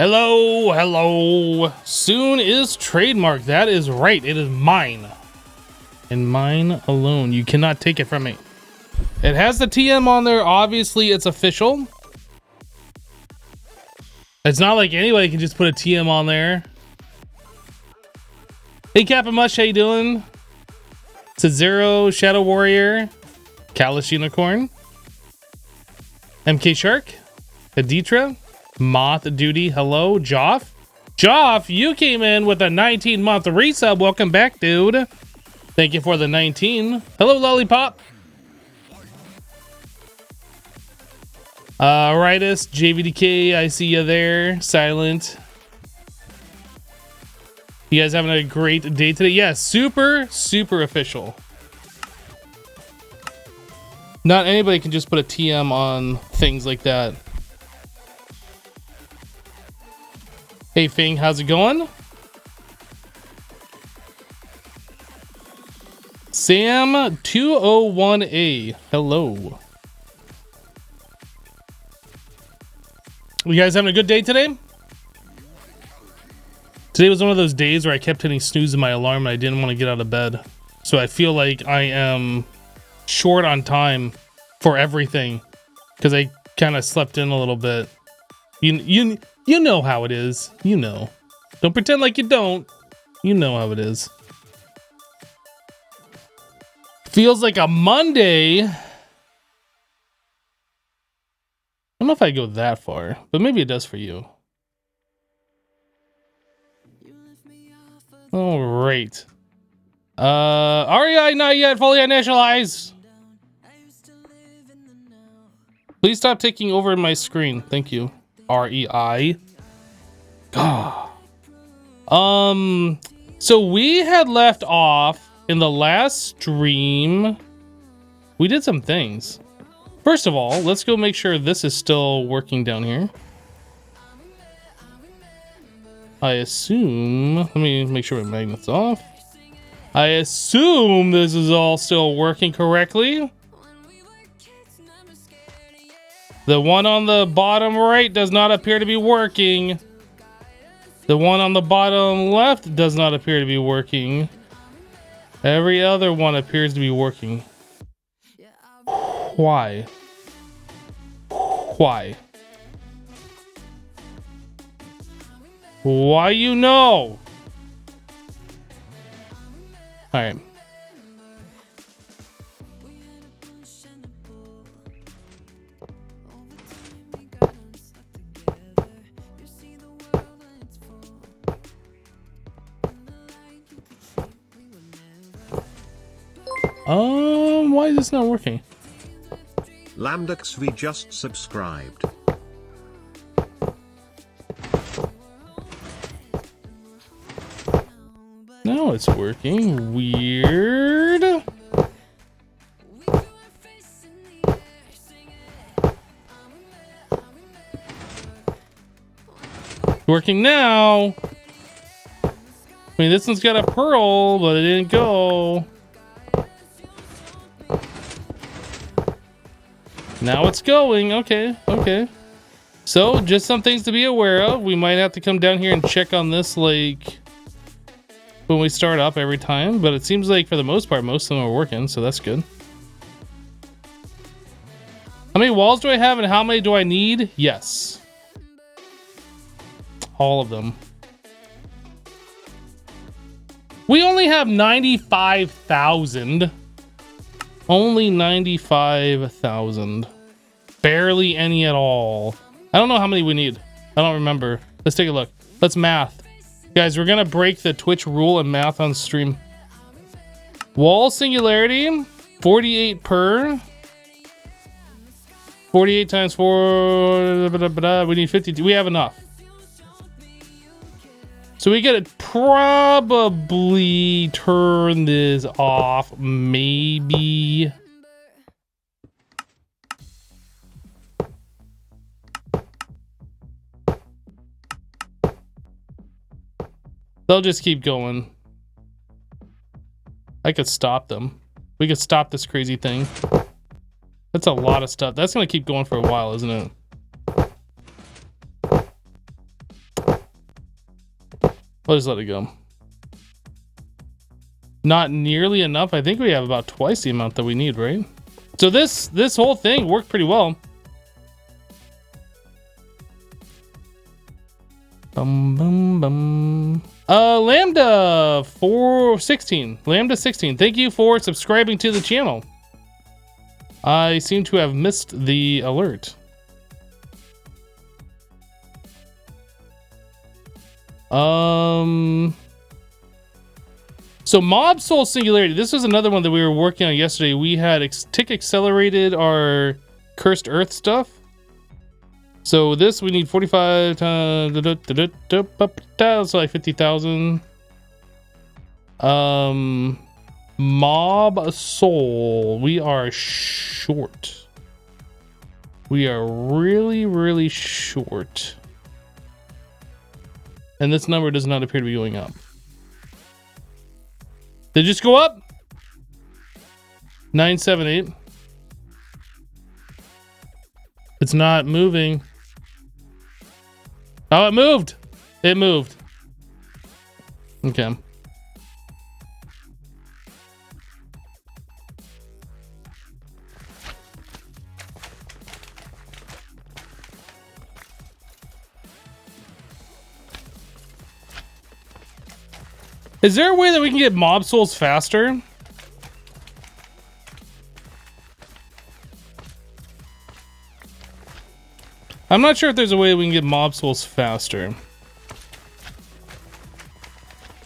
Hello, hello. Soon is trademark. That is right. It is mine. And mine alone. You cannot take it from me. It has the TM on there. Obviously, it's official. It's not like anybody can just put a TM on there. Hey, Captain Mush, how you doing? Zero, Shadow Warrior, Callous Unicorn, MK Shark, Aditra, Moth Duty, hello, Joff. Joff, you came in with a 19-month resub. Welcome back, dude. Thank you for the 19. Hello, Lollipop. Ritus, JVDK, I see you there. Silent. You guys having a great day today? Yeah, super, super official. Not anybody can just put a TM on things like that. Hey, Fing, how's it going? Sam201A, hello. You guys having a good day today? Today was one of those days where I kept hitting snooze in my alarm and I didn't want to get out of bed. So I feel like I am short on time for everything because I kind of slept in a little bit. You know how it is. You know. Don't pretend like you don't. You know how it is. Feels like a Monday. I don't know if I go that far, but maybe it does for you. All right. REI not yet fully nationalized. Please stop taking over my screen. Thank you. REI. God. So we had left off in the last stream. We did some things. First of all, let's go make sure this is still working down here. I assume, let me make sure my magnet's off. I assume this is all still working correctly. The one on the bottom right does not appear to be working. The one on the bottom left does not appear to be working. Every other one appears to be working. Why? Why? Why you know? All right. Why is this not working? LambdaXV just subscribed. Now it's working. Weird. Working now. I mean, this one's got a pearl, but it didn't go. Now it's going. Okay, okay. So, just some things to be aware of. We might have to come down here and check on this, like, when we start up every time. But it seems like, for the most part, most of them are working, so that's good. How many walls do I have and how many do I need? Yes. All of them. We only have 95,000. Only 95,000. Barely any at all. I don't know how many we need. I don't remember. Let's take a look. Let's math. Guys, we're gonna break the Twitch rule and math on stream. Wall singularity, 48 per. 48 times 4. We need 52. We have enough. So we could probably turn this off, maybe. They'll just keep going. I could stop them. We could stop this crazy thing. That's a lot of stuff. That's gonna keep going for a while, isn't it? I'll just let it go. Not nearly enough. I think we have about twice the amount that we need, right? So this whole thing worked pretty well. Bum bum bum. Lambda 416. Lambda 16. Thank you for subscribing to the channel. I seem to have missed the alert. So Mob Soul Singularity, this was another one that we were working on yesterday. We had tick accelerated our Cursed Earth stuff. So this we need 45 times, so like 50,000. Mob Soul, we are short. We are really, really short. And this number does not appear to be going up. Did it just go up? 978. It's not moving. Oh, it moved. It moved. Okay. Is there a way that we can get mob souls faster? I'm not sure if there's a way we can get mob souls faster.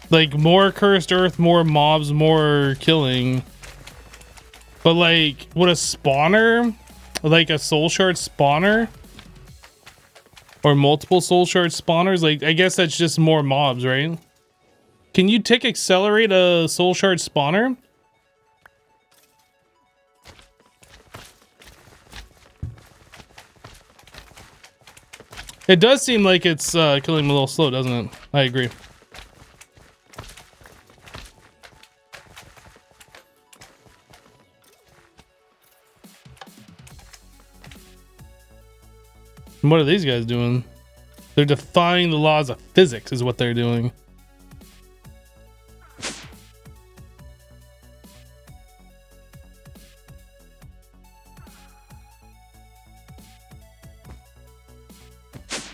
Like more cursed earth, more mobs, more killing. But like, would a spawner, like a soul shard spawner, or multiple soul shard spawners, like I guess that's just more mobs, right? Can you tick accelerate a soul shard spawner? It does seem like it's killing them a little slow, doesn't it? I agree. And what are these guys doing? They're defying the laws of physics is what they're doing.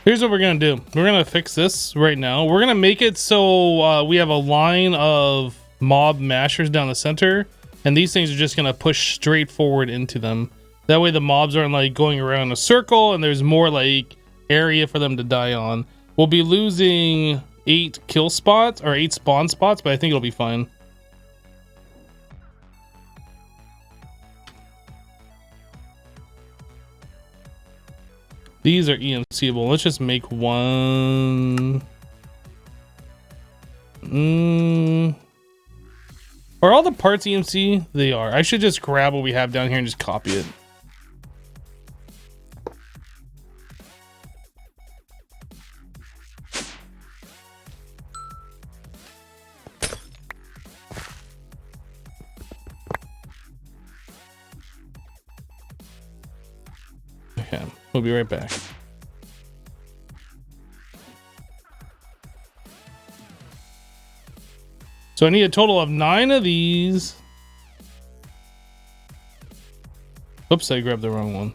Here's what we're gonna do. We're gonna fix this right now. We're gonna make it so we have a line of mob mashers down the center, and these things are just gonna push straight forward into them. That way the mobs aren't like going around a circle, and there's more like area for them to die on. We'll be losing 8 kill spots or 8 spawn spots, but I think it'll be fine. These are EMCable. Let's just make one. Are all the parts EMC? They are. I should just grab what we have down here and just copy it. Okay, we'll be right back. So I need a total of 9 of these. Oops, I grabbed the wrong one.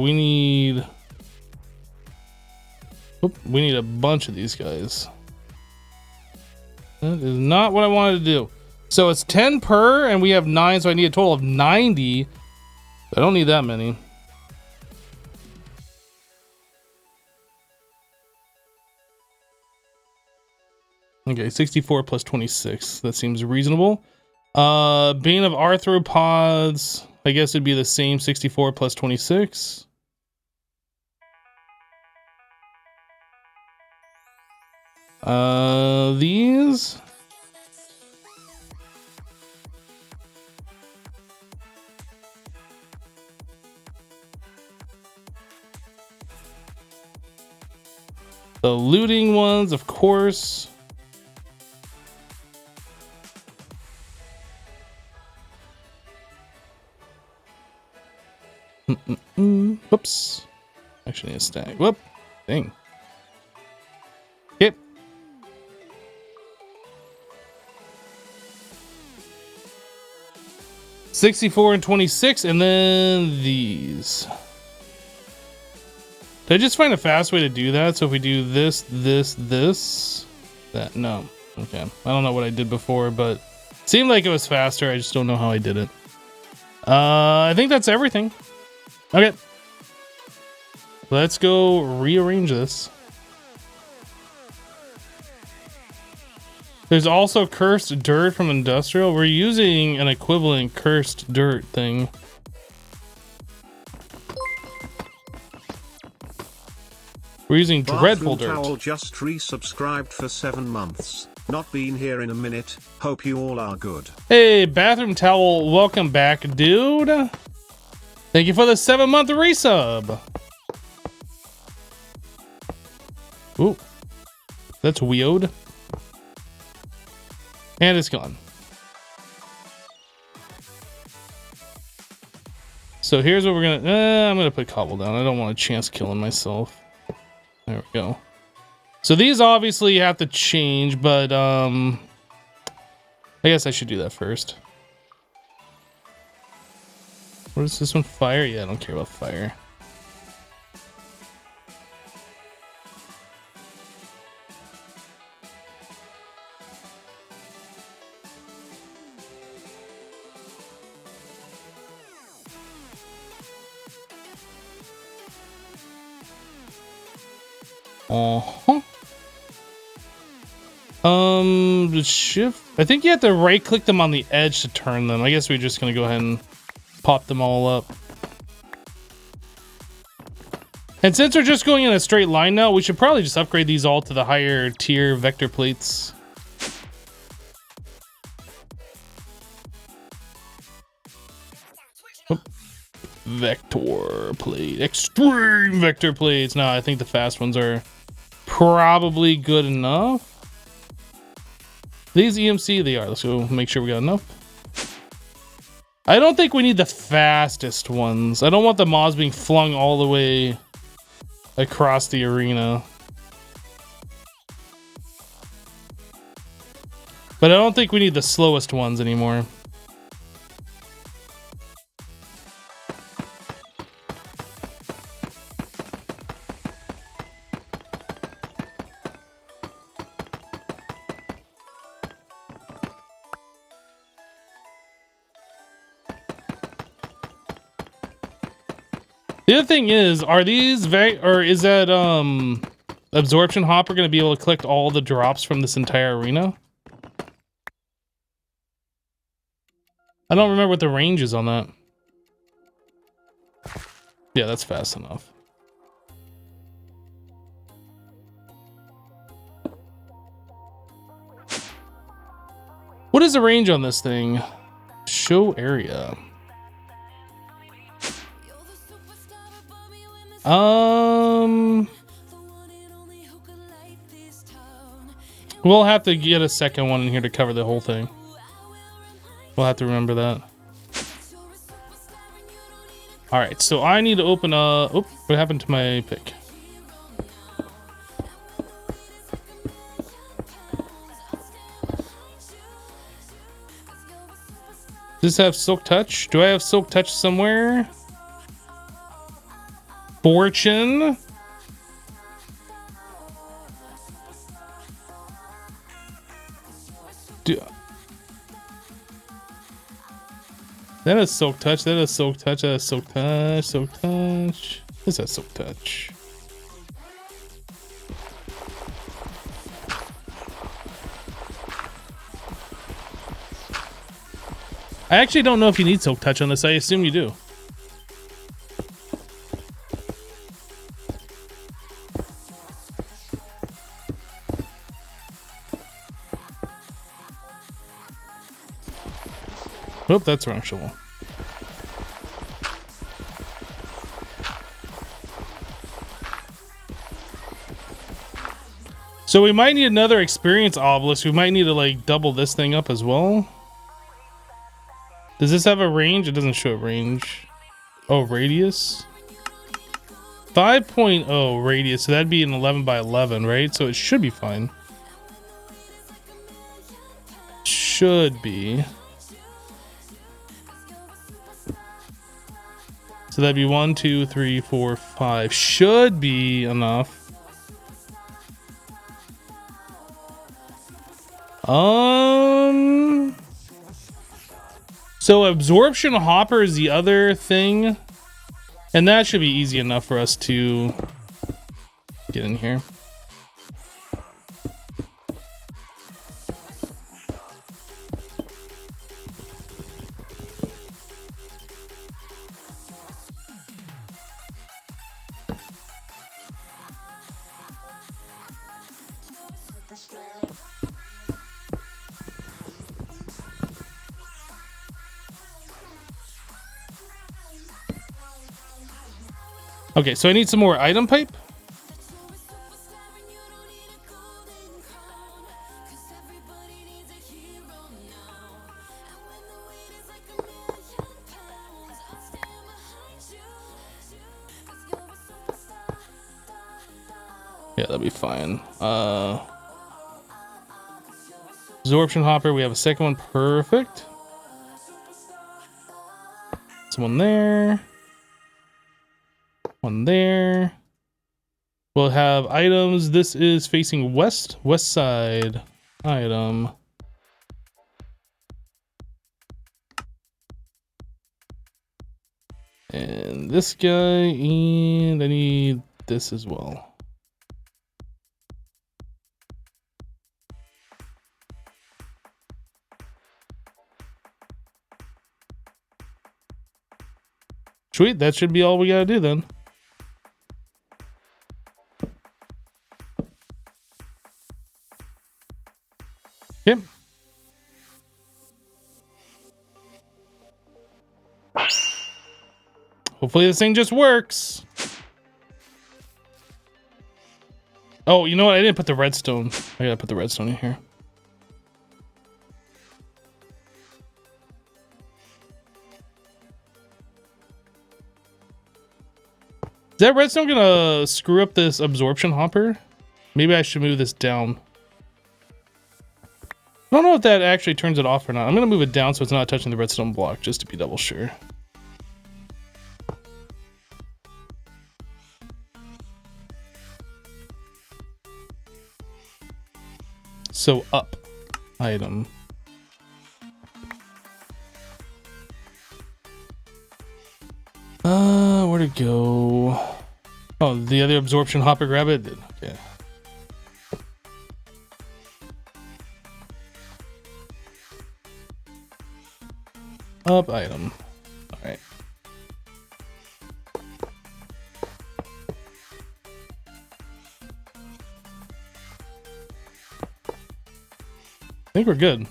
We need a bunch of these guys. That is not what I wanted to do. So it's 10 per, and we have 9, so I need a total of 90. I don't need that many. Okay, 64 plus 26. That seems reasonable. Bane of Arthropods. I guess it'd be the same 64 plus 26. These. The looting ones, of course. Whoops. Actually, need a stack. Whoop. Dang. 64 and 26, and then these. Did I just find a fast way to do that? So if we do this, that, no. Okay. I don't know what I did before, but it seemed like it was faster. I just don't know how I did it. I think that's everything. Okay. Let's go rearrange this. There's also cursed dirt from industrial. We're using an equivalent cursed dirt thing. We're using dreadful dirt. Towel just resubscribed for 7 months. Not been here in a minute. Hope you all are good. Hey, Bathroom Towel, welcome back, dude. Thank you for the 7-month resub. Ooh, that's weird. And it's gone. So here's what we're gonna. I'm gonna put cobble down. I don't want a chance killing myself. There we go. So these obviously have to change, but I guess I should do that first. What is this one? Fire? Yeah, I don't care about fire. The shift. I think you have to right click them on the edge to turn them. I guess we're just gonna go ahead and pop them all up. And since we're just going in a straight line now, we should probably just upgrade these all to the higher tier vector plates. Oop. Vector plate, extreme vector plates. No, I think the fast ones are probably good enough. These EMC, they are. Let's go make sure we got enough. I don't think we need the fastest ones. I don't want the mobs being flung all the way across the arena. But I don't think we need the slowest ones anymore. The other thing is, are these or is that absorption hopper going to be able to collect all the drops from this entire arena? I don't remember what the range is on that. Yeah, that's fast enough. What is the range on this thing? Show area. We'll have to get a second one in here to cover the whole thing. We'll have to remember that. All right, so I need to open a. Oop, what happened to my pick? Does this have Silk Touch? Do I have Silk Touch somewhere? Fortune. That is Silk Touch. That is Silk Touch. That is Silk Touch. Silk Touch. This has Silk Touch. I actually don't know if you need Silk Touch on this. I assume you do. Oh, that's wrong shovel. So we might need another experience obelisk. We might need to like double this thing up as well. Does this have a range? It doesn't show a range. Oh, radius. 5.0 radius. So that'd be an 11 by 11, right? So it should be fine. Should be. So that'd be 1, 2, 3, 4, 5. Should be enough. So absorption hopper is the other thing, and that should be easy enough for us to get in here. Okay, so I need some more item pipe. Yeah, that'll be fine. Absorption hopper, we have a second one, perfect. Someone there. One there. We'll have items. This is facing west side item. And this guy, and I need this as well. Sweet, that should be all we gotta do then. Yep. Hopefully this thing just works. Oh, you know what? I didn't put the redstone. I gotta put the redstone in here. Is that redstone gonna screw up this absorption hopper? Maybe I should move this down. I don't know if that actually turns it off or not. I'm gonna move it down so it's not touching the redstone block, just to be double sure. So up item. Where'd it go? Oh, the other absorption hopper grab it? Okay. Up item. All right. I think we're good.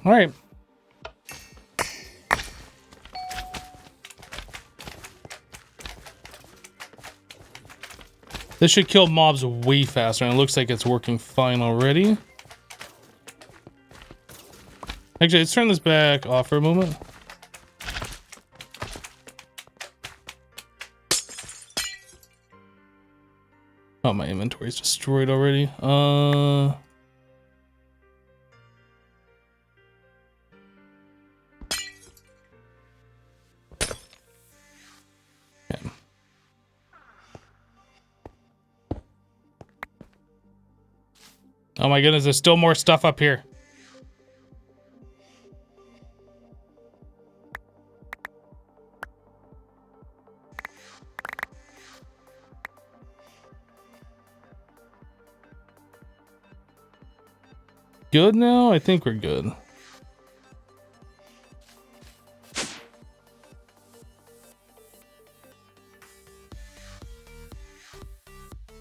All right. This should kill mobs way faster, and it looks like it's working fine already. Actually, let's turn this back off for a moment. Oh, my inventory's destroyed already. Okay. Oh my goodness, there's still more stuff up here. Good now? I think we're good. All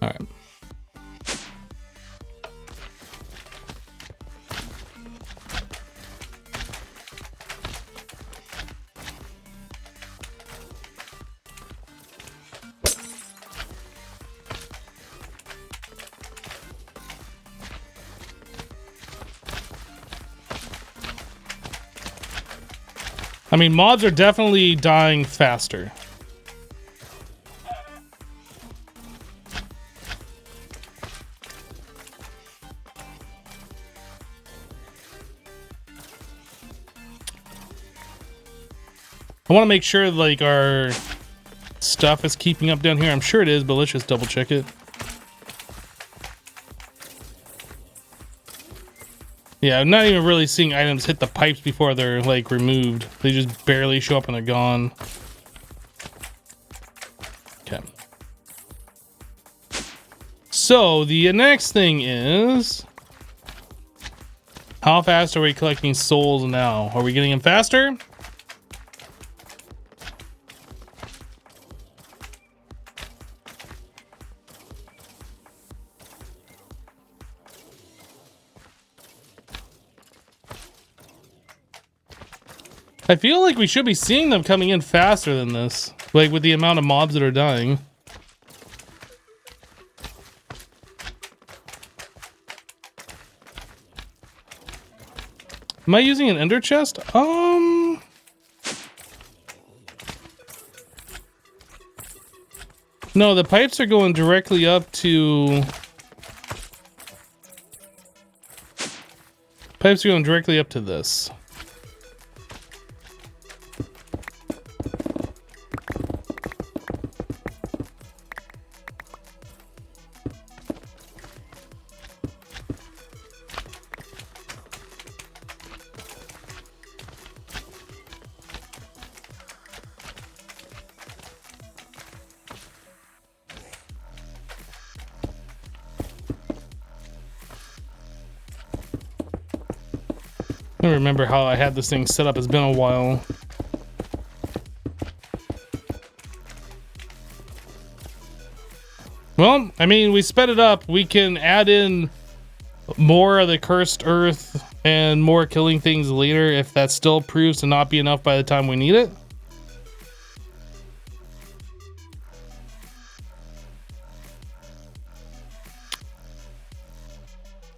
right. I mean, mobs are definitely dying faster. I want to make sure like our stuff is keeping up down here. I'm sure it is, but let's just double check it. Yeah, I'm not even really seeing items hit the pipes before they're like removed. They just barely show up and they're gone. Okay. So the next thing is, how fast are we collecting souls now? Are we getting them faster? I feel like we should be seeing them coming in faster than this, like with the amount of mobs that are dying. Am I using an ender chest? No, the pipes are going directly up to... Pipes are going directly up to this. I don't remember how I had this thing set up. It's been a while. Well, I mean, we sped it up. We can add in more of the cursed earth and more killing things later if that still proves to not be enough by the time we need it.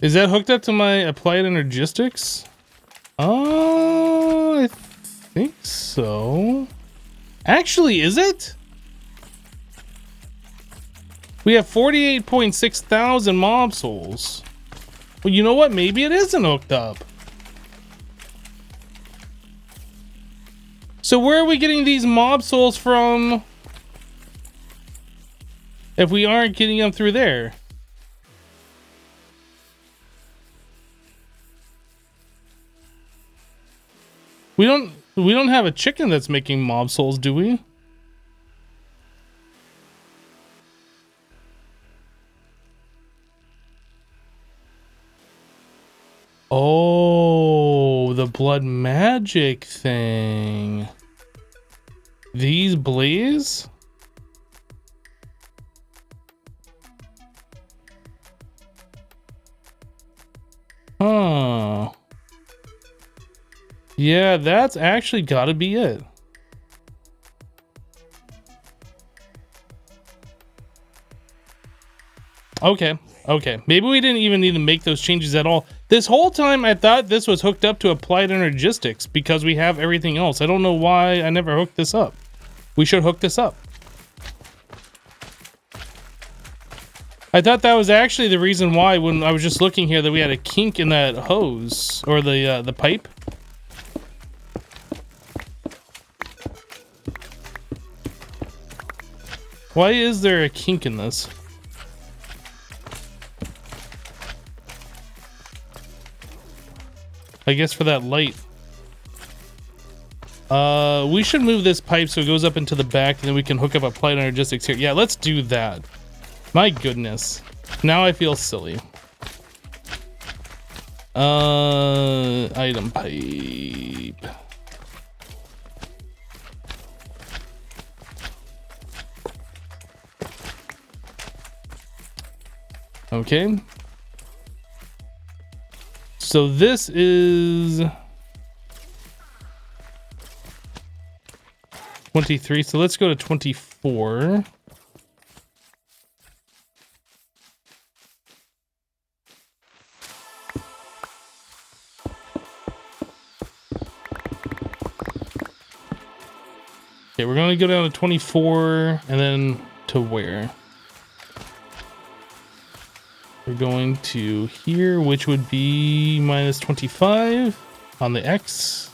Is that hooked up to my applied energistics? I think so. Actually, is it? We have 48.6 thousand mob souls. Well, you know what? Maybe it isn't hooked up. So where are we getting these mob souls from if we aren't getting them through there? We don't have a chicken that's making mob souls, do we? Oh, the blood magic thing. These blaze? Huh. Yeah, that's actually gotta be it. Okay, okay. Maybe we didn't even need to make those changes at all. This whole time I thought this was hooked up to applied energistics because we have everything else. I don't know why I never hooked this up. We should hook this up. I thought that was actually the reason why when I was just looking here that we had a kink in that hose or the pipe. Why is there a kink in this? I guess for that light. We should move this pipe so it goes up into the back and then we can hook up applied energistics here. Yeah, let's do that. My goodness. Now I feel silly. Item pipe. Okay. So this is 23. So let's go to 24. Okay, we're going to go down to 24 and then to where? We're going to here, which would be minus 25 on the X.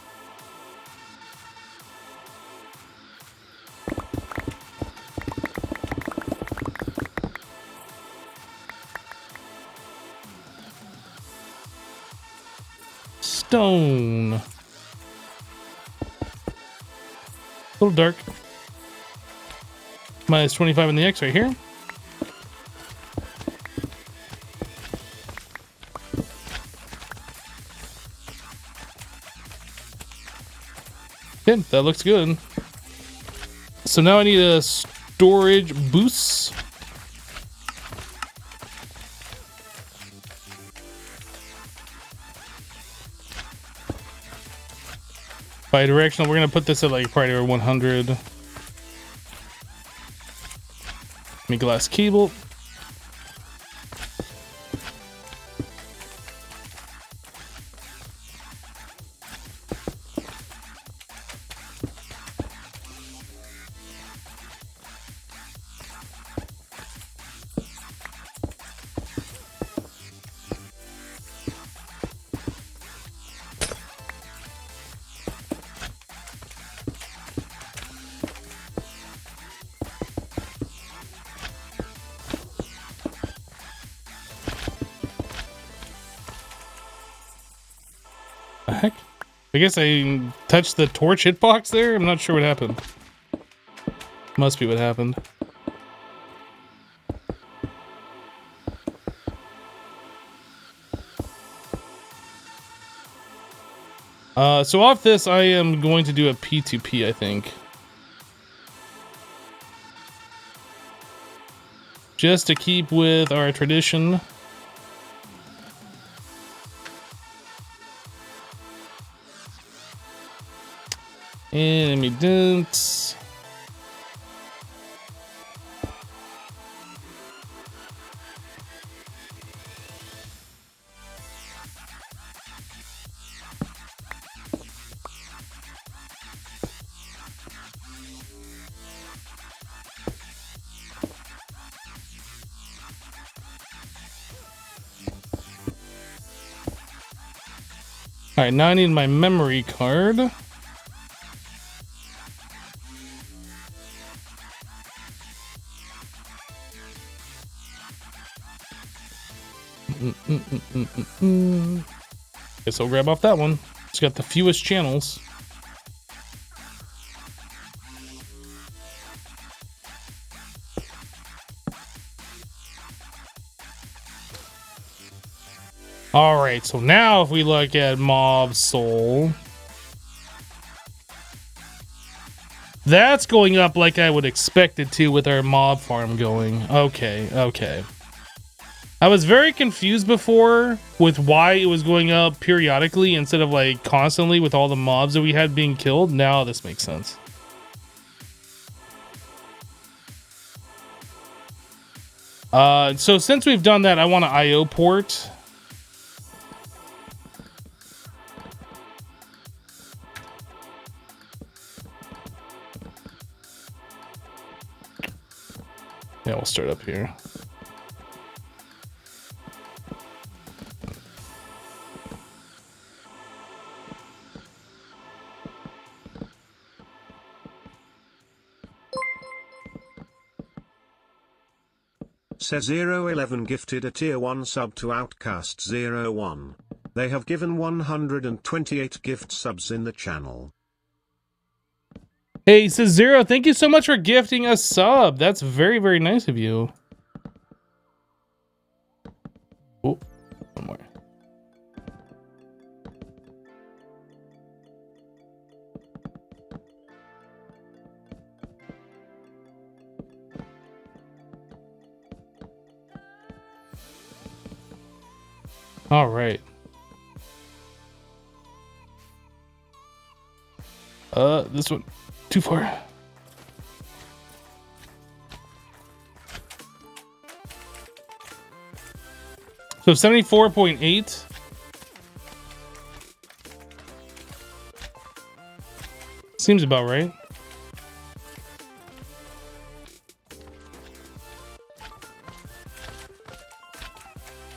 Stone. A little dark. Minus 25 on the X right here. Okay, that looks good. So now I need a storage boost. Bi-directional, we're gonna put this at like probably 100. Give me glass cable. The heck? I guess I touched the torch hitbox there? I'm not sure what happened. Must be what happened. So off this, I am going to do a P2P, I think. Just to keep with our tradition. Enemy dents. All right, now I need my memory card. Guess I'll grab off that one. It's got the fewest channels. All right, so now if we look at mob soul, that's going up like I would expect it to with our mob farm going. Okay, okay. I was very confused before with why it was going up periodically instead of like constantly with all the mobs that we had being killed. Now this makes sense. So since we've done that, I want to IO port. Yeah, we'll start up here. Says 011 gifted a tier 1 sub to Outcast01. They have given 128 gift subs in the channel. Hey, says Zero, thank you so much for gifting a sub. That's very, very nice of you. Oh, one more. All right. This one too far. So 74.8. Seems about right.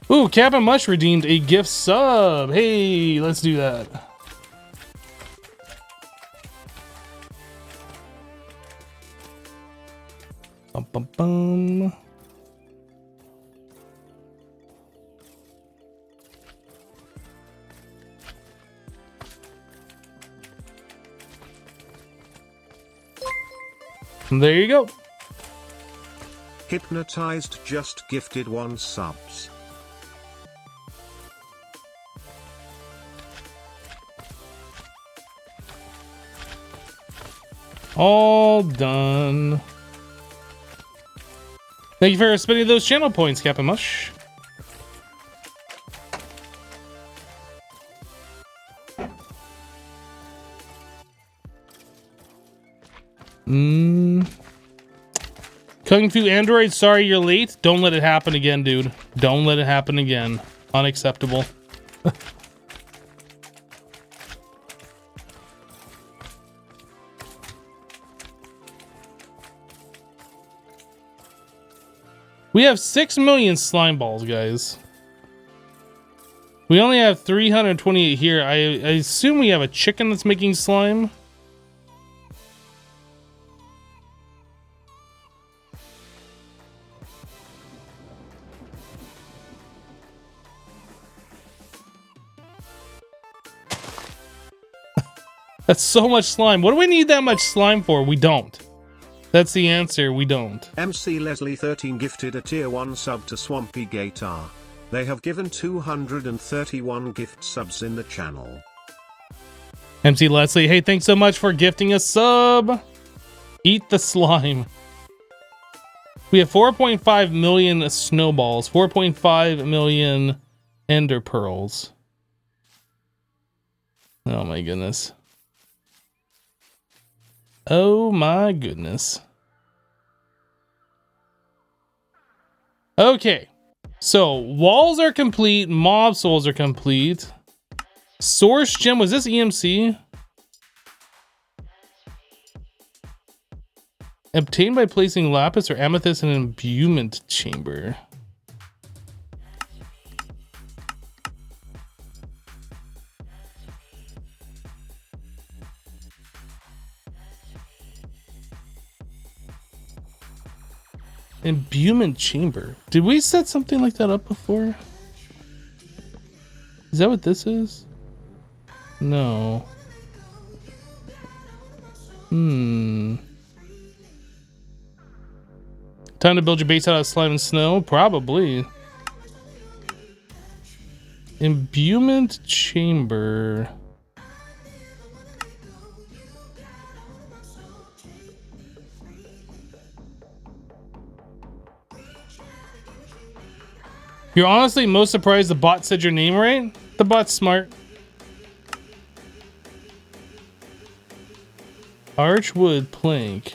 Ooh, Captain Mush redeemed a gift sub. Hey, let's do that. Bum, bum, bum. There you go. Hypnotized just gifted 1 subs. All done. Thank you for spending those channel points, Captain Mush. Kung Fu Android, sorry you're late. Don't let it happen again, dude. Don't let it happen again. Unacceptable. We have 6 million slime balls, guys. We only have 328 here. I assume we have a chicken that's making slime. That's so much slime. What do we need that much slime for? We don't. That's the answer. We don't. MC Leslie 13 gifted a tier 1 sub to Swampy Gator. They have given 231 gift subs in the channel. MC Leslie, hey, thanks so much for gifting a sub. Eat the slime. We have 4.5 million snowballs, 4.5 million ender pearls. Oh my goodness. Oh my goodness. Okay. So, walls are complete, mob souls are complete. Source gem, was this EMC? Obtained by placing lapis or amethyst in an imbuement chamber. Imbuement chamber. Did we set something like that up before? Is that what this is? No. Time to build your base out of slime and snow? Probably. Imbuement chamber. You're honestly most surprised the bot said your name right? The bot's smart. Archwood plank.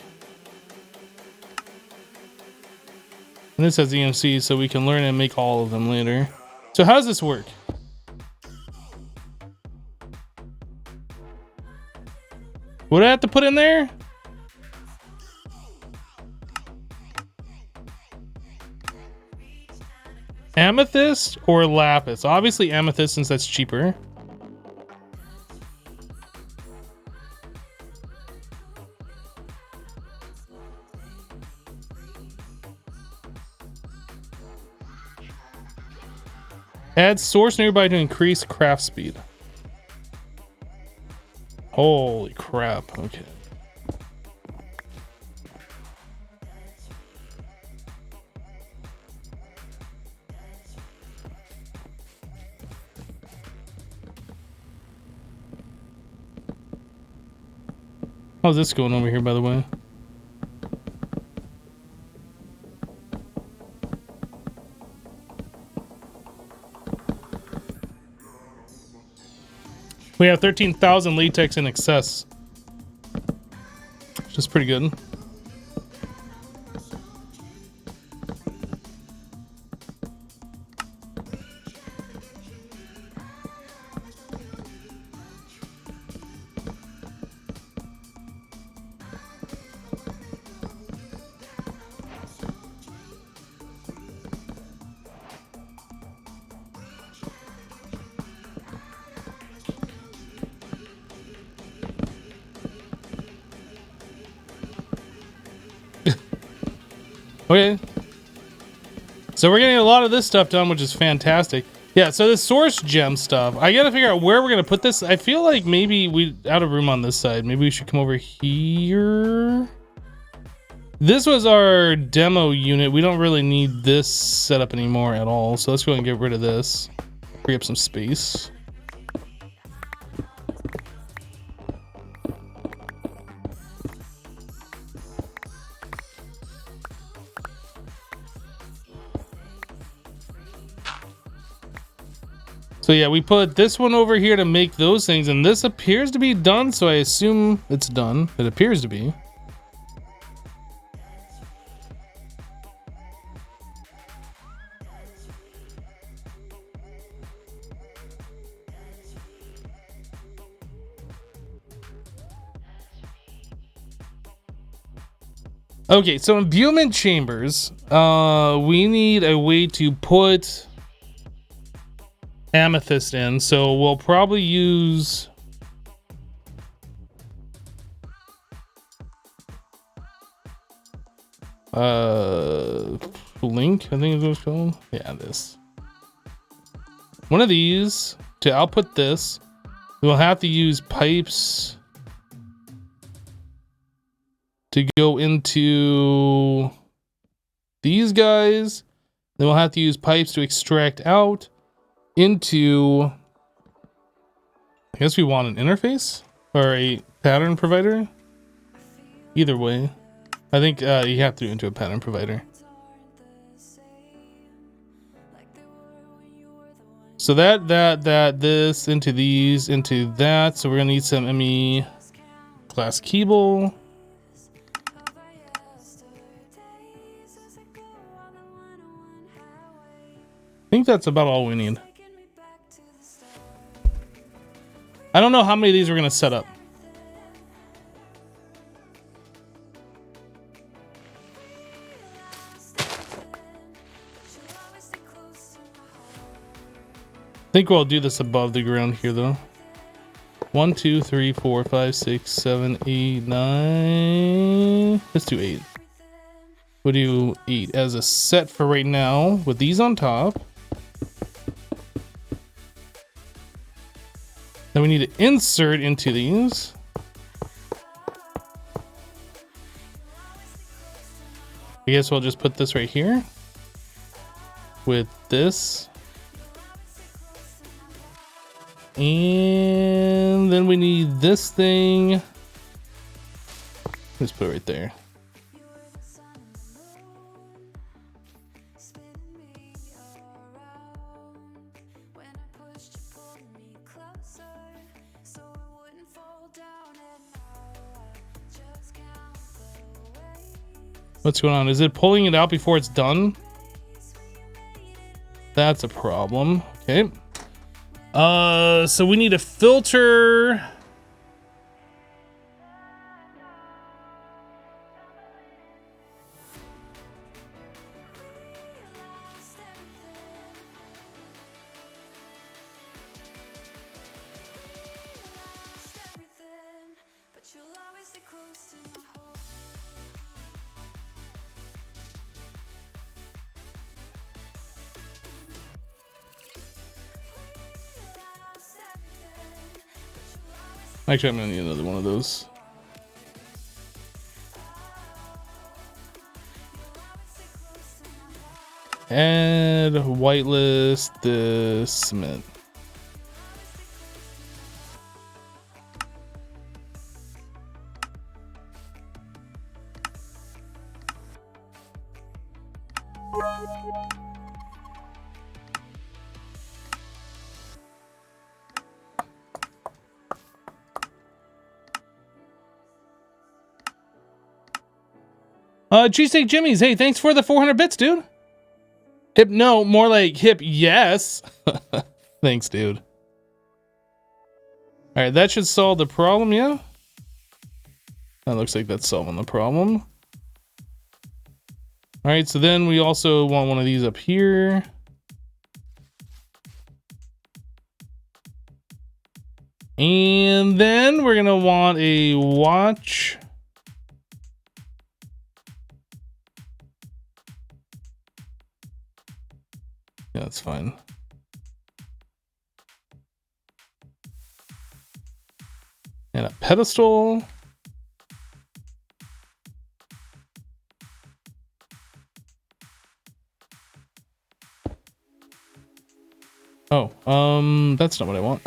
And this has EMC, so we can learn and make all of them later. So how does this work? What do I have to put in there? Amethyst or lapis? Obviously amethyst, since that's cheaper. Add source nearby to increase craft speed. Holy crap, okay. How's this going over here, by the way? We have 13,000 latex in excess, which is pretty good. Okay. So we're getting a lot of this stuff done, which is fantastic. Yeah, so the source gem stuff, I gotta figure out where we're gonna put this. I feel like maybe we out of room on this side. Maybe we should come over here. This was our demo unit. We don't really need this setup anymore at all. So let's go and get rid of this. Free up some space. So yeah, we put this one over here to make those things, and this appears to be done, so I assume it's done. It appears to be. Okay, so imbuement chambers, we need a way to put amethyst in, so we'll probably use link, I think is what it's called. Yeah, this one of these to output this. We'll have to use pipes to go into these guys. Then we'll have to use pipes to extract out into, I guess we want an interface or a pattern provider. Either way, I think you have to do into a pattern provider. So this into these into that. So we're gonna need some ME glass cable. I think that's about all we need. I don't know how many of these we're gonna set up. I think we'll do this above the ground here though. 1, 2, 3, 4, 5, 6, 7, 8, 9. Let's do 8. We'll do 8 as a set for right now with these on top. Then we need to insert into these. I guess we'll just put this right here with this. And then we need this thing. Let's put it right there. What's going on? Is it pulling it out before it's done? That's a problem. Okay. So we need a filter. Actually, I'm gonna need another one of those. And whitelist the cement. Cheesesteak Jimmy's, hey, thanks for the 400 bits, dude. Hip no, more like hip yes. Thanks, dude. All right, that should solve the problem, yeah? That looks like that's solving the problem. All right, so then we also want one of these up here. And then we're gonna want a watch. Yeah, that's fine. And a pedestal. Oh, that's not what I want.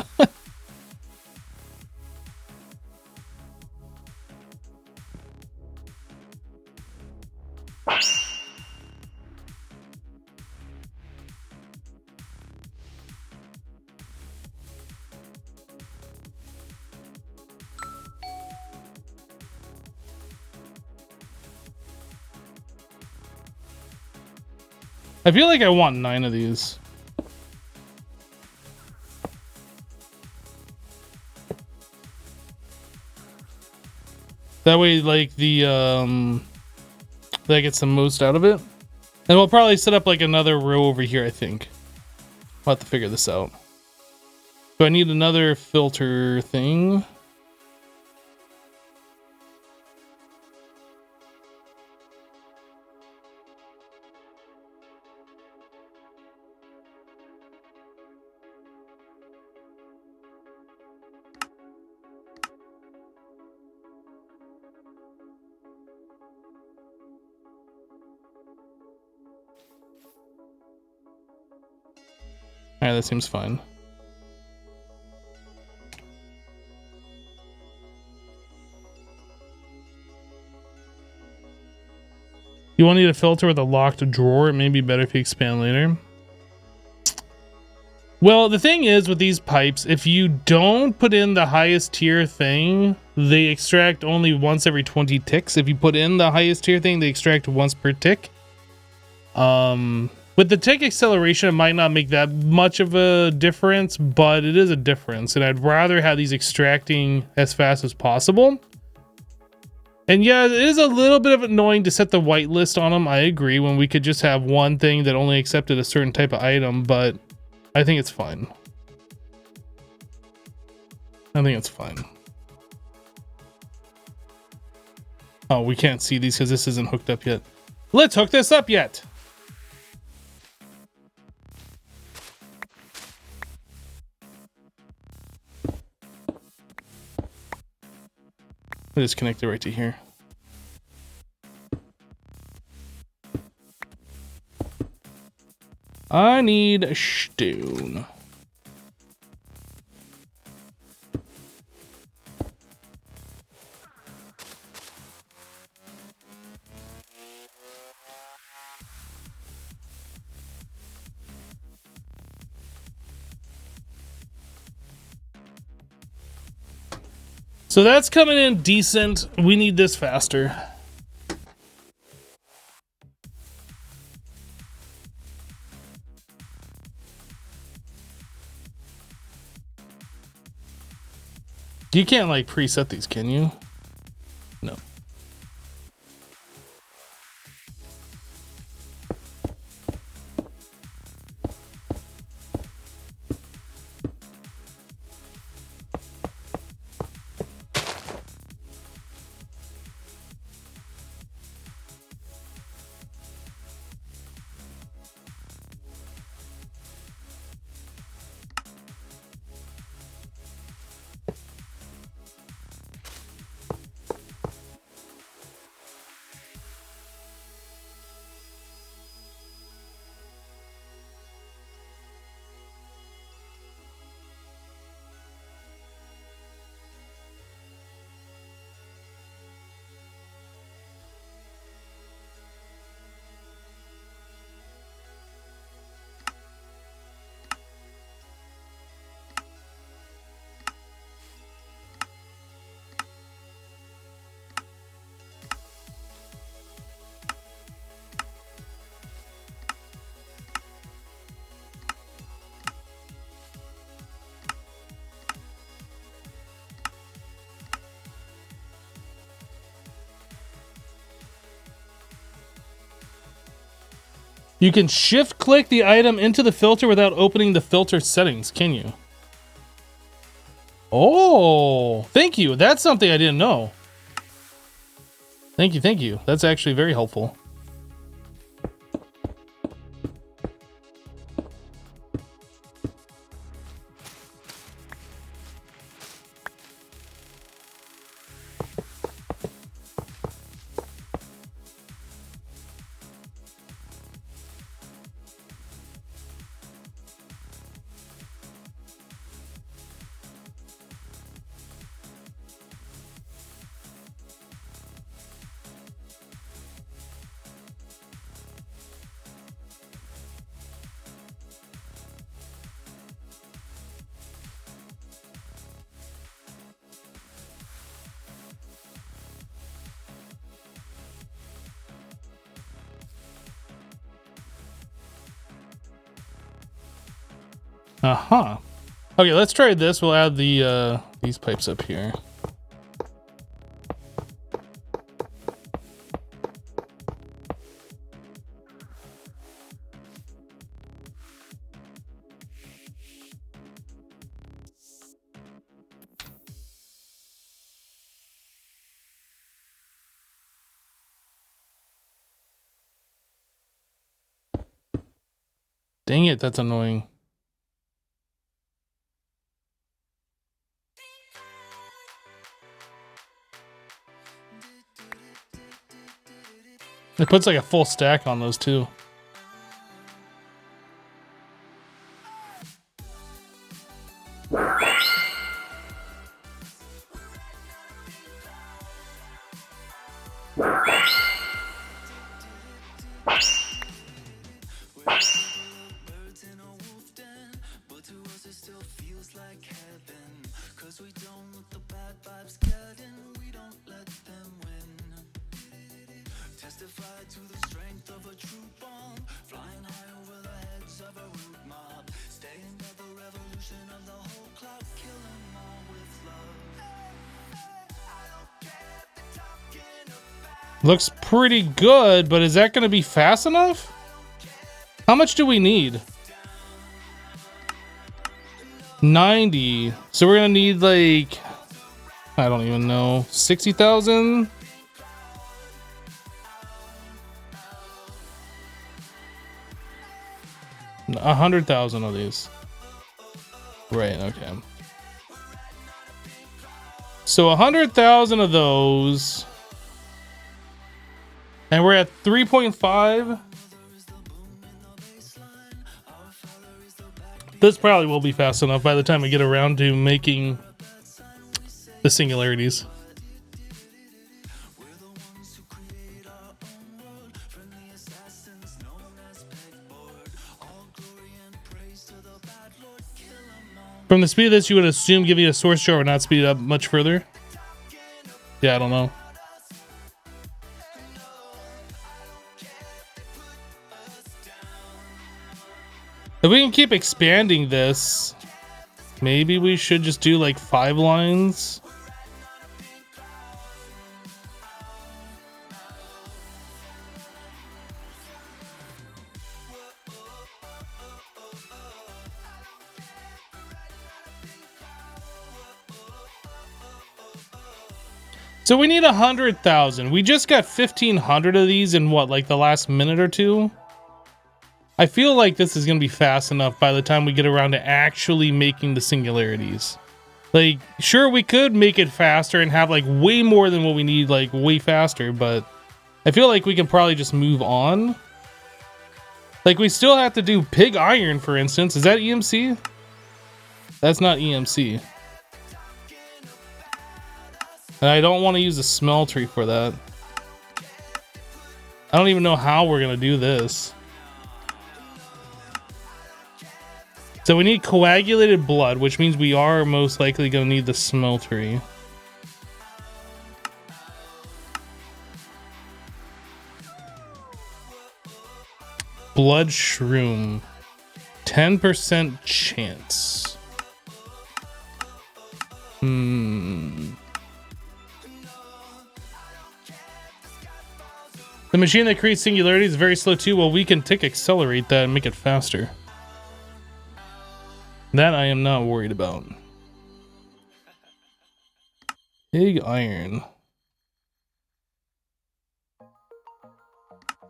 I feel like I want 9 of these. That way, like, that gets the most out of it. And we'll probably set up like another row over here, I think. We'll have to figure this out. So I need another filter thing. Alright, that seems fine. You won't need a filter with a locked drawer. It may be better if you expand later. Well, the thing is with these pipes, if you don't put in the highest tier thing, they extract only once every 20 ticks. If you put in the highest tier thing, they extract once per tick. With the tick acceleration, it might not make that much of a difference, but it is a difference. And I'd rather have these extracting as fast as possible. And yeah, it is a little bit of annoying to set the whitelist on them. I agree, when we could just have one thing that only accepted a certain type of item, but I think it's fine. I think it's fine. Oh, we can't see these because this isn't hooked up yet. Let's hook this up yet. I just connect it right to here. I need a stone. So that's coming in decent. We need this faster. You can't like preset these, can you? No. You can shift click the item into the filter without opening the filter settings, can you? Oh, thank you. That's something I didn't know. Thank you, thank you. That's actually very helpful. Uh-huh. Okay, let's try this. We'll add the these pipes up here. Dang it, that's annoying. It puts like a full stack on those too. Looks pretty good, but is that going to be fast enough? How much do we need? 90. So we're going to need like, I don't even know, 60,000? $100,000 of these. Right, okay. So 100,000 of those. And we're at 3.5. This probably will be fast enough by the time we get around to making the singularities. From the speed of this, you would assume giving a source jar would not speed it up much further. Yeah, I don't know. If we can keep expanding this, maybe we should just do like 5 lines. So we need 100,000. We just got 1,500 of these in what, like the last minute or two? I feel like this is going to be fast enough by the time we get around to actually making the singularities. Like, sure, we could make it faster and have like way more than what we need, like way faster, but I feel like we can probably just move on. Like, we still have to do pig iron, for instance. Is that EMC? That's not EMC. And I don't want to use the smeltery for that. I don't even know how we're going to do this. So we need coagulated blood, which means we are most likely going to need the smeltery. Blood shroom. 10% chance. The machine that creates singularities is very slow too. Well, we can tick accelerate that and make it faster. That I am not worried about. Pig iron.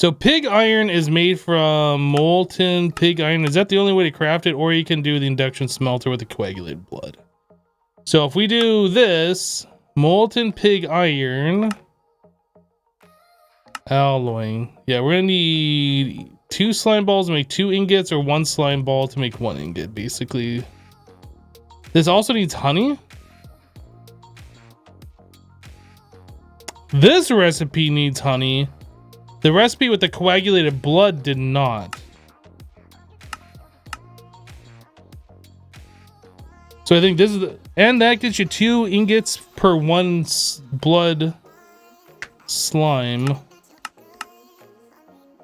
So pig iron is made from molten pig iron. Is that the only way to craft it? Or you can do the induction smelter with the coagulated blood. So if we do this, molten pig iron, alloying. Yeah, we're gonna need 2 slime balls to make 2 ingots, or 1 slime ball to make 1 ingot, basically. This also needs honey. This recipe needs honey. The recipe with the coagulated blood did not. So I think this is the, and that gets you 2 ingots per 1 blood slime.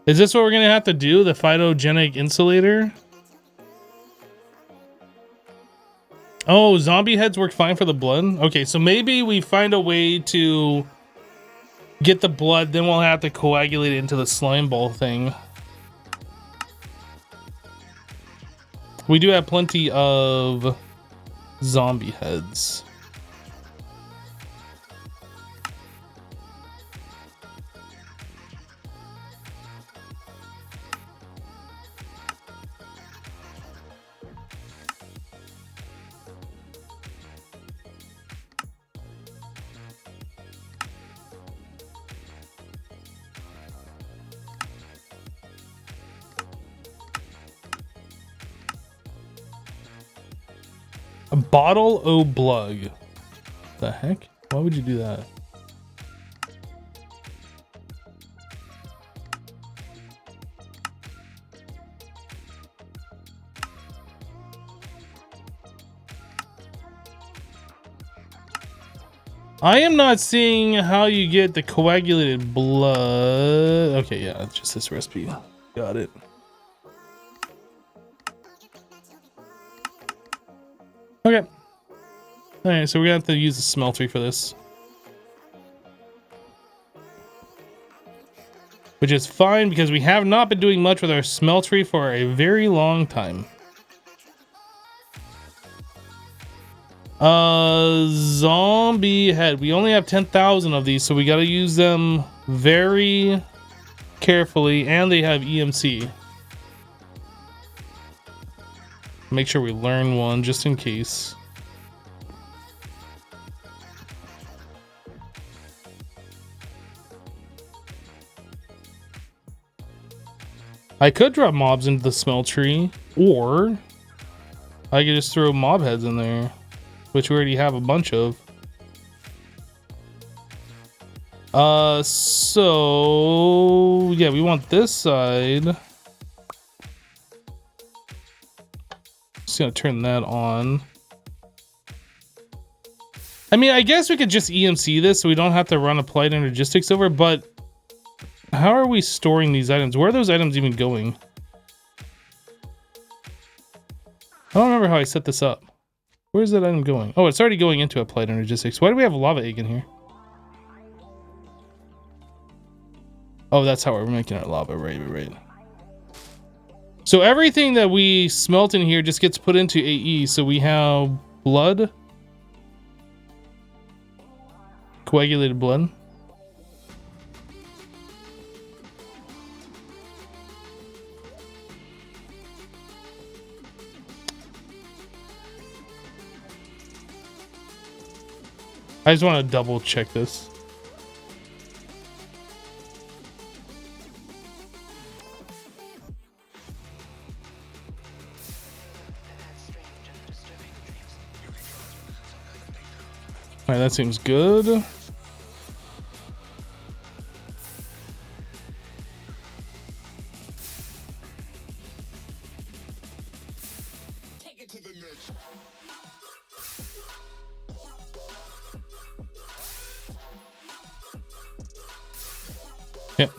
Is this what we're gonna have to do? The phytogenic insulator? Oh, zombie heads work fine for the blood? Okay, so maybe we find a way to get the blood, then we'll have to coagulate it into the slime ball thing. We do have plenty of zombie heads. A bottle o' blug. The heck? Why would you do that? I am not seeing how you get the coagulated blood. Okay, yeah, it's just this recipe. Got it. Okay. Alright, so we're gonna have to use the smeltery for this. Which is fine because we have not been doing much with our smeltery for a very long time. Zombie head. We only have 10,000 of these, so we gotta use them very carefully, and they have EMC. Make sure we learn one just in case. I could drop mobs into the smeltery, or I could just throw mob heads in there, which we already have a bunch of. So yeah, we want this side. Just gonna turn that on. I mean, I guess we could just EMC this so we don't have to run applied energistics over, but how are we storing these items? Where are those items even going? I don't remember how I set this up. Where's that item going? Oh, it's already going into applied energistics. Why do we have a lava egg in here? Oh, that's how we're making our lava. Right. So everything that we smelt in here just gets put into AE. So we have blood. Coagulated blood. I just want to double check this. All right, that seems good. Yep.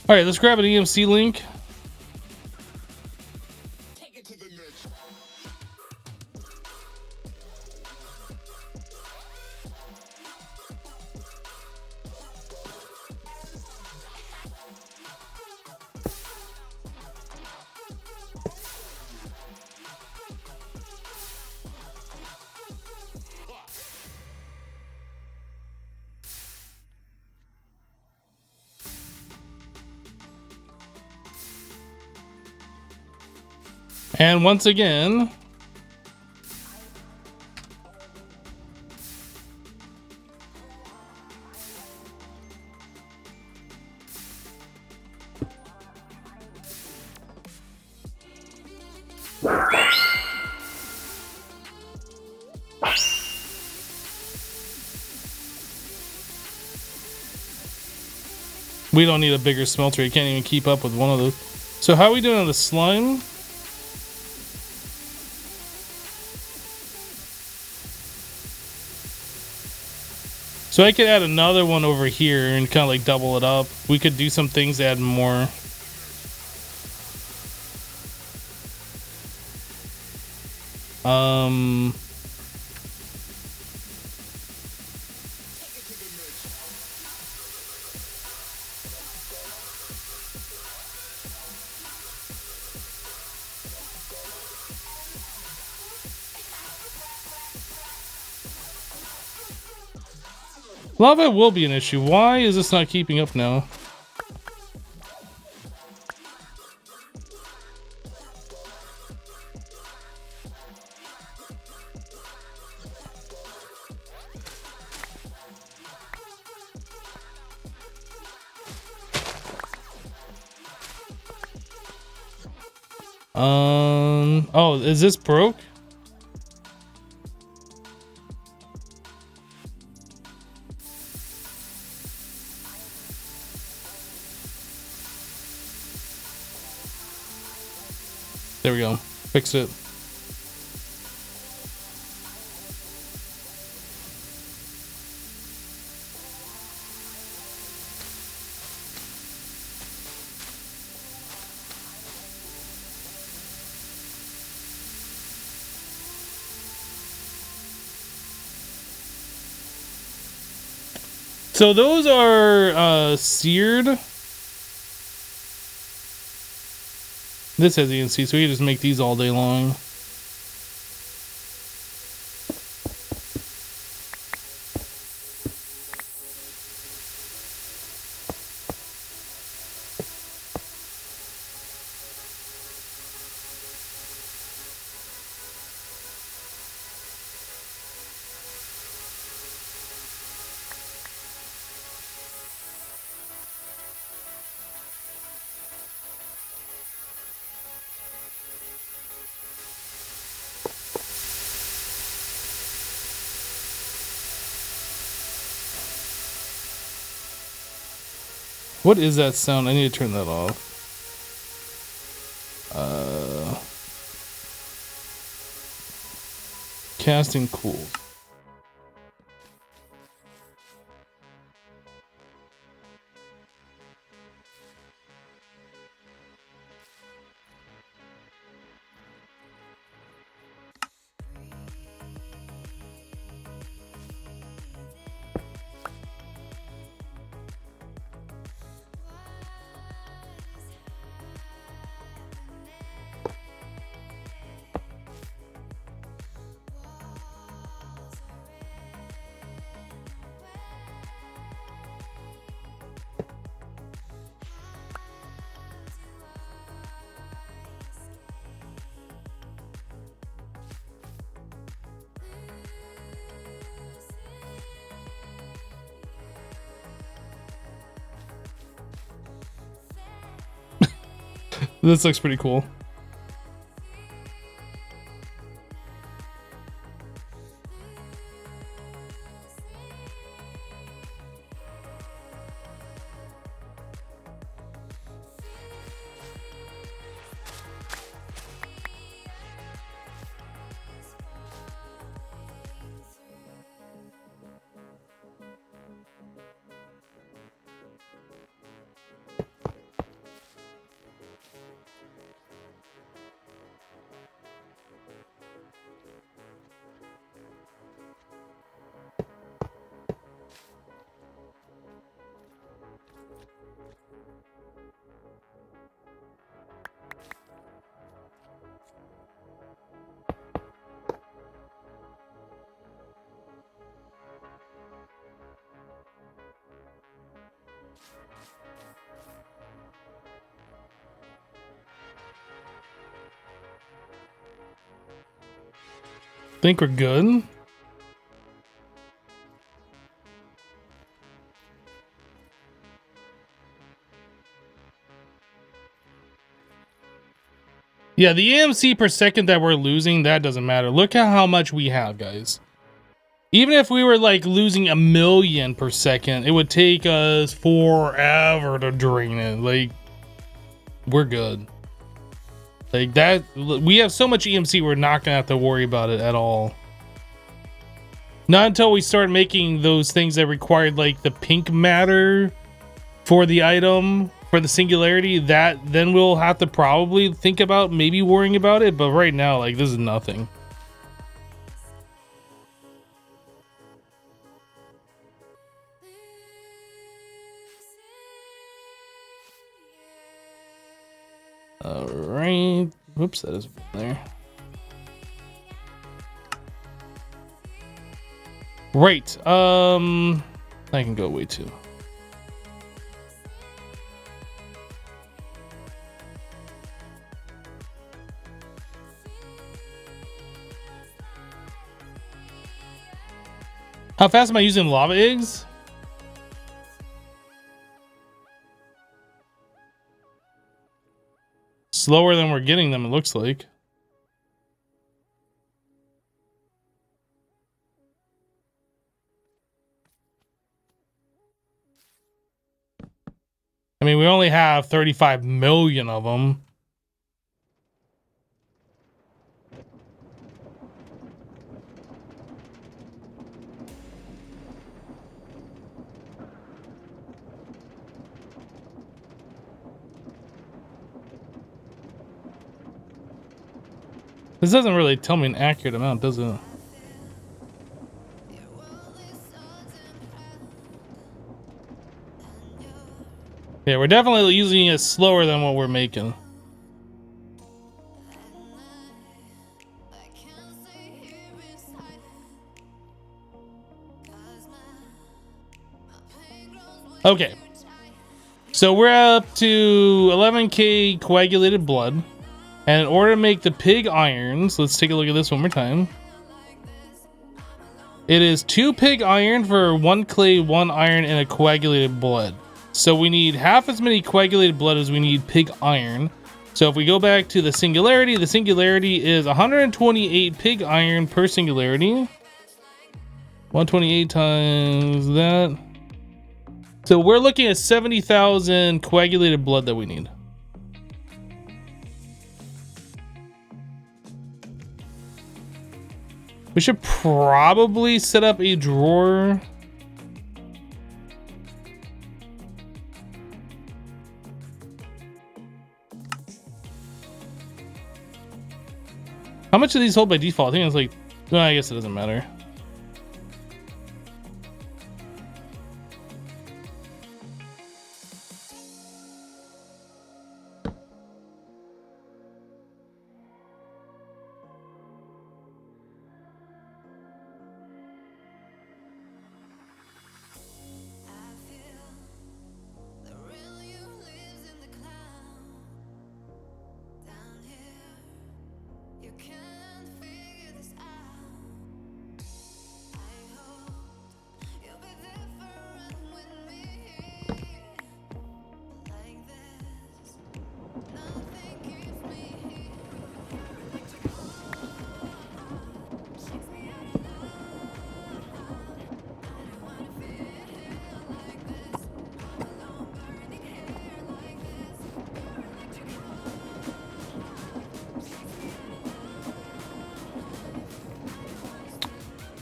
All right, let's grab an EMC link. And once again, we don't need a bigger smelter. You can't even keep up with one of those. So how are we doing on the slime? So I could add another one over here and kind of like double it up. We could do some things to add more. Lava will be an issue. Why is this not keeping up now? Oh, is this broke? There we go. Fixed it. So those are seared. This has ENC, so we can just make these all day long. What is that sound? I need to turn that off. Casting cool. This looks pretty cool. Think we're good. Yeah, the EMC per second that we're losing, that doesn't matter. Look at how much we have, guys. Even if we were like losing 1,000,000 per second, it would take us forever to drain it. Like, we're good. Like that, we have so much EMC, we're not gonna have to worry about it at all. Not until we start making those things that required like the pink matter for the item, for the singularity, that then we'll have to probably think about maybe worrying about it. But right now, like, this is nothing. All right. Whoops, that is there. Right. I can go away too. How fast am I using lava eggs? Slower than we're getting them, it looks like. I mean, we only have 35 million of them. This doesn't really tell me an accurate amount, does it? Yeah, we're definitely using it slower than what we're making. Okay. So we're up to 11k coagulated blood. And in order to make the pig irons, let's take a look at this one more time. It is 2 pig iron for 1 clay, 1 iron, and a coagulated blood. So we need half as many coagulated blood as we need pig iron. So if we go back to the singularity is 128 pig iron per singularity. 128 times that. So we're looking at 70,000 coagulated blood that we need. We should probably set up a drawer. How much do these hold by default? I think it's like, well, I guess it doesn't matter.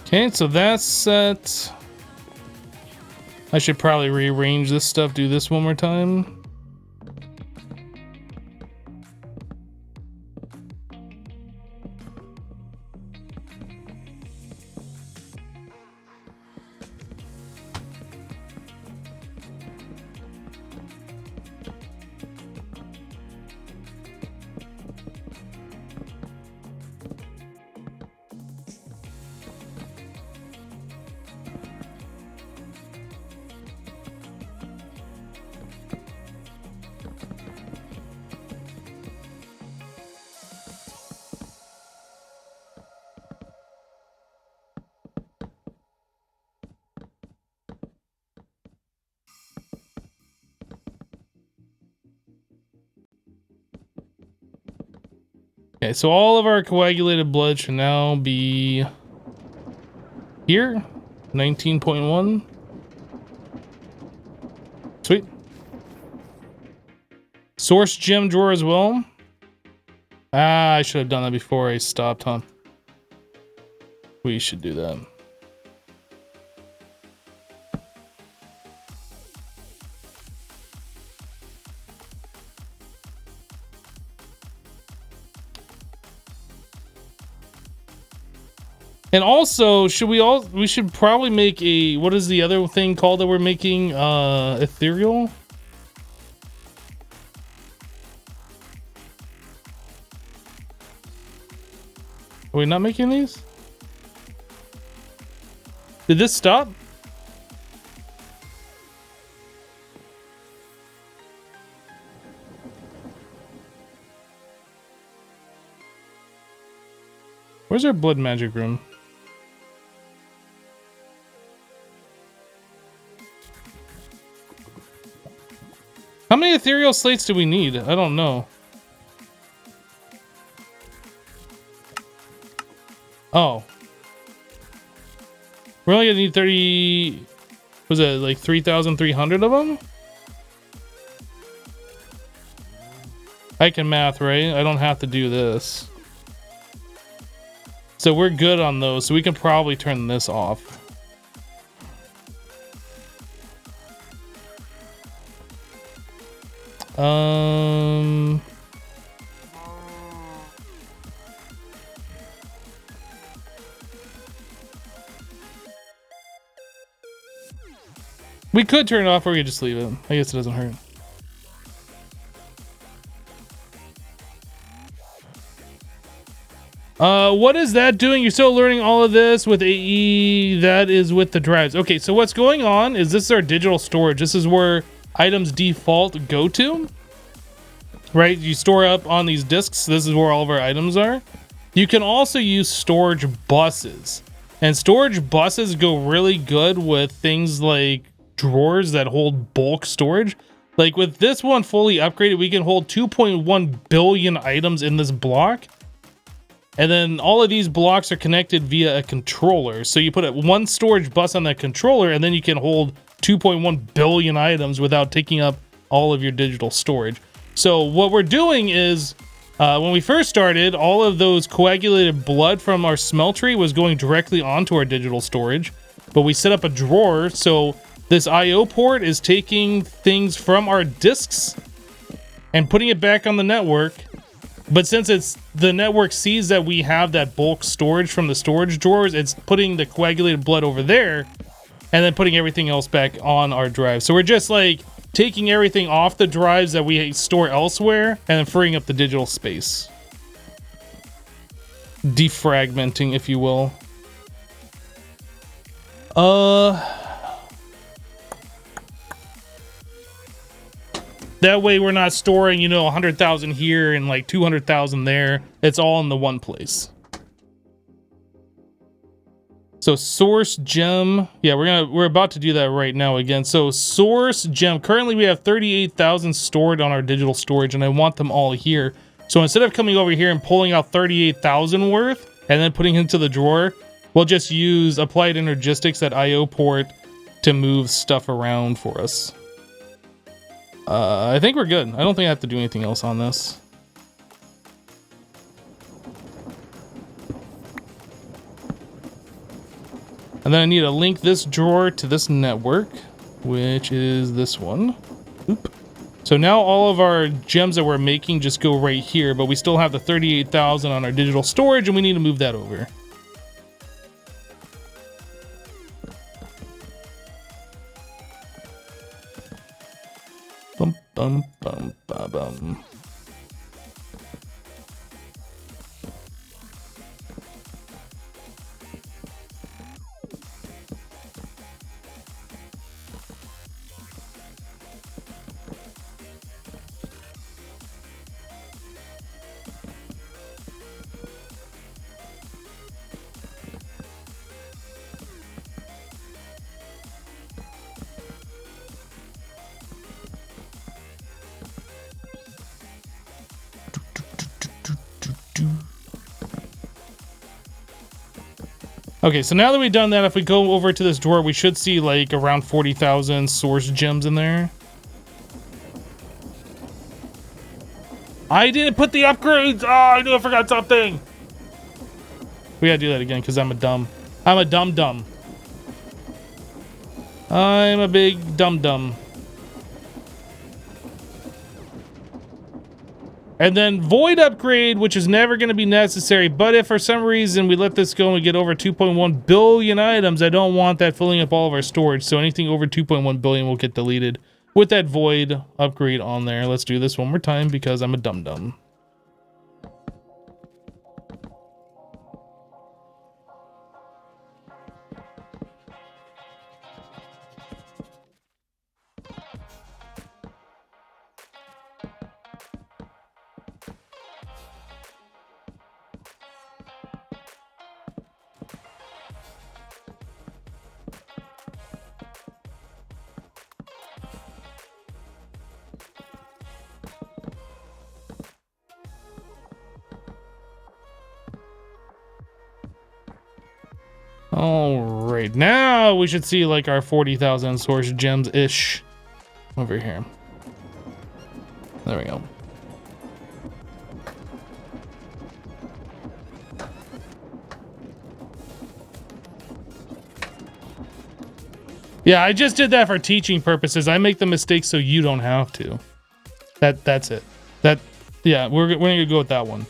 Okay, so that's set. I should probably rearrange this stuff, do this one more time. Okay, so all of our coagulated blood should now be here, 19.1. Sweet. Source gem drawer as well. Ah, I should have done that before I stopped, huh? We should do that. And also, we should probably make a, what is the other thing called that we're making? Ethereal? Are we not making these? Did this stop? Where's our blood magic room? How many ethereal slates do we need? I don't know. Oh. We're only gonna need 30... Was it like 3,300 of them? I can math, right? I don't have to do this. So we're good on those, so we can probably turn this off. We could turn it off or we could just leave it. I guess it doesn't hurt. What is that doing? You're still learning all of this with AE. That is with the drives. Okay, so what's going on is this is our digital storage. This is where items default go to. Right? You store up on these disks. This is where all of our items are. You can also use storage buses. And storage buses go really good with things like drawers that hold bulk storage. Like with this one fully upgraded, we can hold 2.1 billion items in this block. And then all of these blocks are connected via a controller. So you put one storage bus on that controller and then you can hold 2.1 billion items without taking up all of your digital storage. So what we're doing is, when we first started, all of those coagulated blood from our smeltery was going directly onto our digital storage. But we set up a drawer, so this IO port is taking things from our disks and putting it back on the network. But since the network sees that we have that bulk storage from the storage drawers, it's putting the coagulated blood over there and then putting everything else back on our drive. So we're just like taking everything off the drives that we store elsewhere and then freeing up the digital space. Defragmenting, if you will. That way we're not storing, 100,000 here and like 200,000 there. It's all in the one place. So source gem. Yeah, we're about to do that right now again. So source gem. Currently we have 38,000 stored on our digital storage and I want them all here. So instead of coming over here and pulling out 38,000 worth and then putting it into the drawer, we'll just use applied energistics at IO port to move stuff around for us. I think we're good. I don't think I have to do anything else on this. And then I need to link this drawer to this network, which is this one. Oop. So now all of our gems that we're making just go right here, but we still have the 38,000 on our digital storage and we need to move that over. Bum, bum, bum, ba, bum. Okay, so now that we've done that, if we go over to this drawer, we should see like around 40,000 source gems in there. I didn't put the upgrades. Oh, I knew I forgot something. We gotta do that again because I'm a dumb dumb. I'm a big dumb. And then void upgrade, which is never going to be necessary. But if for some reason we let this go and we get over 2.1 billion items, I don't want that filling up all of our storage. So anything over 2.1 billion will get deleted with that void upgrade on there. Let's do this one more time because I'm a dum-dum. All right, now we should see like our 40,000 source gems ish over here. There we go. Yeah, I just did that for teaching purposes. I make the mistakes so you don't have to. That's it. Yeah, we're gonna go with that one.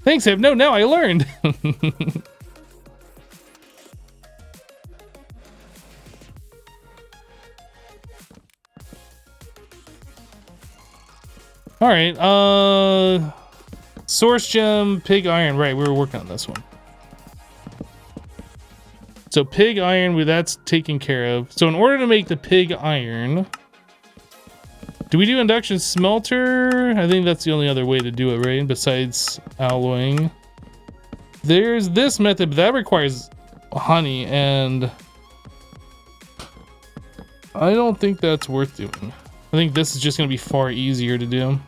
Thanks, Ev. No, now I learned. All right. Source gem, pig iron. Right, we were working on this one. So pig iron, that's taken care of. So in order to make the pig iron, do we do induction smelter? I think that's the only other way to do it, right? Besides alloying. There's this method, but that requires honey, and I don't think that's worth doing. I think this is just going to be far easier to do.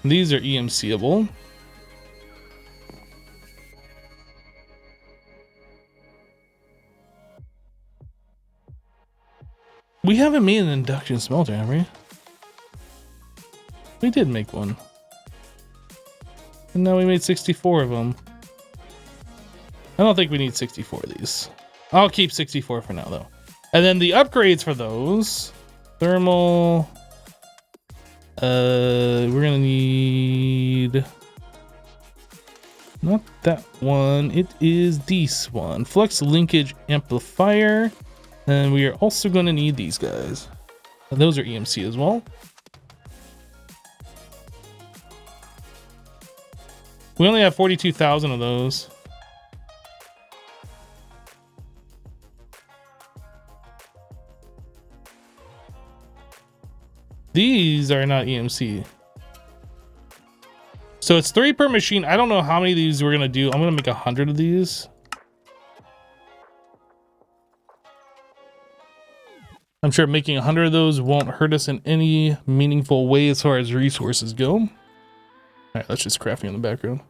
These are EMCable. We haven't made an induction smelter, have we? We did make one. And now we made 64 of them. I don't think we need 64 of these. I'll keep 64 for now, though. And then the upgrades for those. Thermal. We're gonna need... Not that one. It is this one. Flux linkage amplifier. And we are also going to need these guys. And those are EMC as well. We only have 42,000 of those. These are not EMC. So it's 3 per machine. I don't know how many of these we're going to do. I'm going to make 100 of these. I'm sure making 100 of those won't hurt us in any meaningful way as far as resources go. All right, let's just crafting in the background.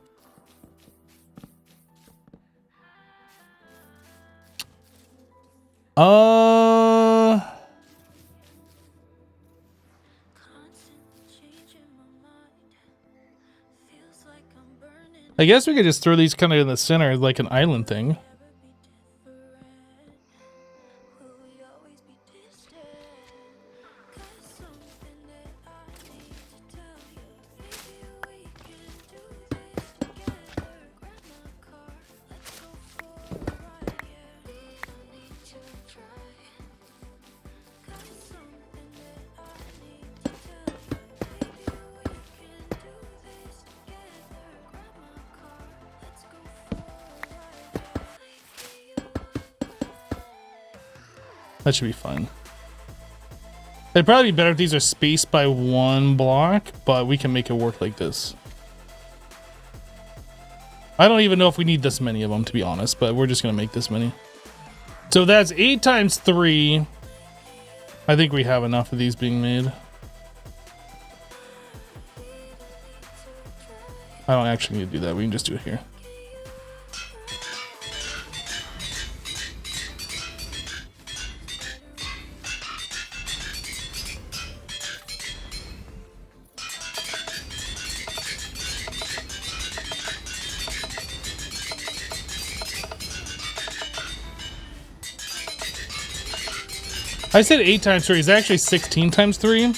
I guess we could just throw these kind of in the center like an island thing. That should be fine. It'd probably be better if these are spaced by 1 block, but we can make it work like this. I don't even know if we need this many of them, to be honest, but we're just gonna make this many. So that's 8 times 3. I think we have enough of these being made. I don't actually need to do that. We can just do it here. I said 8 times 3. It's actually 16 times 3.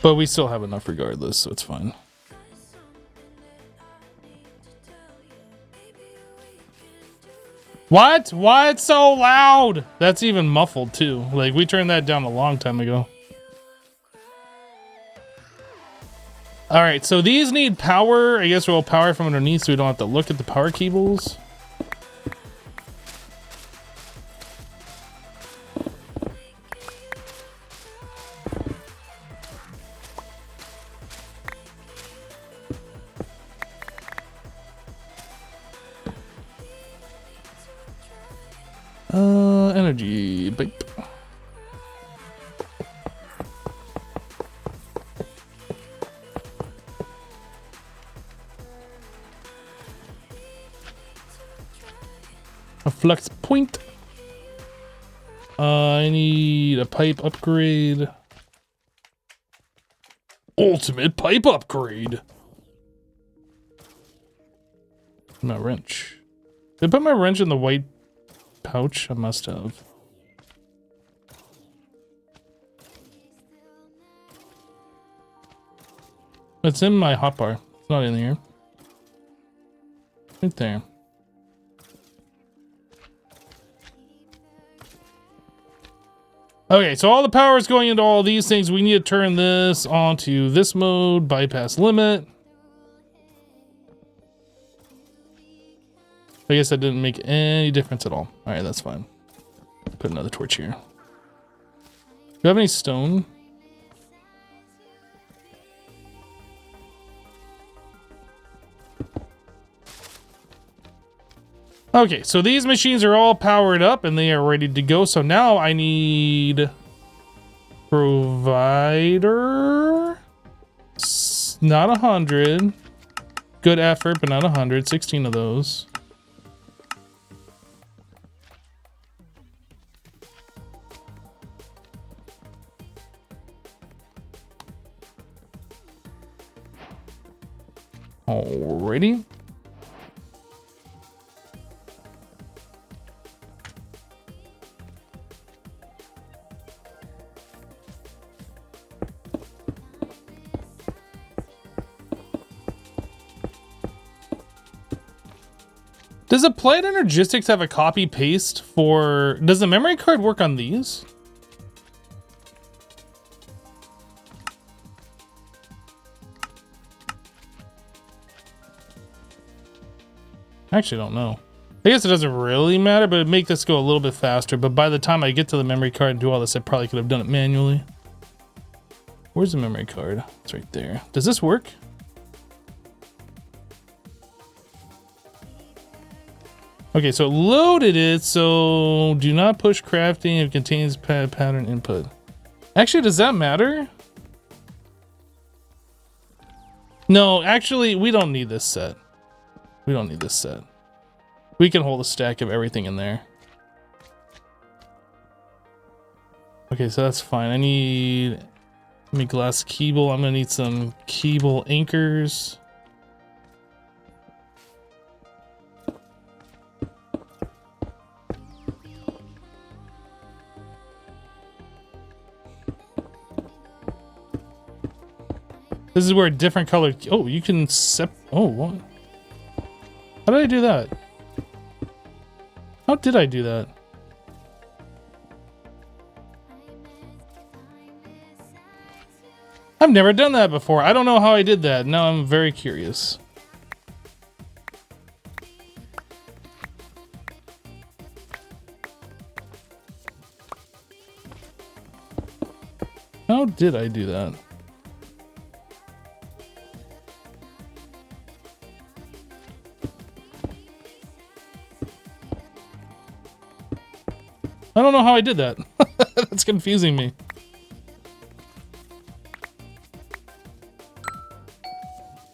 But we still have enough regardless, so it's fine. What? Why it's so loud? That's even muffled too. Like, we turned that down a long time ago. Alright, so these need power. I guess we'll power from underneath so we don't have to look at the power cables. Energy pipe. A flux point. I need a pipe upgrade. Ultimate pipe upgrade. My wrench. Did I put my wrench in the white pouch? I must have. It's in my hotbar. It's not in here. Right there. Okay, so all the power is going into all these things. We need to turn this onto this mode, bypass limit. I guess that didn't make any difference at all. All right, that's fine. Put another torch here. Do you have any stone? Okay, so these machines are all powered up and they are ready to go. So now I need provider. Not 100. Good effort, but not 100. 16 of those. Alrighty. Does Applied Energistics have a copy paste for... Does the memory card work on these? I actually don't know. I guess it doesn't really matter, but it'd make this go a little bit faster. But by the time I get to the memory card and do all this, I probably could have done it manually. Where's the memory card? It's right there. Does this work? Okay, so it loaded it, so do not push crafting if it contains pattern input. Actually, does that matter? No, actually, we don't need this set. We don't need this set. We can hold a stack of everything in there. Okay, so that's fine. I need glass keyble. I'm gonna need some keyble anchors. This is where a different color. Oh, you can oh, what? How did I do that? How did I do that? I've never done that before. I don't know how I did that. Now I'm very curious. How did I do that? I don't know how I did that. That's confusing me.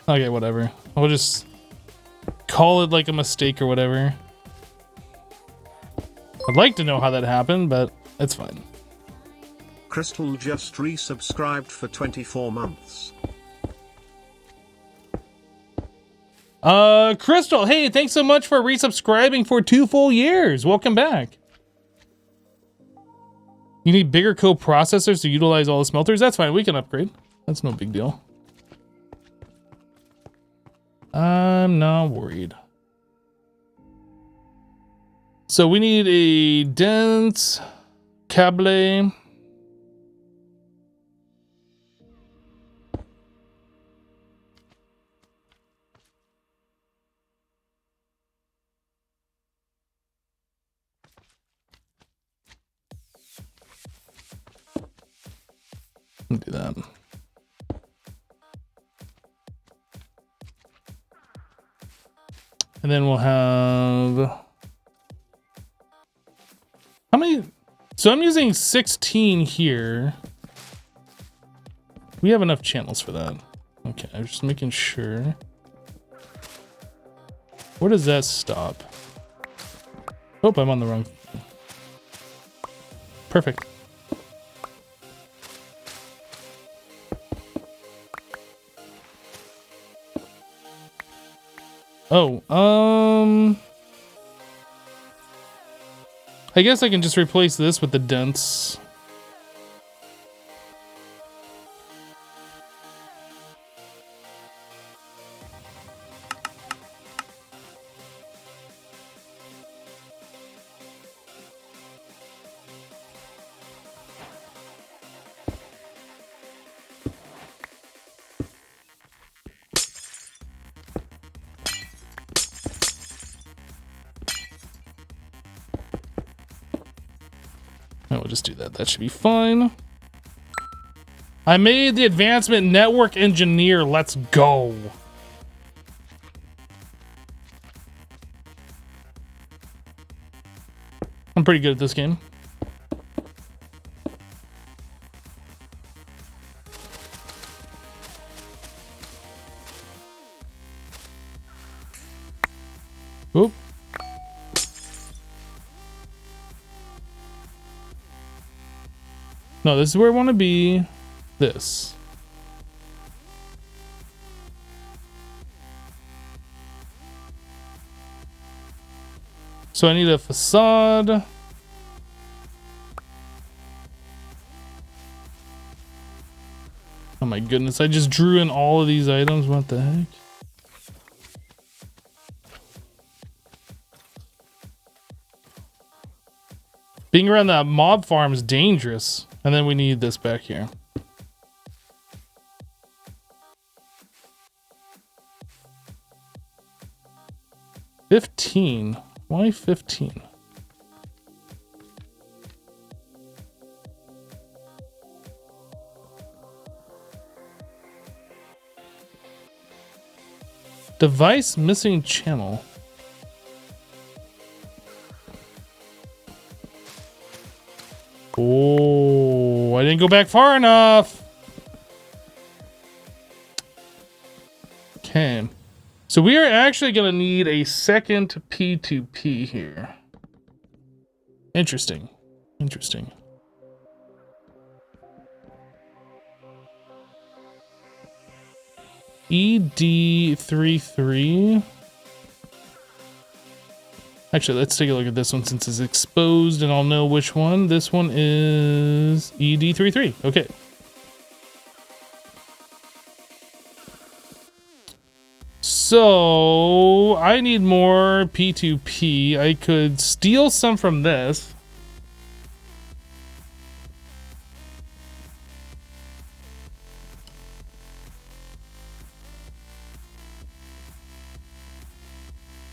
Okay, whatever. I'll just call it like a mistake or whatever. I'd like to know how that happened, but it's fine. Crystal just resubscribed for 24 months. Crystal, hey, thanks so much for resubscribing for 2 full years. Welcome back. You need bigger co-processors to utilize all the smelters? That's fine, we can upgrade. That's no big deal. I'm not worried. So we need a dense cable. Do that. And then we'll have how many? So I'm using 16 here. We have enough channels for that. Okay, I'm just making sure. Where does that stop? Oh, I'm on the wrong. Perfect. Oh, I guess I can just replace this with the dense. We'll just do that. That should be fine. I made the advancement network engineer. Let's go. I'm pretty good at this game. Oop. No, this is where I want to be. This. So I need a facade. Oh my goodness, I just drew in all of these items. What the heck? Being around that mob farm is dangerous. And then we need this back here. $15. Why 15? Device missing channel. Oh, I didn't go back far enough. Okay. So we are actually going to need a second P2P here. Interesting. Interesting. ED33. Actually, let's take a look at this one since it's exposed and I'll know which one. This one is ED33. Okay. So I need more P2P. I could steal some from this.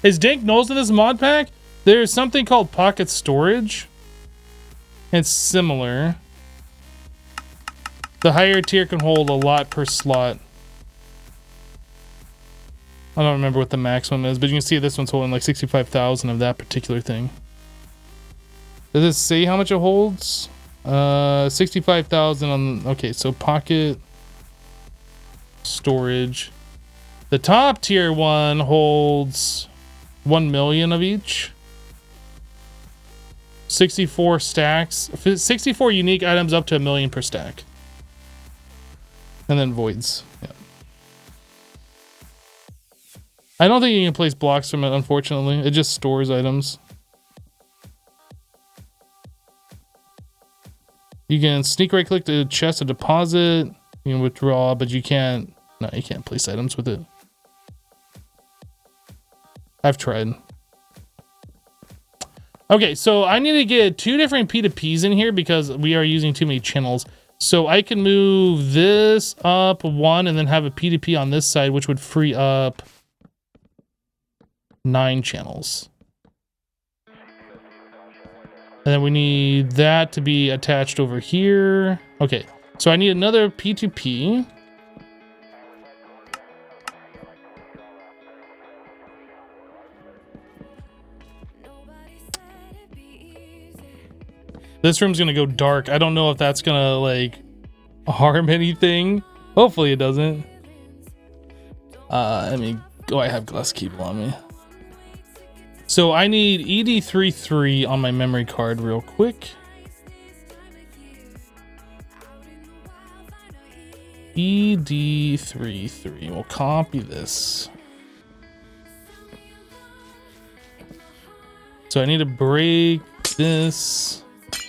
Is Dank knows in this mod pack? There's something called pocket storage. It's similar. The higher tier can hold a lot per slot. I don't remember what the maximum is, but you can see this one's holding like 65,000 of that particular thing. Does it say how much it holds? 65,000 on, okay, so pocket storage. The top tier one holds 1 million of each. 64 stacks, 64 unique items up to 1 million per stack. And then voids. Yeah. I don't think you can place blocks from it, unfortunately. It just stores items. You can sneak right click the chest to deposit. You can withdraw, but you can't. No, you can't place items with it. I've tried. Okay, so I need to get 2 different P2Ps in here because we are using too many channels. So I can move this up 1 and then have a P2P on this side, which would free up 9 channels. And then we need that to be attached over here. Okay, so I need another P2P. This room's gonna go dark. I don't know if that's gonna like harm anything. Hopefully it doesn't. Let me go. I have glass cable on me. So I need ED33 on my memory card real quick. ED33. We'll copy this. So I need to break this.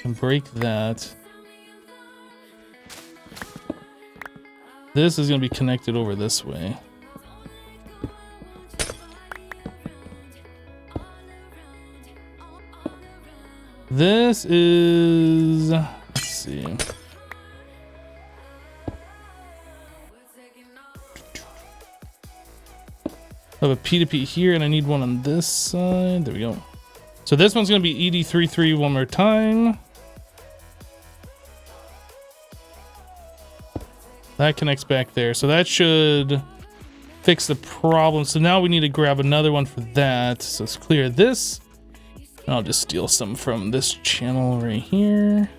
And break that. This is going to be connected over this way. This is, let's see. I have a P2P here and I need one on this side. There we go. So this one's going to be ED33 one more time. That connects back there. So that should fix the problem. So now we need to grab another one for that. So let's clear this. And I'll just steal some from this channel right here.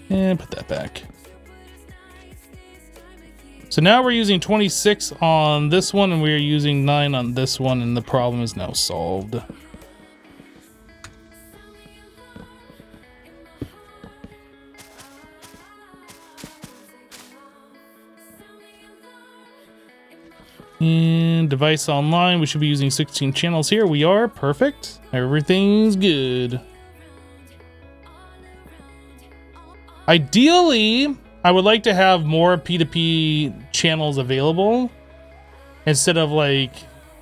And put that back. So now we're using 26 on this one and we're using 9 on this one, and the problem is now solved. And device online, we should be using 16 channels here. We are perfect. Everything's good. Ideally, I would like to have more P2P channels available instead of like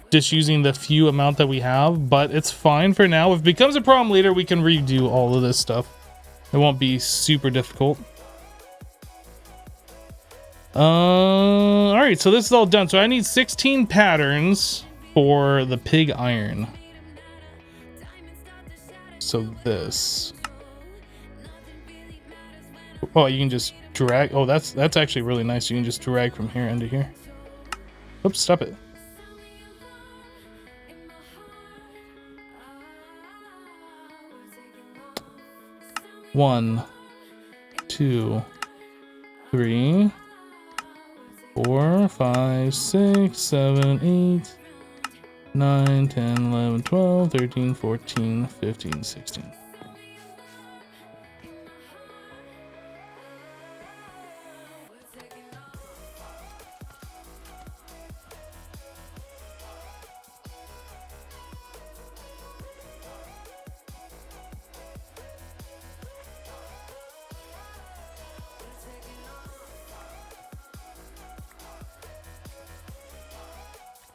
just using the few amount that we have, but it's fine for now. If it becomes a problem later, we can redo all of this stuff. It won't be super difficult. All right, so this is all done. So I need 16 patterns for the pig iron. So this. Oh, you can just drag. Oh, that's actually really nice. You can just drag from here into here. Oops, stop it. One, 2, 3, 4, 5, 6, 7, 8, 9, 10, 11, 12, 13, 14, 15, 16.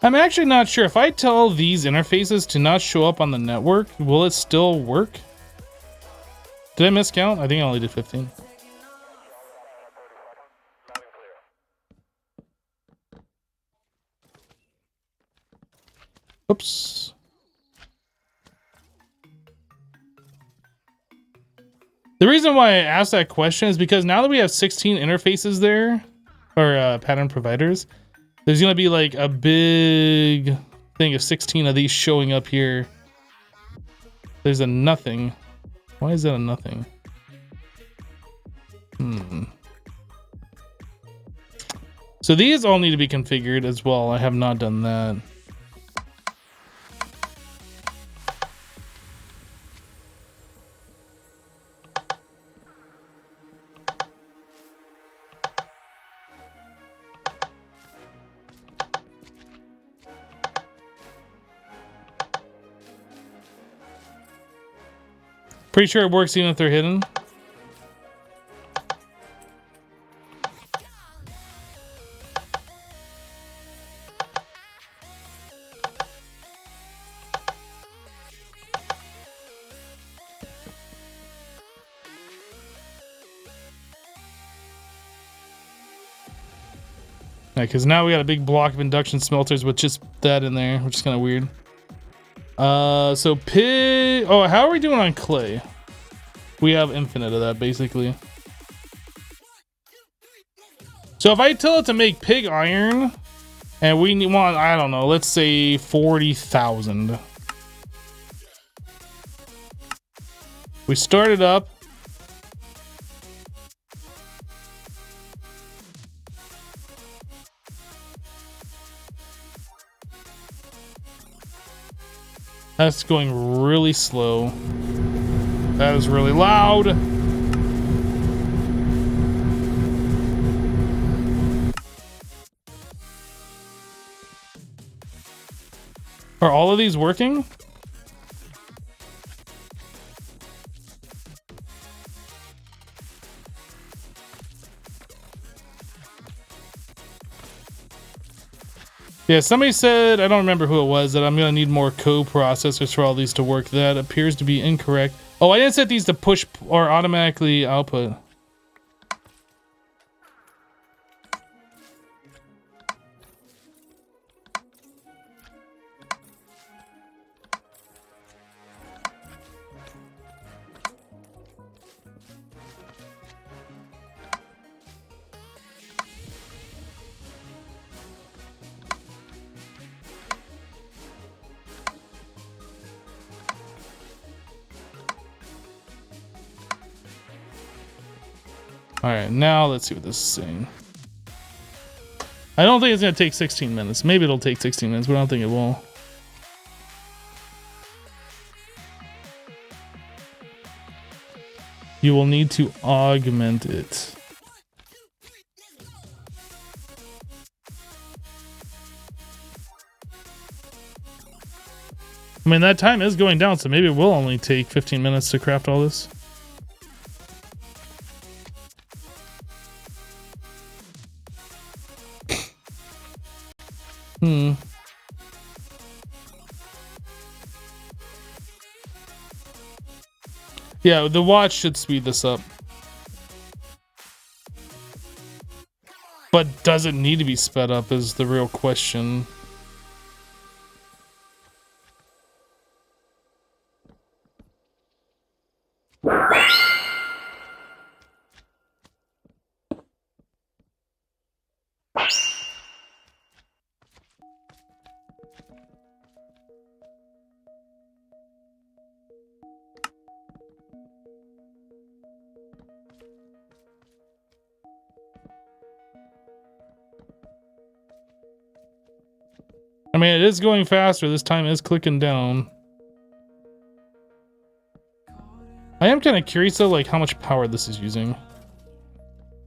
I'm actually not sure. If I tell these interfaces to not show up on the network, will it still work? Did I miscount? I think I only did 15. Oops. The reason why I asked that question is because now that we have 16 interfaces there, or pattern providers, there's gonna be like a big thing of 16 of these showing up here. There's a nothing. Why is that a nothing? So these all need to be configured as well. I have not done that. Pretty sure it works even if they're hidden. Yeah, because now we got a big block of induction smelters with just that in there, which is kind of weird. So pig. Oh, how are we doing on clay? We have infinite of that basically. So if I tell it to make pig iron, and we want, I don't know, let's say 40,000. We start it up. That's going really slow. That is really loud. Are all of these working? Yeah, somebody said, I don't remember who it was, that I'm gonna need more co-processors for all these to work. That appears to be incorrect. Oh, I didn't set these to push or automatically output. Alright, now let's see what this is saying. I don't think it's going to take 16 minutes. Maybe it'll take 16 minutes, but I don't think it will. You will need to augment it. I mean, that time is going down, so maybe it will only take 15 minutes to craft all this. Yeah, the watch should speed this up. But does it need to be sped up is the real question. I mean, it is going faster. This time is clicking down. I am kind of curious though, like how much power this is using.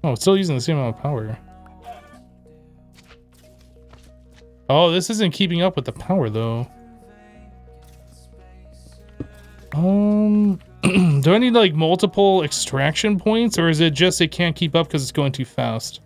Oh, it's still using the same amount of power. Oh, this isn't keeping up with the power though. Do I need like multiple extraction points, or is it just it can't keep up because it's going too fast?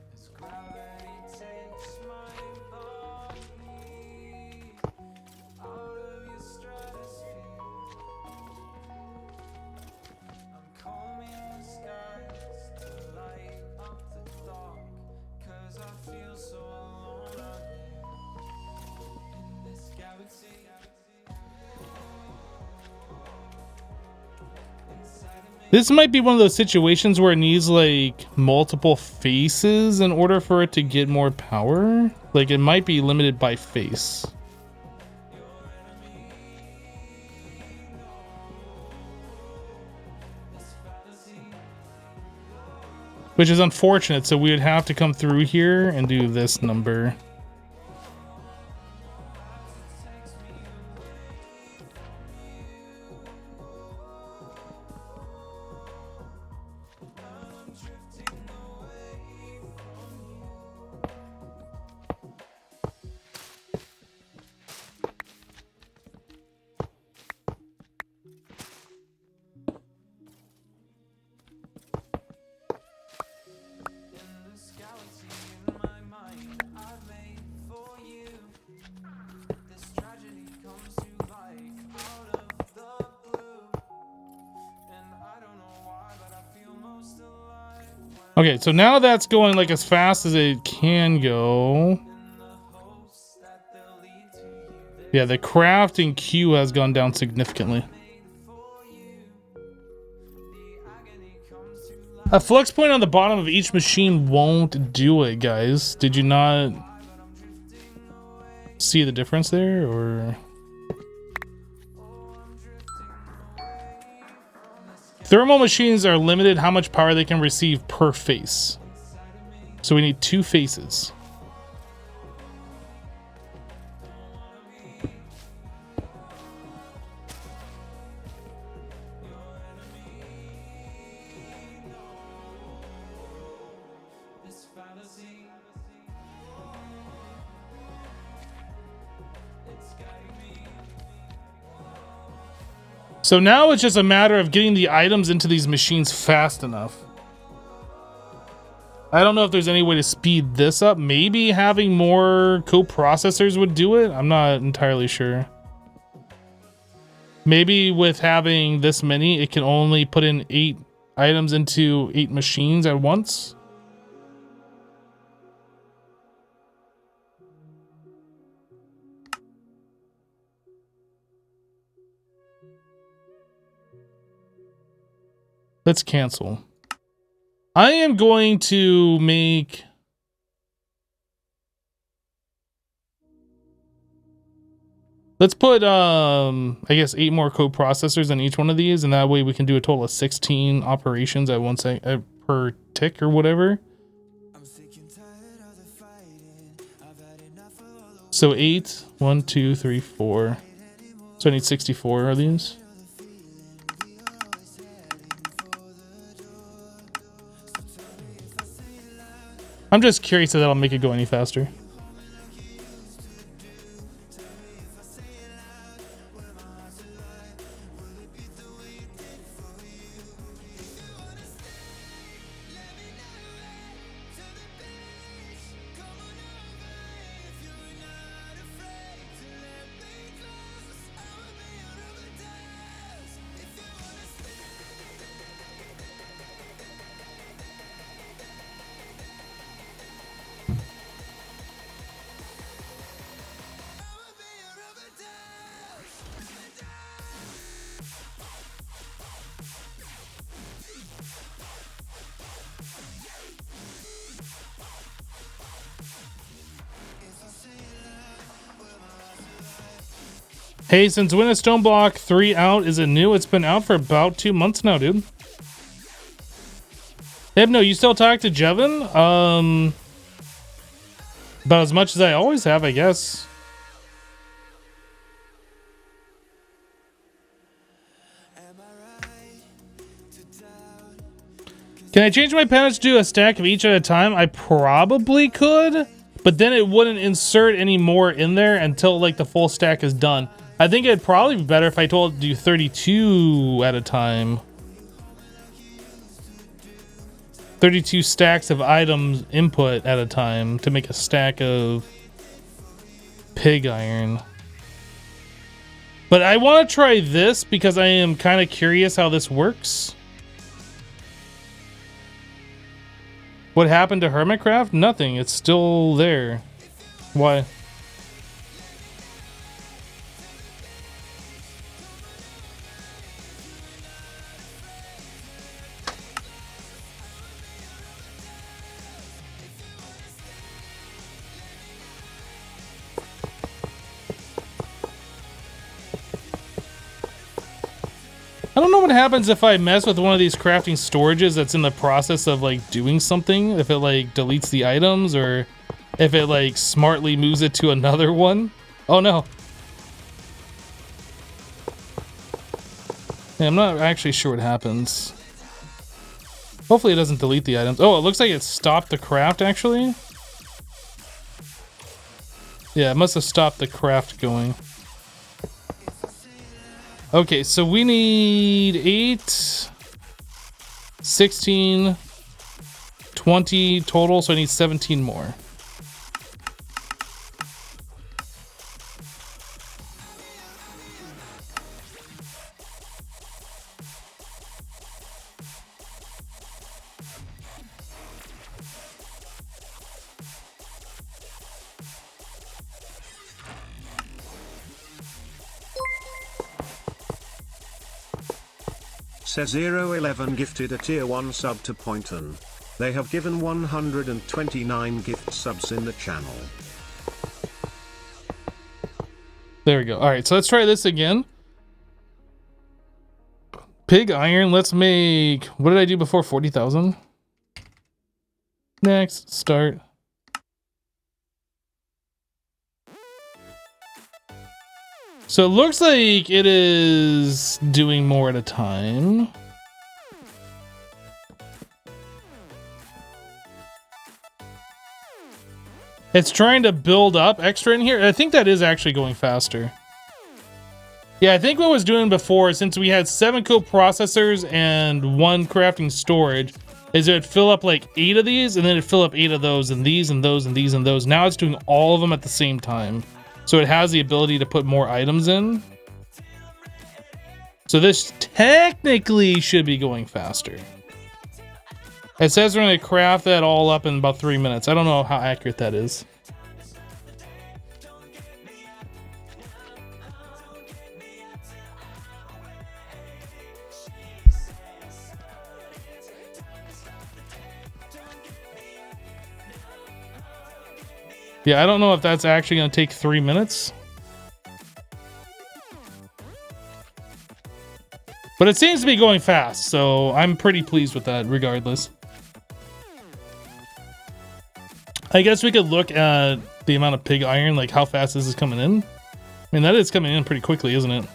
This might be one of those situations where it needs like multiple faces in order for it to get more power. Like it might be limited by face. Which is unfortunate, so we would have to come through here and do this number. Okay, so now that's going like as fast as it can go. Yeah, the crafting queue has gone down significantly. A flux point on the bottom of each machine won't do it, guys. Did you not see the difference there, or? Thermal machines are limited how much power they can receive per face. So we need 2 faces. So now it's just a matter of getting the items into these machines fast enough. I don't know if there's any way to speed this up. Maybe having more coprocessors would do it. I'm not entirely sure. Maybe with having this many, it can only put in 8 items into 8 machines at once. Let's cancel. I am going to make... Let's put, I guess 8 more coprocessors in each one of these, and that way we can do a total of 16 operations at one per tick or whatever. So 8, 1, 2, 3, 4. So I need 64 of these. I'm just curious if that'll make it go any faster. Hey, since when is Stoneblock 3 out? Is it new? It's been out for about 2 months now, dude. No, you still talk to Jevin? About as much as I always have, I guess. Can I change my panels to do a stack of each at a time? I probably could, but then it wouldn't insert any more in there until like the full stack is done. I think it'd probably be better if I told it to do 32 at a time. 32 stacks of items input at a time to make a stack of pig iron. But I want to try this because I am kind of curious how this works. What happened to Hermitcraft? Nothing. It's still there. Why? I don't know what happens if I mess with one of these crafting storages that's in the process of like doing something, if it like deletes the items or if it like smartly moves it to another one. Oh no. Yeah, I'm not actually sure what happens. Hopefully it doesn't delete the items. Oh, it looks like it stopped the craft actually. Yeah, it must have stopped the craft going. Okay, so we need 8, 16, 20 total, so I need 17 more. Says 011 gifted a tier 1 sub to Pointon. They have given 129 gift subs in the channel. There we go. All right, so let's try this again. Pig iron, let's make, what did I do before? 40,000? Next, start. So it looks like it is doing more at a time. It's trying to build up extra in here. I think that is actually going faster. Yeah, I think what it was doing before, since we had 7 co-processors and 1 crafting storage, is it would fill up like 8 of these, and then it'd fill up 8 of those, and these, and those, and these, and those. Now it's doing all of them at the same time. So it has the ability to put more items in. So this technically should be going faster. It says we're going to craft that all up in about 3 minutes. I don't know how accurate that is. Yeah, I don't know if that's actually going to take 3 minutes. But it seems to be going fast, so I'm pretty pleased with that regardless. I guess we could look at the amount of pig iron, like how fast this is coming in. I mean, that is coming in pretty quickly, isn't it?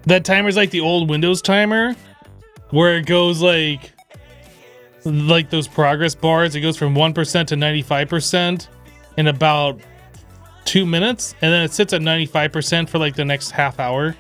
That timer's like the old Windows timer, where it goes like those progress bars. It goes from 1% to 95% in about 2 minutes, and then it sits at 95% for like the next half hour.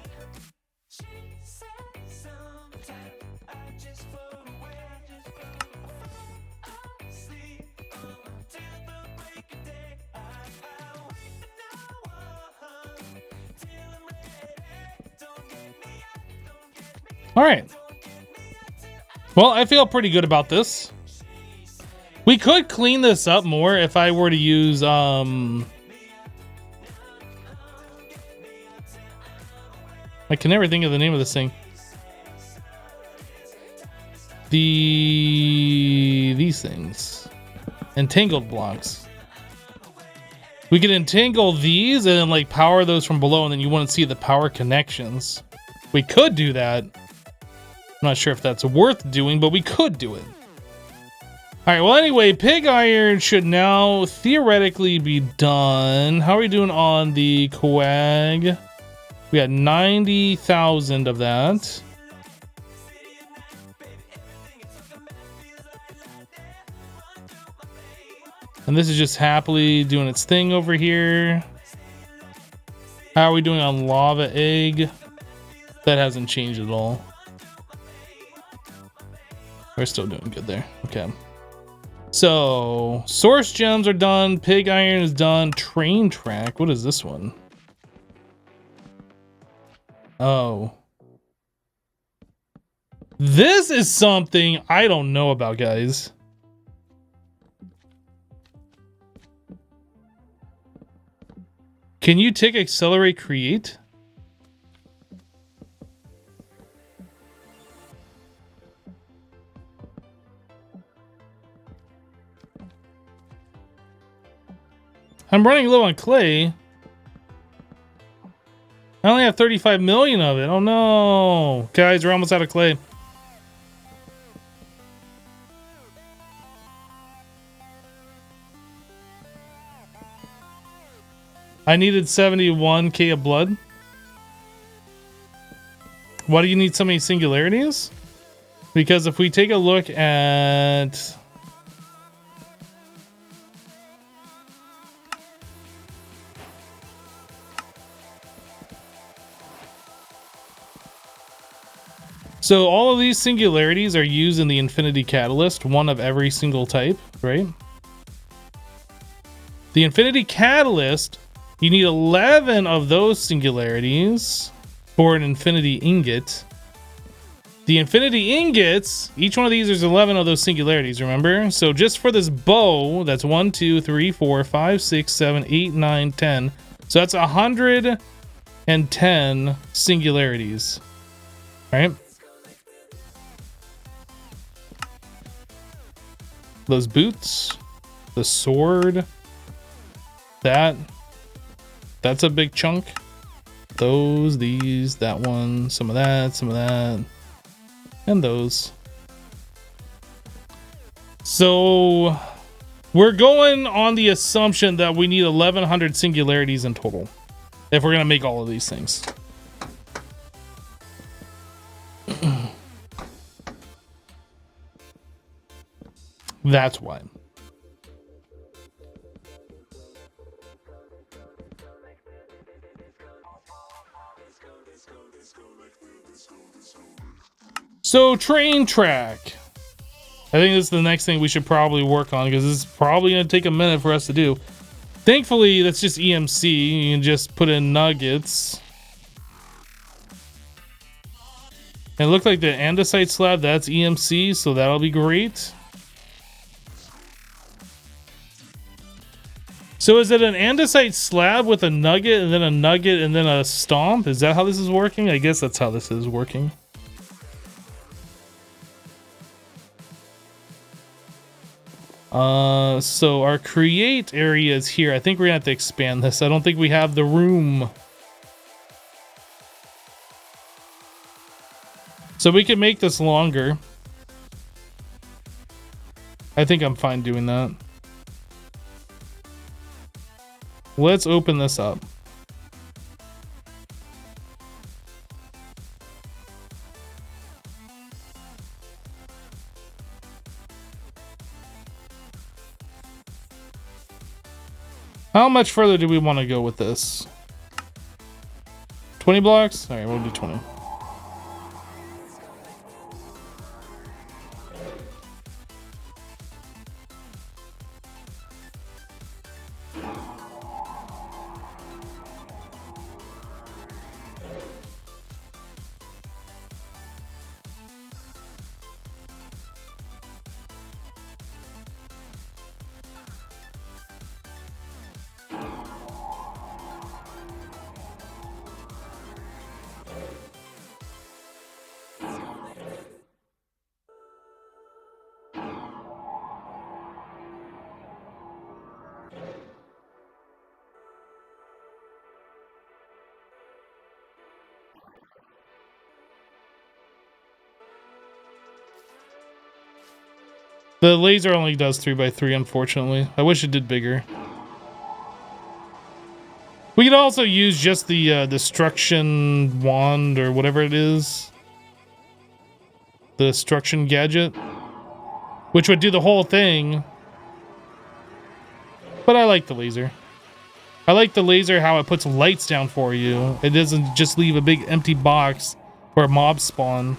All right. Well, I feel pretty good about this. We could clean this up more if I were to use I can never think of the name of this thing. These things. Entangled blocks. We could entangle these and then like power those from below, and then you wouldn't see the power connections. We could do that. I'm not sure if that's worth doing, but we could do it. All right, well, anyway, pig iron should now theoretically be done. How are we doing on the coag? We got 90,000 of that. And this is just happily doing its thing over here. How are we doing on lava egg? That hasn't changed at all. We're still doing good there. Okay. So, source gems are done. Pig iron is done. Train track. What is this one? Oh. This is something I don't know about, guys. Can you tick accelerate create? I'm running low on clay. I only have 35 million of it. Oh no. Guys, we're almost out of clay. I needed 71k of blood. Why do you need so many singularities? Because if we take a look at... So all of these singularities are used in the Infinity Catalyst, one of every single type, right? The Infinity Catalyst, you need 11 of those singularities for an Infinity Ingot. The infinity ingots, each one of these is 11 of those singularities, remember? So just for this bow, that's 1, 2, 3, 4, 5, 6, 7, 8, 9, 10. So that's 110 singularities, right? Those boots, the sword, that's a big chunk. Those, these, that one, some of that, and those. So we're going on the assumption that we need 1100 singularities in total if we're gonna make all of these things. That's why. So train track. I think this is the next thing we should probably work on because this is probably going to take a minute for us to do. Thankfully, that's just EMC. You can just put in nuggets. And it looked like the andesite slab, that's EMC, so that'll be great. So is it an andesite slab with a nugget and then a nugget and then a stomp? Is that how this is working? I guess that's how this is working. So our create area is here. I think we're gonna have to expand this. I don't think we have the room. So we can make this longer. I think I'm fine doing that. Let's open this up. How much further do we want to go with this? 20 blocks? All right, we'll do 20. The laser only does 3x3, unfortunately. I wish it did bigger. We could also use just the destruction wand or whatever it is. The destruction gadget. Which would do the whole thing. But I like the laser. I like the laser how it puts lights down for you. It doesn't just leave a big empty box where mobs spawn.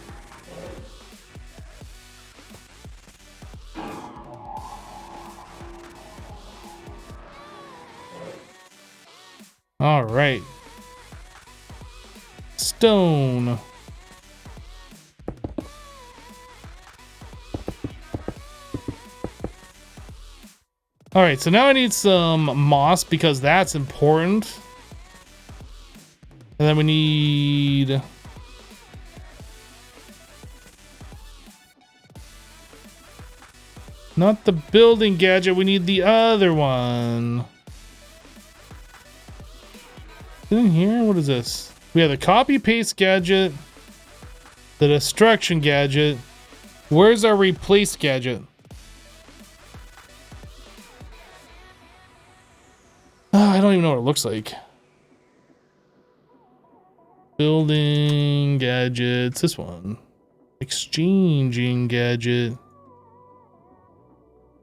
All right. Stone. All right, so now I need some moss because that's important. And then we need... not the building gadget, we need the other one. In here, what is this? We have the copy paste gadget, the destruction gadget. Where's our replace gadget? I don't even know what it looks like. Building gadgets, this one. Exchanging gadget.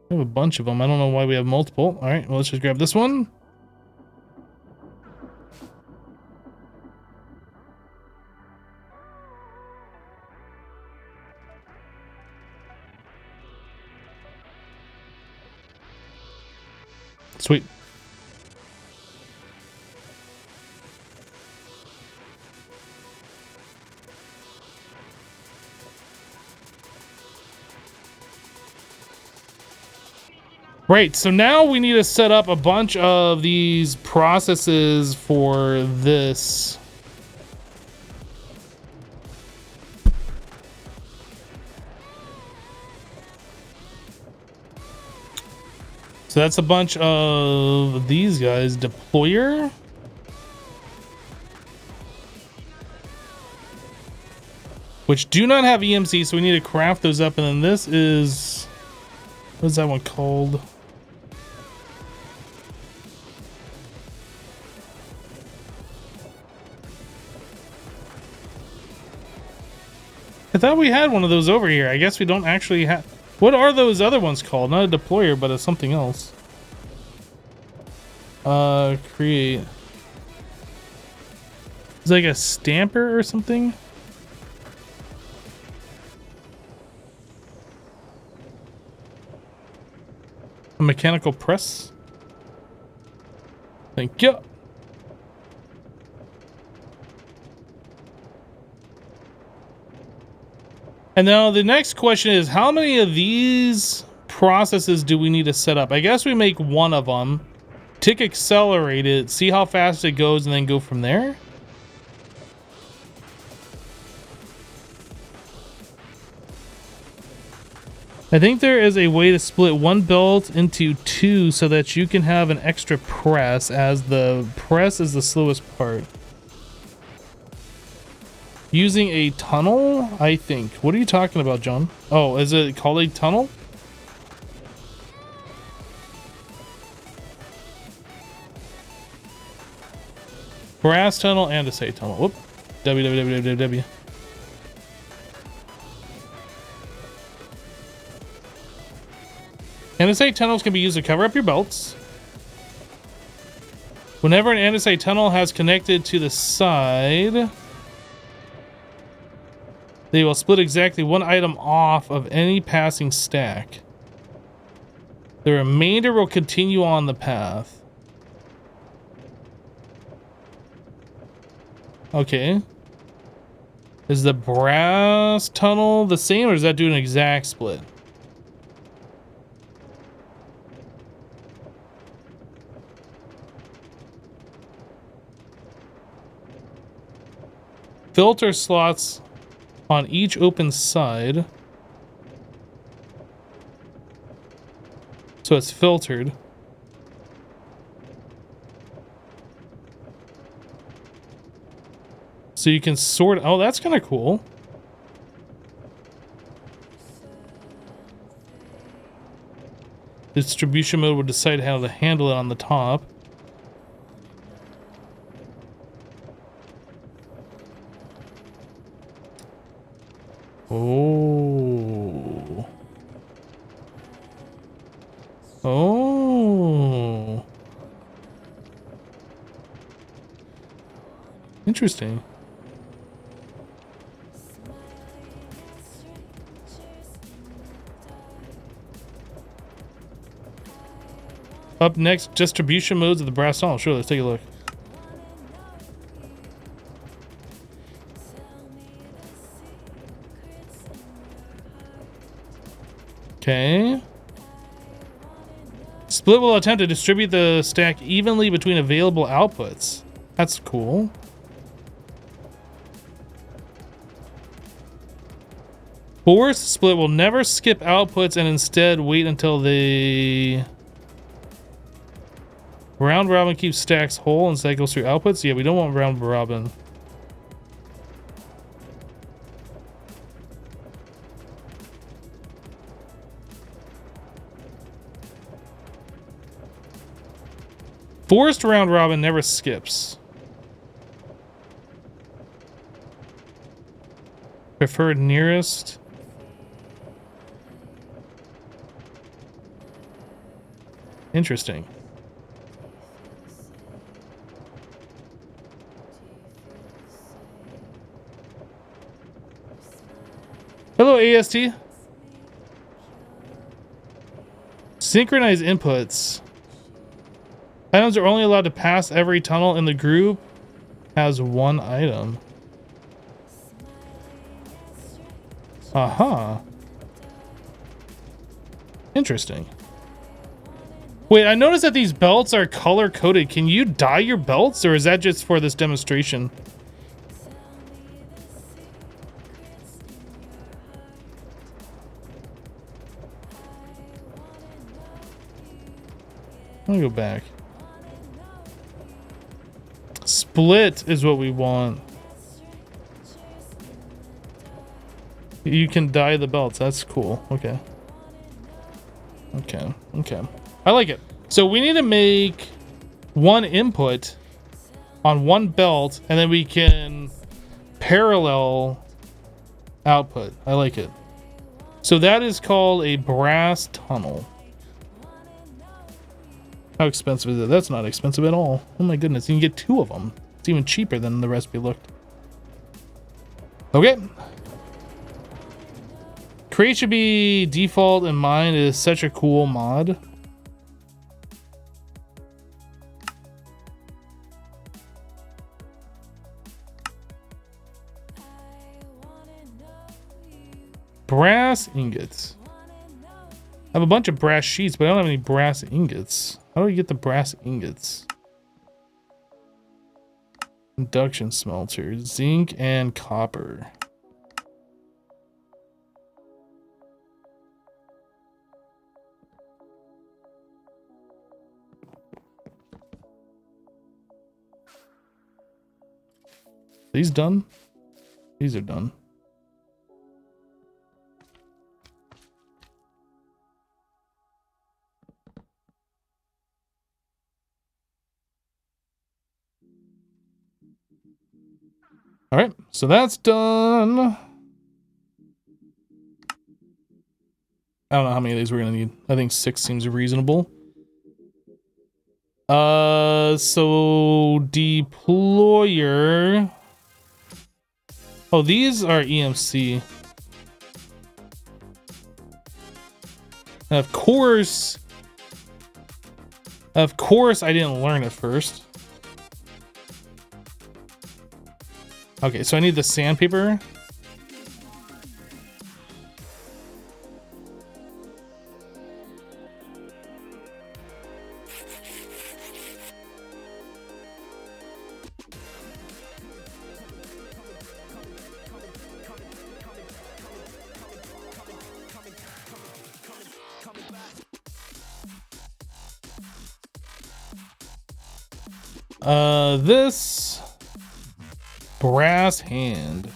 We have a bunch of them. I don't know why we have multiple. All right, well, let's just grab this one. Sweet. Right, so now we need to set up a bunch of these processes for this. So that's a bunch of these guys. Deployer. Which do not have EMC, so we need to craft those up. And then this is... What's that one called? I thought we had one of those over here. I guess we don't actually have... What are those other ones called? Not a deployer, but it's something else. Create. It's like a stamper or something? A mechanical press? Thank you. And now the next question is, how many of these processes do we need to set up? I guess we make one of them, tick accelerate it, see how fast it goes, and then go from there. I think there is a way to split one belt into two so that you can have an extra press, as the press is the slowest part. Using a tunnel, I think. What are you talking about, John? Oh, is it called a tunnel? Brass tunnel, andesite tunnel. Whoop. www. Andesite tunnels can be used to cover up your belts. Whenever an andesite tunnel has connected to the side, they will split exactly one item off of any passing stack. The remainder will continue on the path. Okay. Is the brass tunnel the same, or does that do an exact split? Filter slots on each open side. So it's filtered. So you can sort... Oh, that's kind of cool. Distribution mode will decide how to handle it on the top. Oh. Oh. Interesting. Up next, distribution modes of the brass tunnel. Sure, let's take a look. Okay. Split will attempt to distribute the stack evenly between available outputs. That's cool. Forced split will never skip outputs and instead wait until the round robin keeps stacks whole and cycles through outputs. Yeah, we don't want round robin. Forced round robin never skips. Preferred nearest. Interesting. Hello, AST. Synchronize inputs. Items are only allowed to pass every tunnel in the group has one item. Aha. Interesting. Wait, I noticed that these belts are color coded. Can you dye your belts, or is that just for this demonstration? Let me go back. Split is what we want. You can dye the belts. That's cool. Okay. Okay. Okay. I like it. So we need to make one input on one belt, and then we can parallel output. I like it. So that is called a brass tunnel. How expensive is it? That's not expensive at all. Oh my goodness, you can get 2 of them. It's even cheaper than the recipe looked. Okay. Create should be default, and mine is such a cool mod. Brass ingots. I have a bunch of brass sheets, but I don't have any brass ingots. How do you get the brass ingots? Induction smelter, zinc and copper. These done? These are done. All right, so that's done. I don't know how many of these we're gonna need. I think 6 seems reasonable. So deployer. Oh, these are EMC. And of course, I didn't learn it first. Okay, so I need the sandpaper. This brass hand.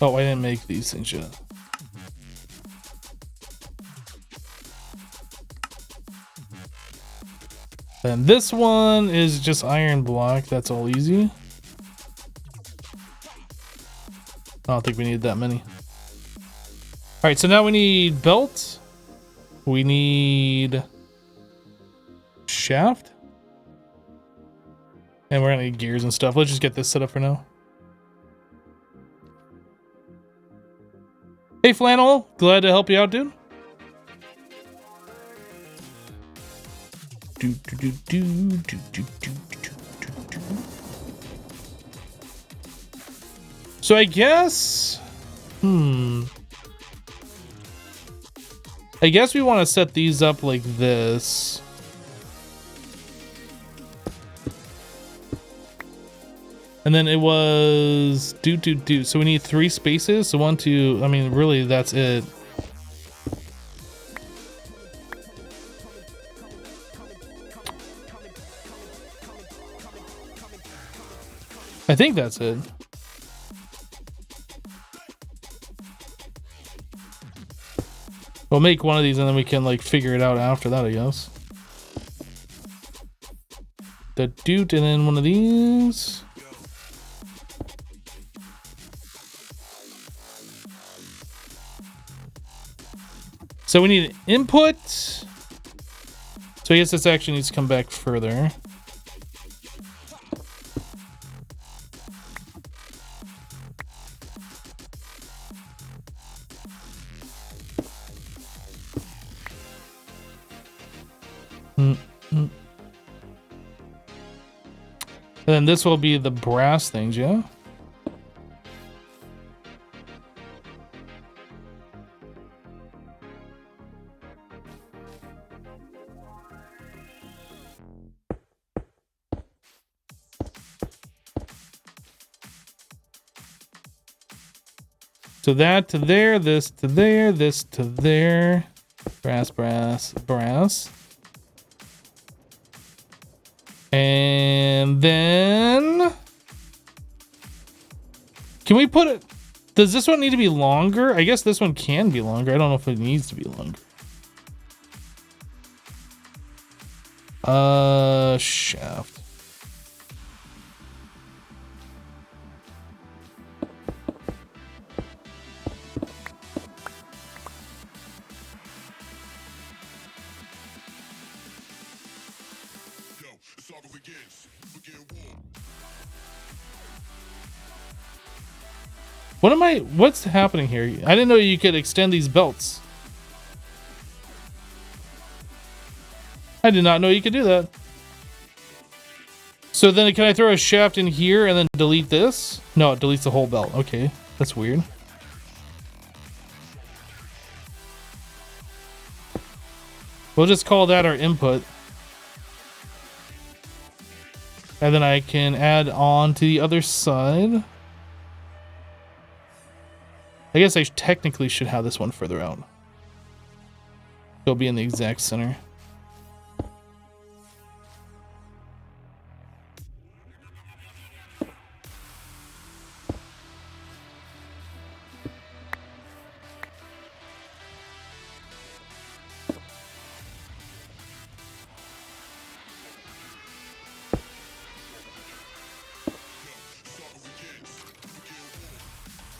Oh, I didn't make these things yet. Then this one is just iron block. That's all easy. I don't think we need that many. All right, so now we need belt. We need shaft. And we're gonna need gears and stuff. Let's just get this set up for now. Hey, Flannel. Glad to help you out, dude. So I guess... I guess we want to set these up like this. And then it was do. So we need 3 spaces. So 1, 2, I mean, really that's it. I think that's it. We'll make one of these and then we can like figure it out after that, I guess. The doot and then one of these. So we need an input. So I guess this actually needs to come back further. And then this will be the brass things, yeah? So that to there, this to there, this to there. Brass, brass, brass. And then... Can we put it... Does this one need to be longer? I guess this one can be longer. I don't know if it needs to be longer. Shaft. What's happening here? I didn't know you could extend these belts. I did not know you could do that. So then can I throw a shaft in here and then delete this? No, it deletes the whole belt. Okay, that's weird. We'll just call that our input. And then I can add on to the other side. I guess I technically should have this one further out. It'll be in the exact center.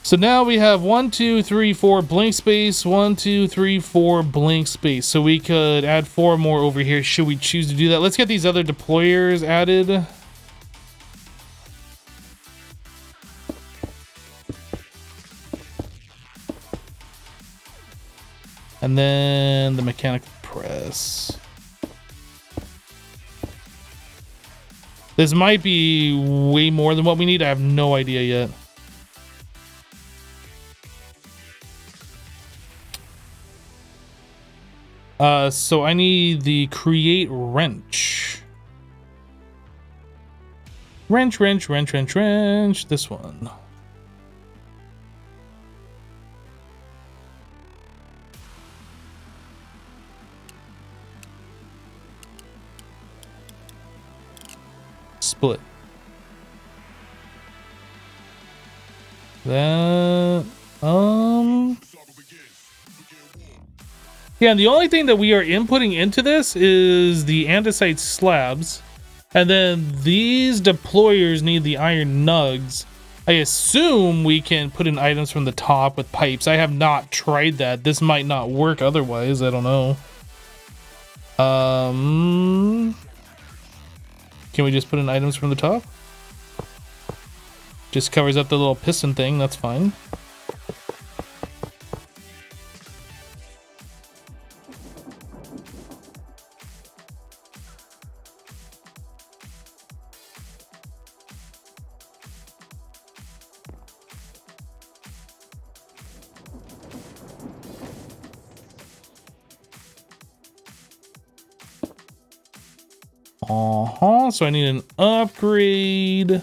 So now we have 1, 2, 3, 4 blank space, 1, 2, 3, 4 blank space. So we could add 4 more over here should we choose to do that. Let's get these other deployers added. And then the mechanical press. This might be way more than what we need. I have no idea yet. So I need the create wrench. Wrench, wrench, wrench, wrench, wrench. This one. Split. That, yeah, and the only thing that we are inputting into this is the andesite slabs. And then these deployers need the iron nugs. I assume we can put in items from the top with pipes. I have not tried that. This might not work otherwise. I don't know. Can we just put in items from the top? Just covers up the little piston thing. That's fine. So I need an upgrade.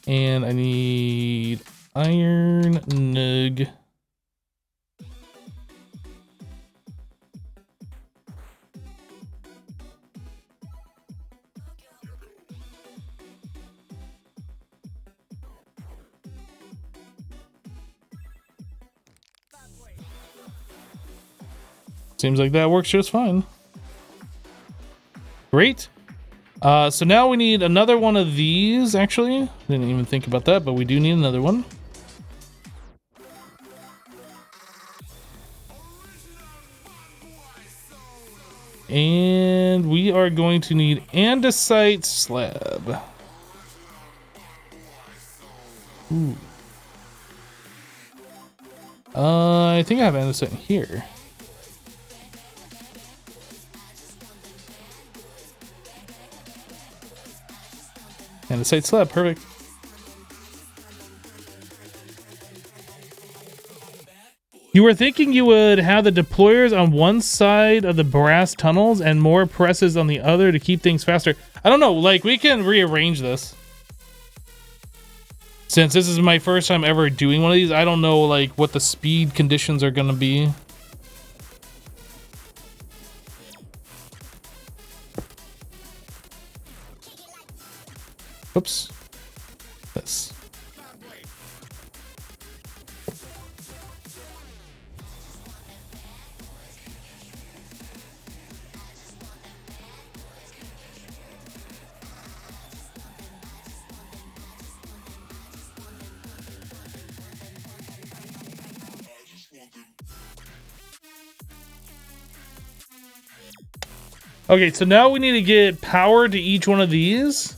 And I need iron nug. Seems like that works just fine. Great. So now we need another one of these, actually. Didn't even think about that, but we do need another one. And we are going to need andesite slab. Ooh. I think I have andesite in here. Andesite slab, perfect. You were thinking you would have the deployers on one side of the brass tunnels and more presses on the other to keep things faster. I don't know, like we can rearrange this. Since this is my first time ever doing one of these, I don't know like what the speed conditions are gonna be. Oops. This. Okay, so now we need to get power to each one of these.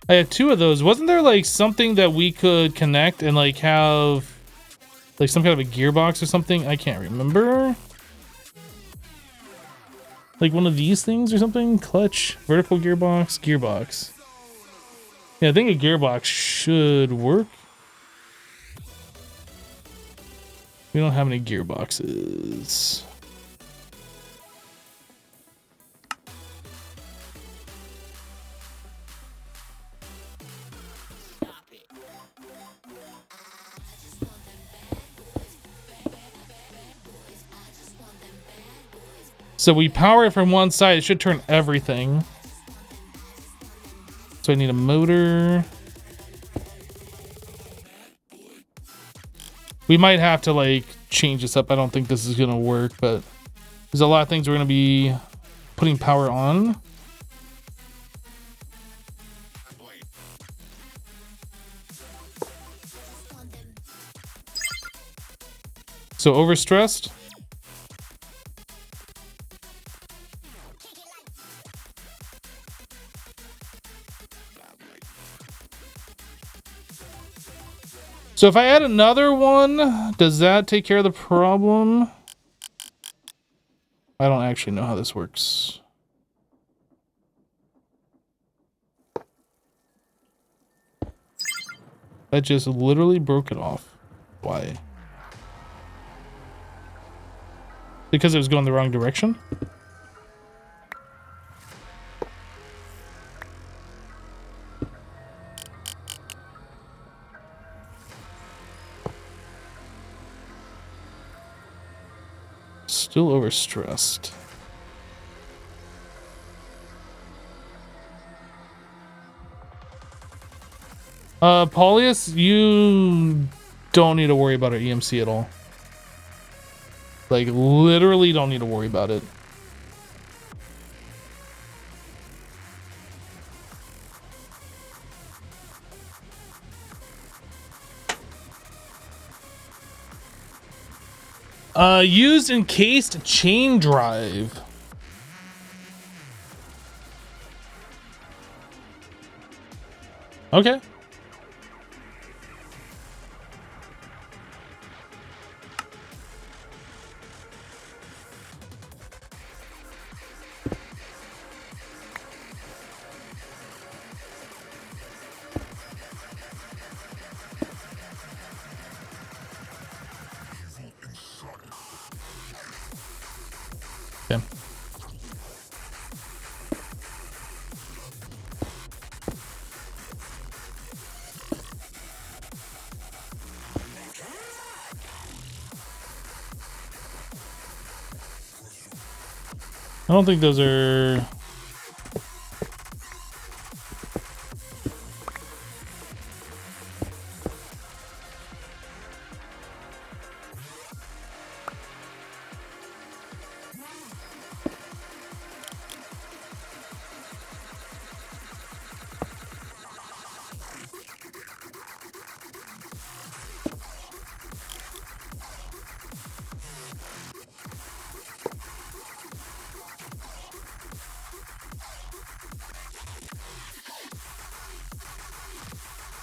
I have 2 of those. Wasn't there like something that we could connect and like have like some kind of a gearbox or something? I can't remember. Like one of these things or something? Clutch, vertical gearbox, gearbox. Yeah, I think a gearbox should work. We don't have any gearboxes. So we power it from one side, it should turn everything. So I need a motor. We might have to like change this up. I don't think this is gonna work, but there's a lot of things we're gonna be putting power on. So overstressed. So if I add another one, does that take care of the problem? I don't actually know how this works. That just literally broke it off. Why? Because it was going the wrong direction? Still overstressed. Paulius, you don't need to worry about our EMC at all. Like, literally don't need to worry about it. Used encased chain drive. Okay. Okay. I don't think those are...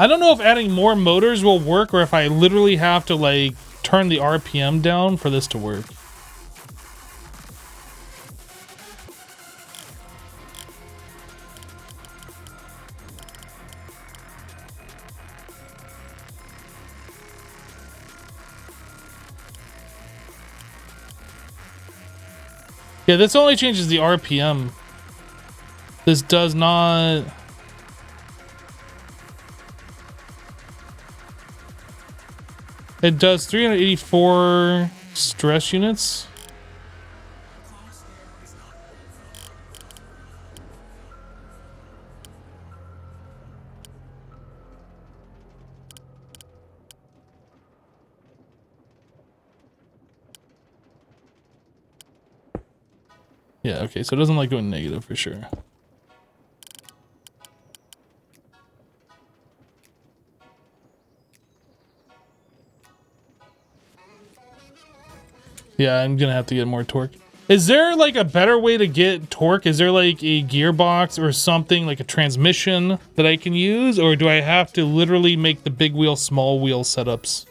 I don't know if adding more motors will work or if I literally have to like turn the RPM down for this to work. Yeah, this only changes the RPM. This does not... It does 384 stress units. Yeah, okay, so it doesn't like going negative for sure. Yeah, I'm gonna have to get more torque. Is there like a better way to get torque? Is there like a gearbox or something, like a transmission that I can use? Or do I have to literally make the big wheel, small wheel setups?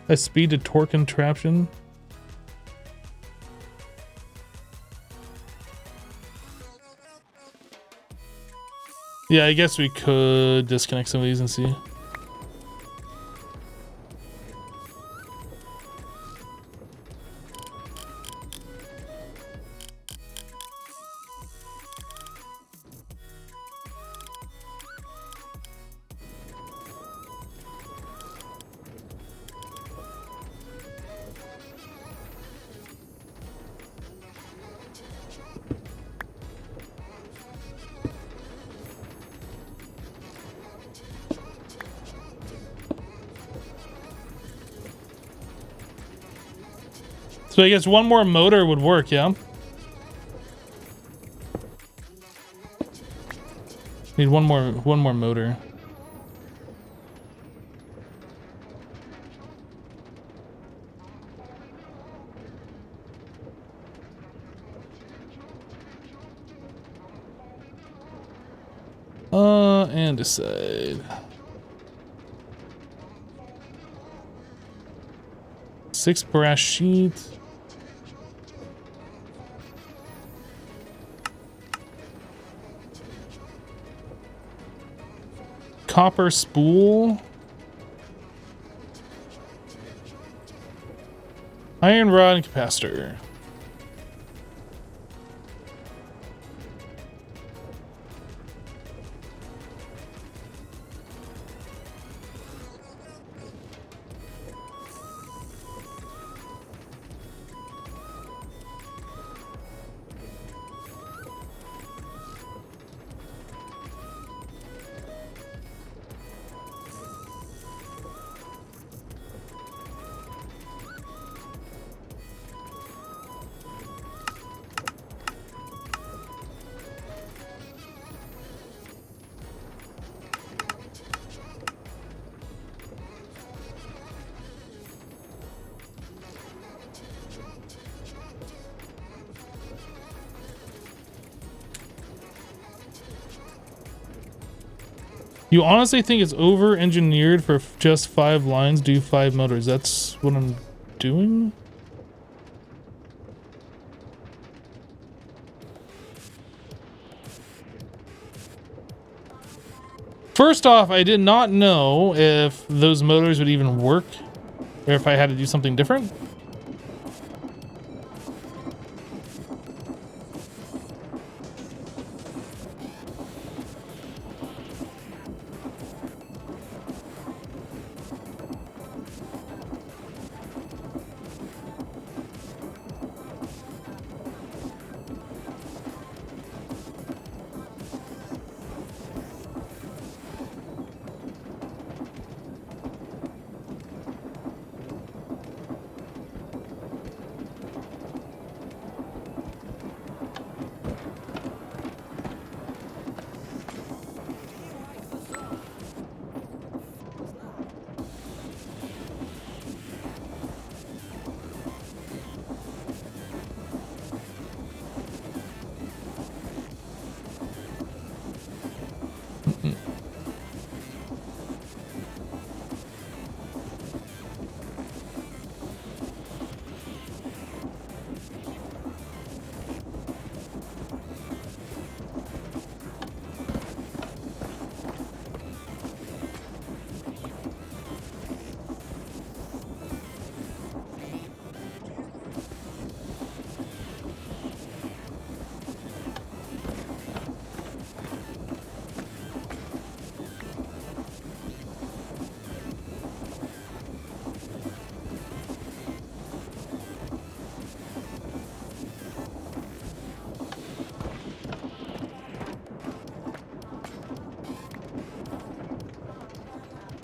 A speed to torque contraption? Yeah, I guess we could disconnect some of these and see. So I guess one more motor would work, yeah? Need one more motor. And decide. 6 brass sheet. Copper spool. Iron rod and capacitor. You honestly think it's over-engineered for just 5 lines, do 5 motors? That's what I'm doing? First off, I did not know if those motors would even work, or if I had to do something different.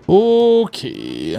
Okay.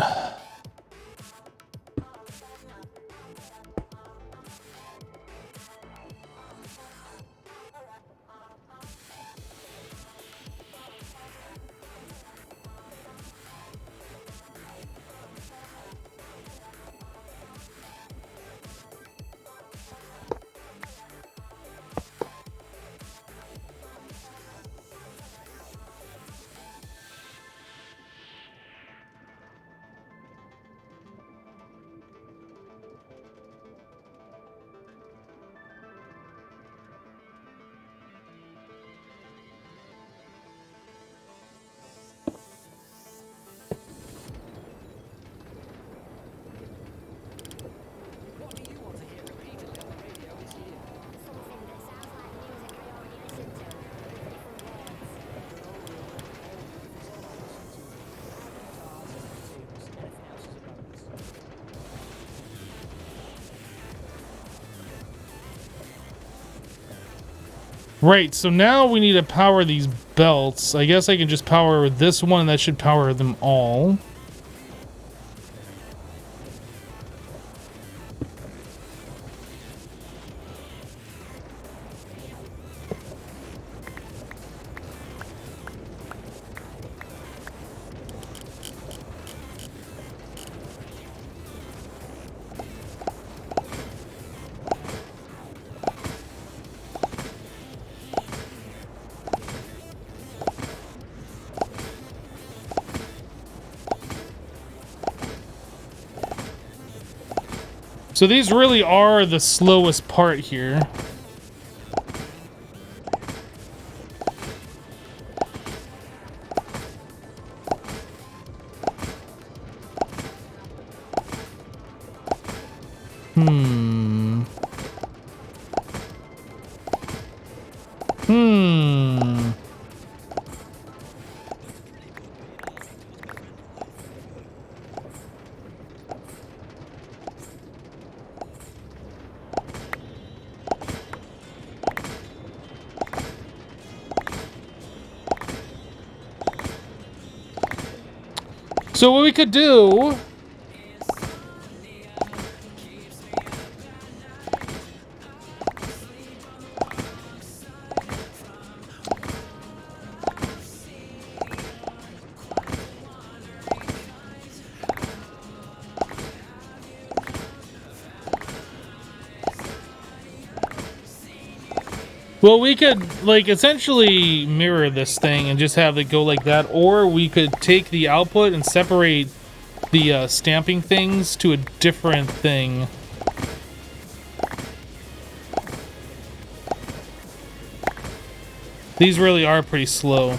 Right, so now we need to power these belts. I guess I can just power this one, and that should power them all. So these really are the slowest part here. So what we could do... Well, we could, like, essentially mirror this thing and just have it go like that, or we could take the output and separate the stamping things to a different thing. These really are pretty slow.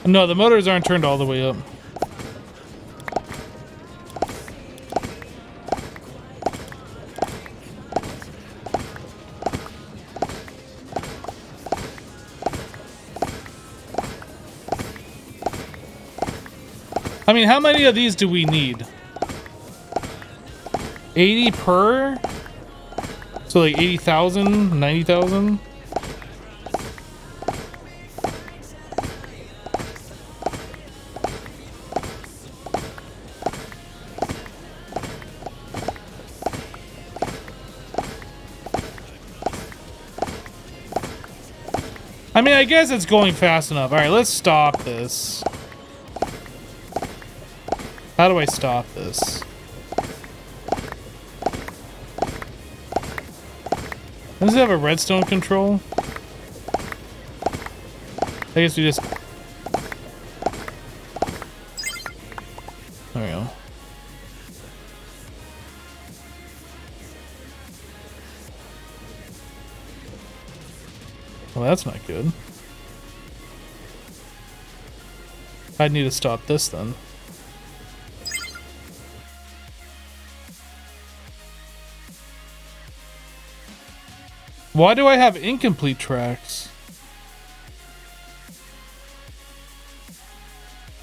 No, the motors aren't turned all the way up. I mean, how many of these do we need? 80 per? So like 80,000, 90,000? I mean, I guess it's going fast enough. All right, let's stop this. How do I stop this? Does it have a redstone control? I guess we just... There we go. Well, that's not good. I'd need to stop this then. Why do I have incomplete tracks?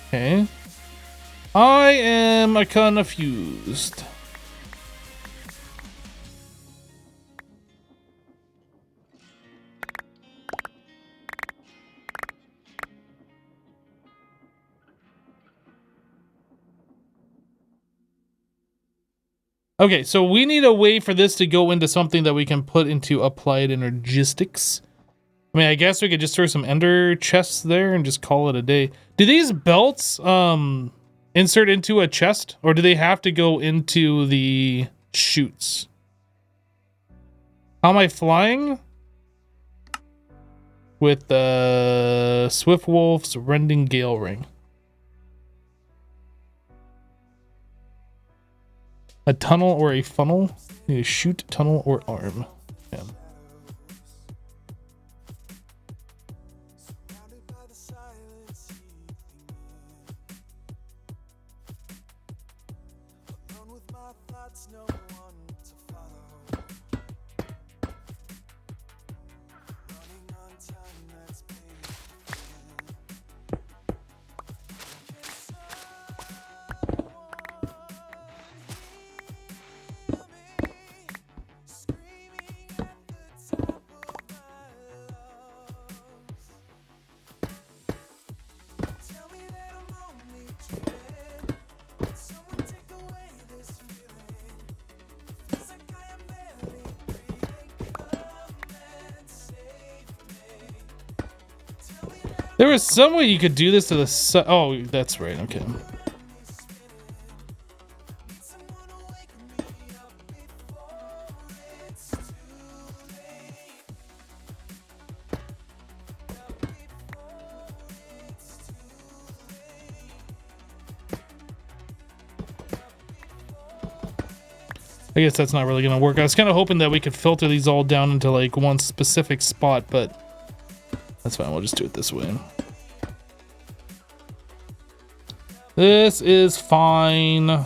Okay. I am confused. Okay, so we need a way for this to go into something that we can put into applied energistics. I mean, I guess we could just throw some ender chests there and just call it a day. Do these belts insert into a chest, or do they have to go into the chutes? How am I flying? With the Swift Wolf's Rending Gale Ring. A tunnel or a funnel? A chute, tunnel, or arm. Yeah. There was some way you could do this to the side. Oh, that's right. Okay. I guess that's not really going to work. I was kind of hoping that we could filter these all down into like one specific spot, but that's fine. We'll just do it this way. This is fine.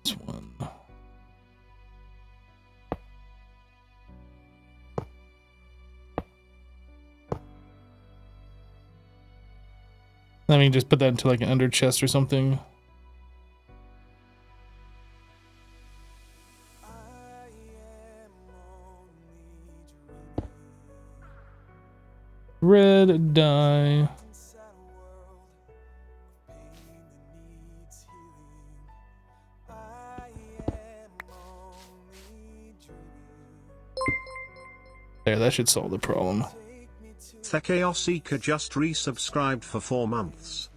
This one. Let me just put that into like an under chest or something. Red dye. There, that should solve the problem. The Chaos Seeker just resubscribed for 4 months.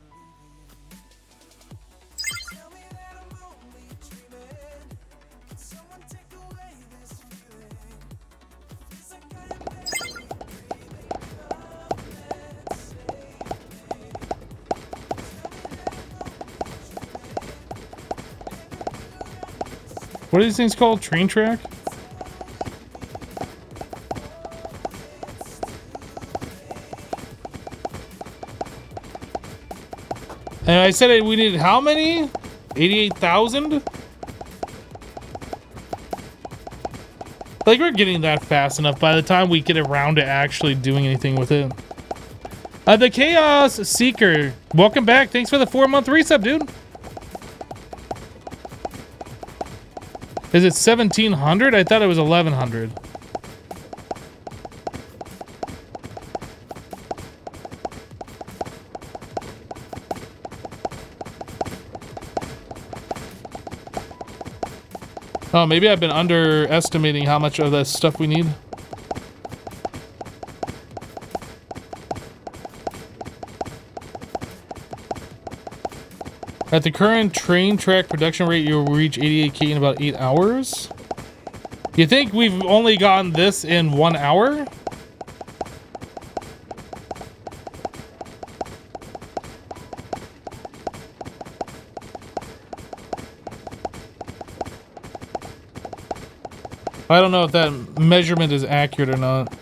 What are these things called? Train track? And I said we needed how many? 88,000? Like, we're getting that fast enough by the time we get around to actually doing anything with it. The Chaos Seeker, welcome back. Thanks for the 4-month resub, dude. Is it 1,700? I thought it was 1,100. Oh, maybe I've been underestimating how much of that stuff we need. At the current train track production rate, you'll reach 88K in about 8 hours. You think we've only gotten this in 1 hour? I don't know if that measurement is accurate or not.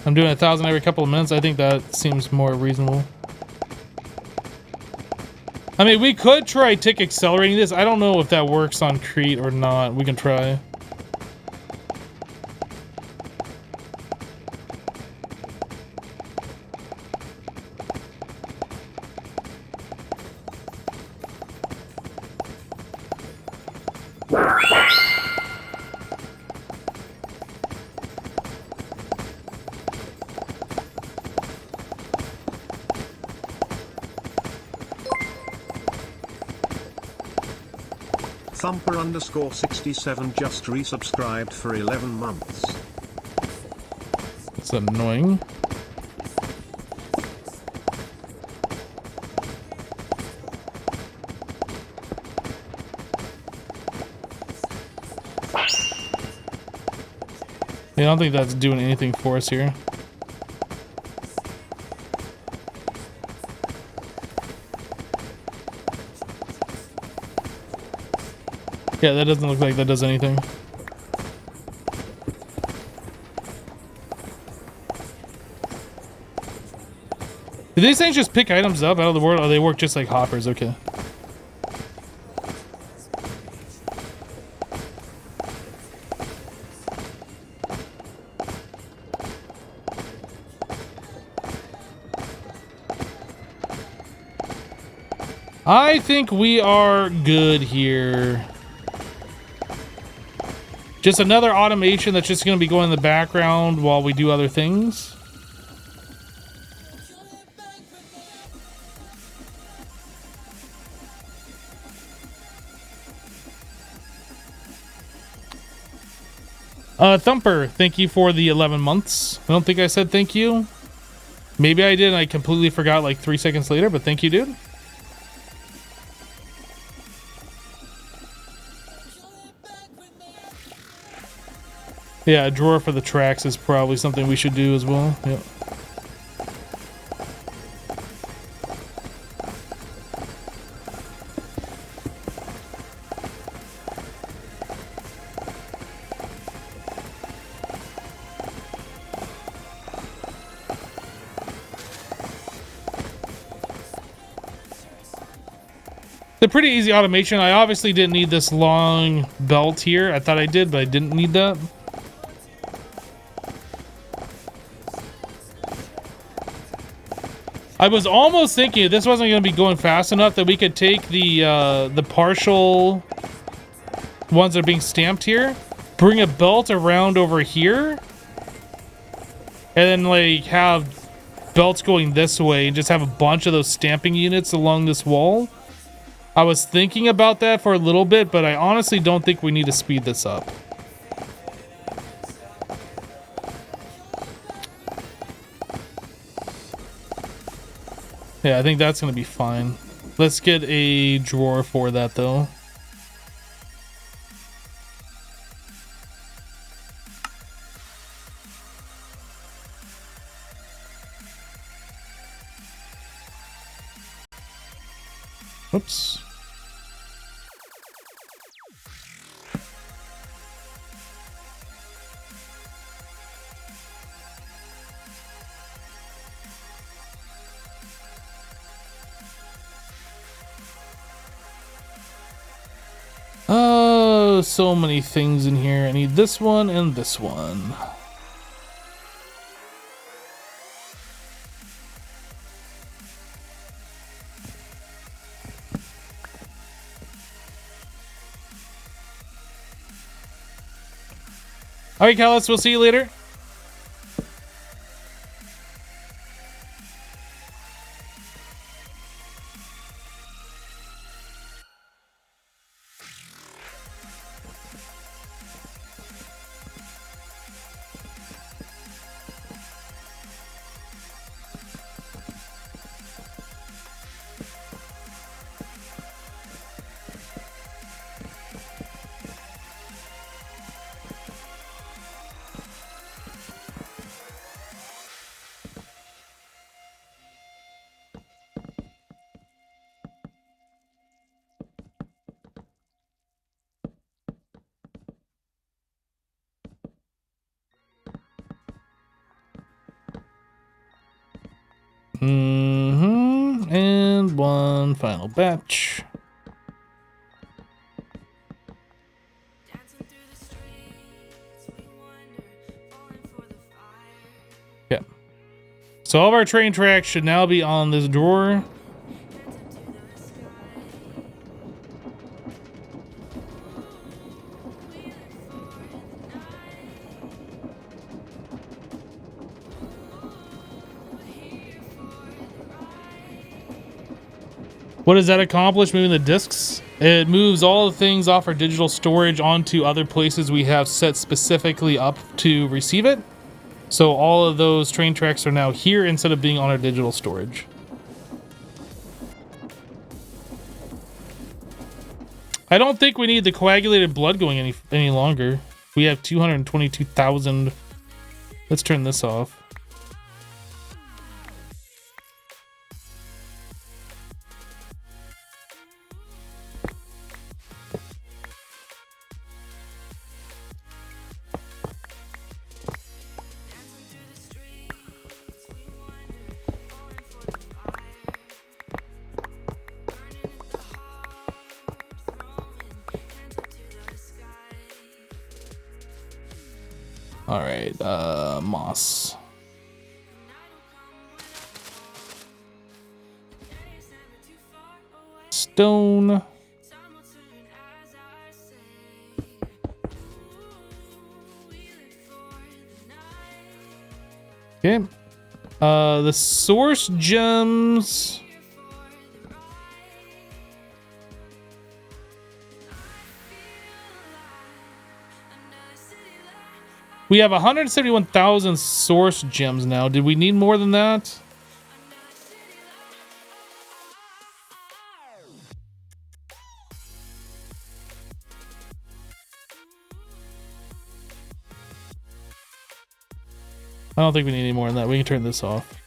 I'm doing 1,000 every couple of minutes. I think that seems more reasonable. I mean, we could try tick accelerating this. I don't know if that works on Crete or not. We can try. Thumper_67 just resubscribed for 11 months. It's annoying. Yeah, I don't think that's doing anything for us here. Yeah, that doesn't look like that does anything. Do these things just pick items up out of the world, or they work just like hoppers? Okay. I think we are good here. Just another automation that's just going to be going in the background while we do other things. Thumper, thank you for the 11 months. I don't think I said thank you. Maybe I did and I completely forgot like 3 seconds later, but thank you, dude. Yeah, a drawer for the tracks is probably something we should do as well. Yep. It's a pretty easy automation. I obviously didn't need this long belt here. I thought I did, but I didn't need that. I was almost thinking if this wasn't going to be going fast enough that we could take the partial ones that are being stamped here, bring a belt around over here, and then like have belts going this way and just have a bunch of those stamping units along this wall. I was thinking about that for a little bit, but I honestly don't think we need to speed this up. Yeah, I think that's going to be fine. Let's get a drawer for that, though. Oops. Oh, so many things in here. I need this one and this one. All right, Callis, we'll see you later. And one final batch. Yeah. So all of our train tracks should now be on this drawer. What does that accomplish, moving the discs? It moves all the things off our digital storage onto other places we have set specifically up to receive it. So all of those train tracks are now here instead of being on our digital storage. I don't think we need the coagulated blood going any longer. We have 222,000. Let's turn this off. All right, moss. Stone. Okay. The source gems. We have 171,000 source gems now. Did we need more than that? I don't think we need any more than that. We can turn this off.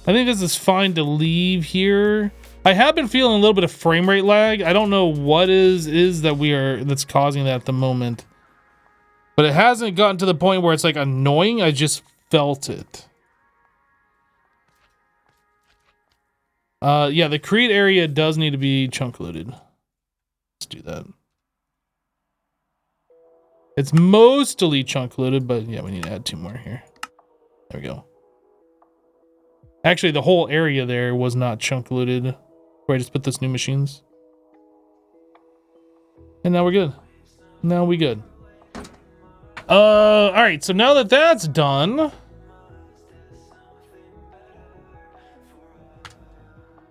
I think this is fine to leave here. I have been feeling a little bit of frame rate lag. I don't know what is that's causing that at the moment. But it hasn't gotten to the point where it's like annoying. I just felt it. Yeah, the create area does need to be chunk loaded. Let's do that. It's mostly chunk loaded, but yeah, we need to add 2 more here. There we go. Actually, the whole area there was not chunk looted, where I just put those new machines. And now we're good. Now we good. All right, so now that that's done,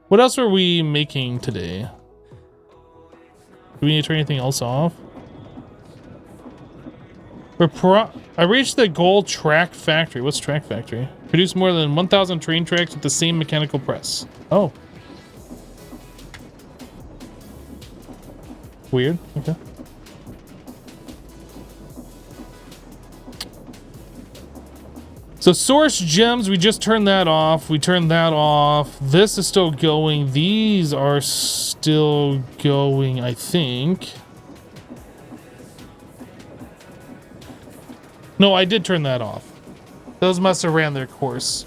what else are we making today? Do we need to turn anything else off? I reached the goal track factory. What's track factory? Produce more than 1,000 train tracks with the same mechanical press. Oh. Weird. Okay. So source gems, we just turned that off. We turned that off. This is still going. These are still going, I think. No, I did turn that off. Those must have ran their course.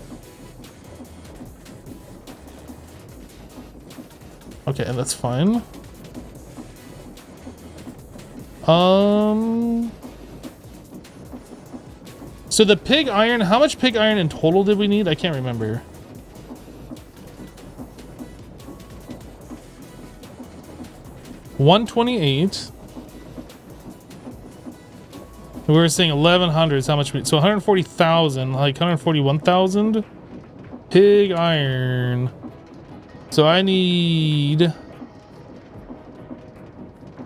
Okay, that's fine. So the pig iron, how much pig iron in total did we need? I can't remember. $128. We were saying 1,100 is how much so 140,000, like 141,000 pig iron. So I need, can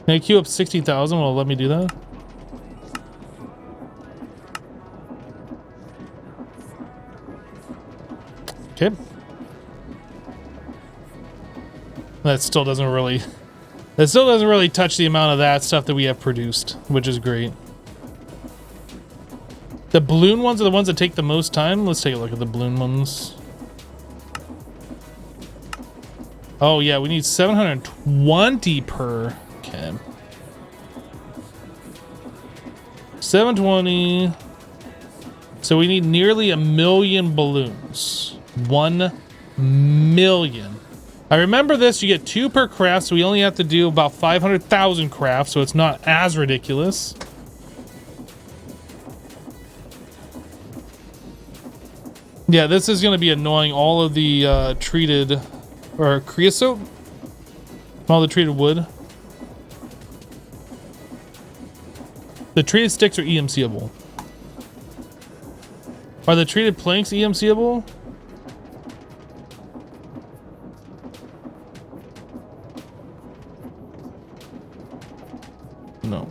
I queue up 60,000? Will it let me do that? Okay. That still doesn't really touch the amount of that stuff that we have produced, which is great. The balloon ones are the ones that take the most time. Let's take a look at the balloon ones. Oh yeah, we need 720 per. Okay. 720. So we need nearly 1 million balloons. 1 million. I remember this, you get 2 per craft, so we only have to do about 500,000 crafts, so it's not as ridiculous. Yeah, this is going to be annoying. All of the treated, or creosote, all the treated wood. The treated sticks are EMCable. Are the treated planks EMCable? No.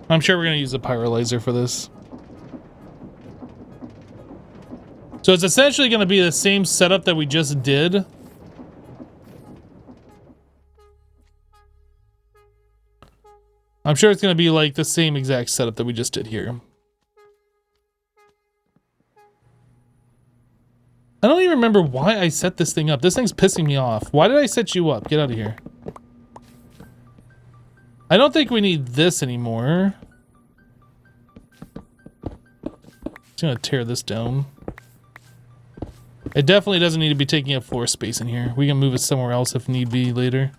I'm sure we're going to use a pyrolyzer for this. So it's essentially going to be the same setup that we just did. I'm sure it's going to be like the same exact setup that we just did here. I don't even remember why I set this thing up. This thing's pissing me off. Why did I set you up? Get out of here. I don't think we need this anymore. Just gonna tear this down. It definitely doesn't need to be taking up floor space in here. We can move it somewhere else if need be later.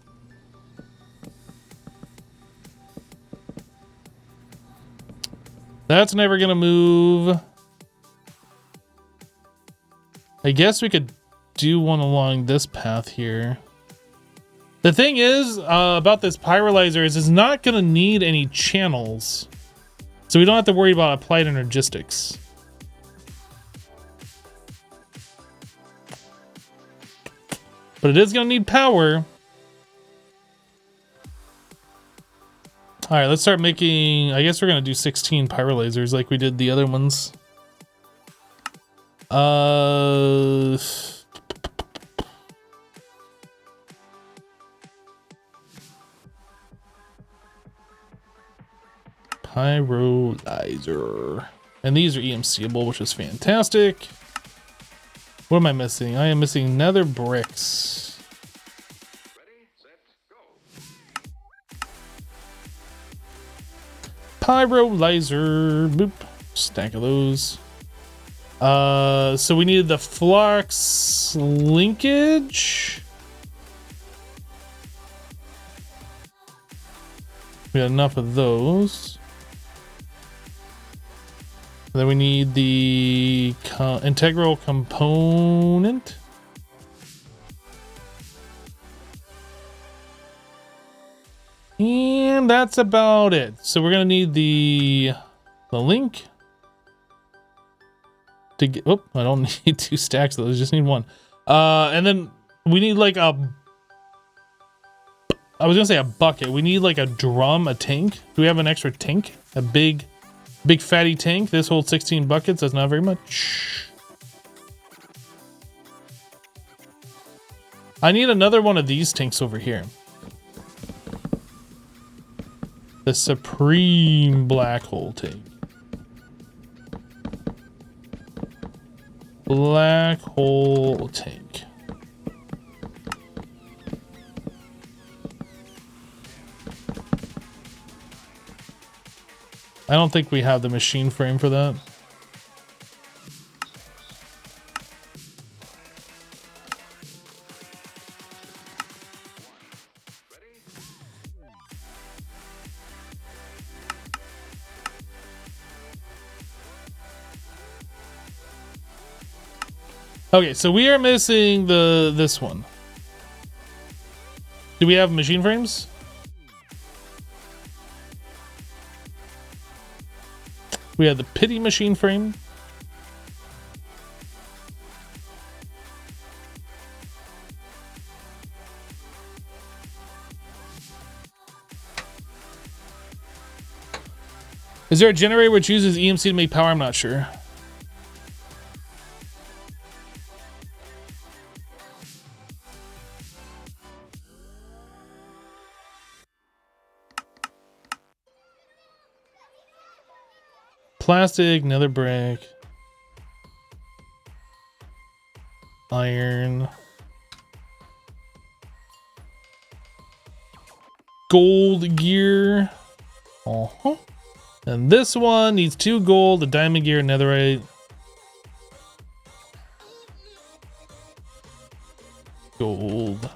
That's never gonna move. I guess we could do one along this path here. The thing is about this pyrolyzer is it's not gonna need any channels. So we don't have to worry about applied energistics. But it is gonna need power. All right, let's start making, I guess we're gonna do 16 pyrolyzers like we did the other ones. Pyrolyzer. And these are EMCable, which is fantastic. What am I missing? I am missing nether bricks. Ready, set, go. Pyrolyzer. Boop. Stack of those. So we needed the flux linkage. We got enough of those. Then we need the integral component. And that's about it. So we're gonna need the link to get, oh, I don't need 2 stacks of those, I just need 1. And then we need like I was gonna say a bucket. We need like a drum, a tank. Do we have an extra tank? A big fatty tank. This holds 16 buckets. That's not very much. I need another one of these tanks over here. The Supreme Black Hole tank. Black Hole tank. I don't think we have the machine frame for that. Okay, so we are missing this one. Do we have machine frames? We have the pity machine frame. Is there a generator which uses EMC to make power? I'm not sure. plastic, nether brick, iron, gold gear. And this one needs 2 gold, a diamond gear, netherite. Gold.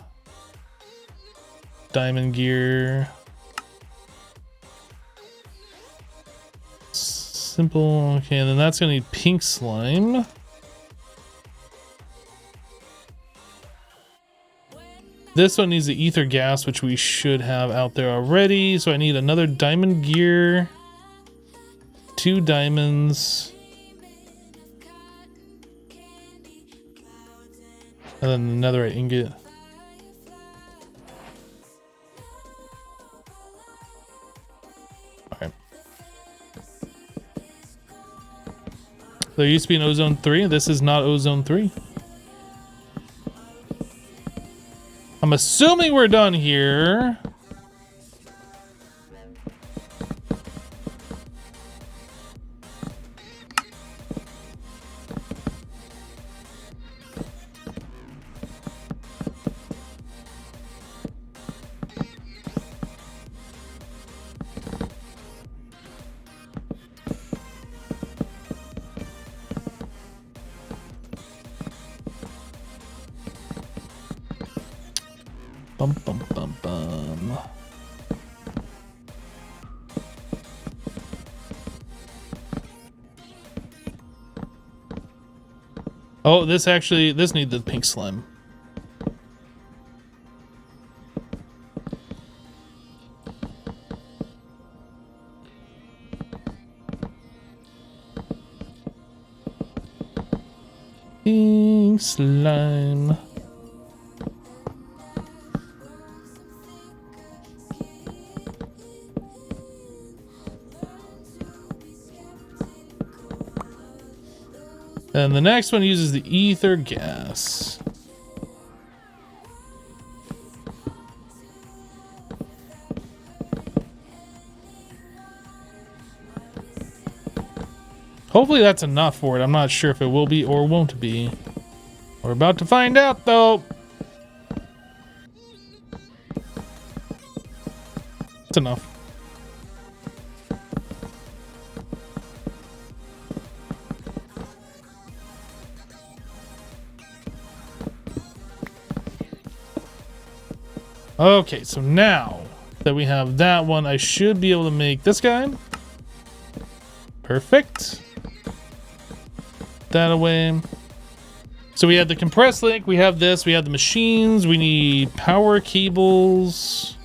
Diamond gear. Simple. Okay, and then that's gonna need pink slime. This one needs the ether gas, which we should have out there already. So I need another diamond gear, 2 diamonds, and then another ingot. Alright. There used to be an ozone 3. This is not ozone 3. I'm assuming we're done here. Bum, bum, bum, bum. Oh, this needs the pink slime. Pink slime. And the next one uses the ether gas. Hopefully that's enough for it. I'm not sure if it will be or won't be. We're about to find out though. It's enough. Okay, so now that we have that one, I should be able to make this guy. Perfect. That away. So we have the compressed link, we have this, we have the machines, we need power cables.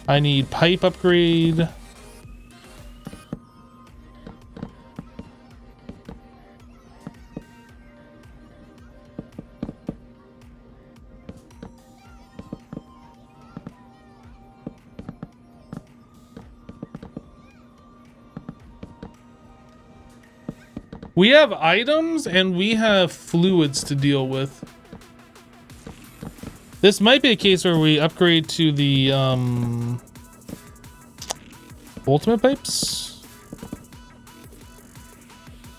I need pipe upgrade. We have items and we have fluids to deal with. This might be a case where we upgrade to the ultimate pipes.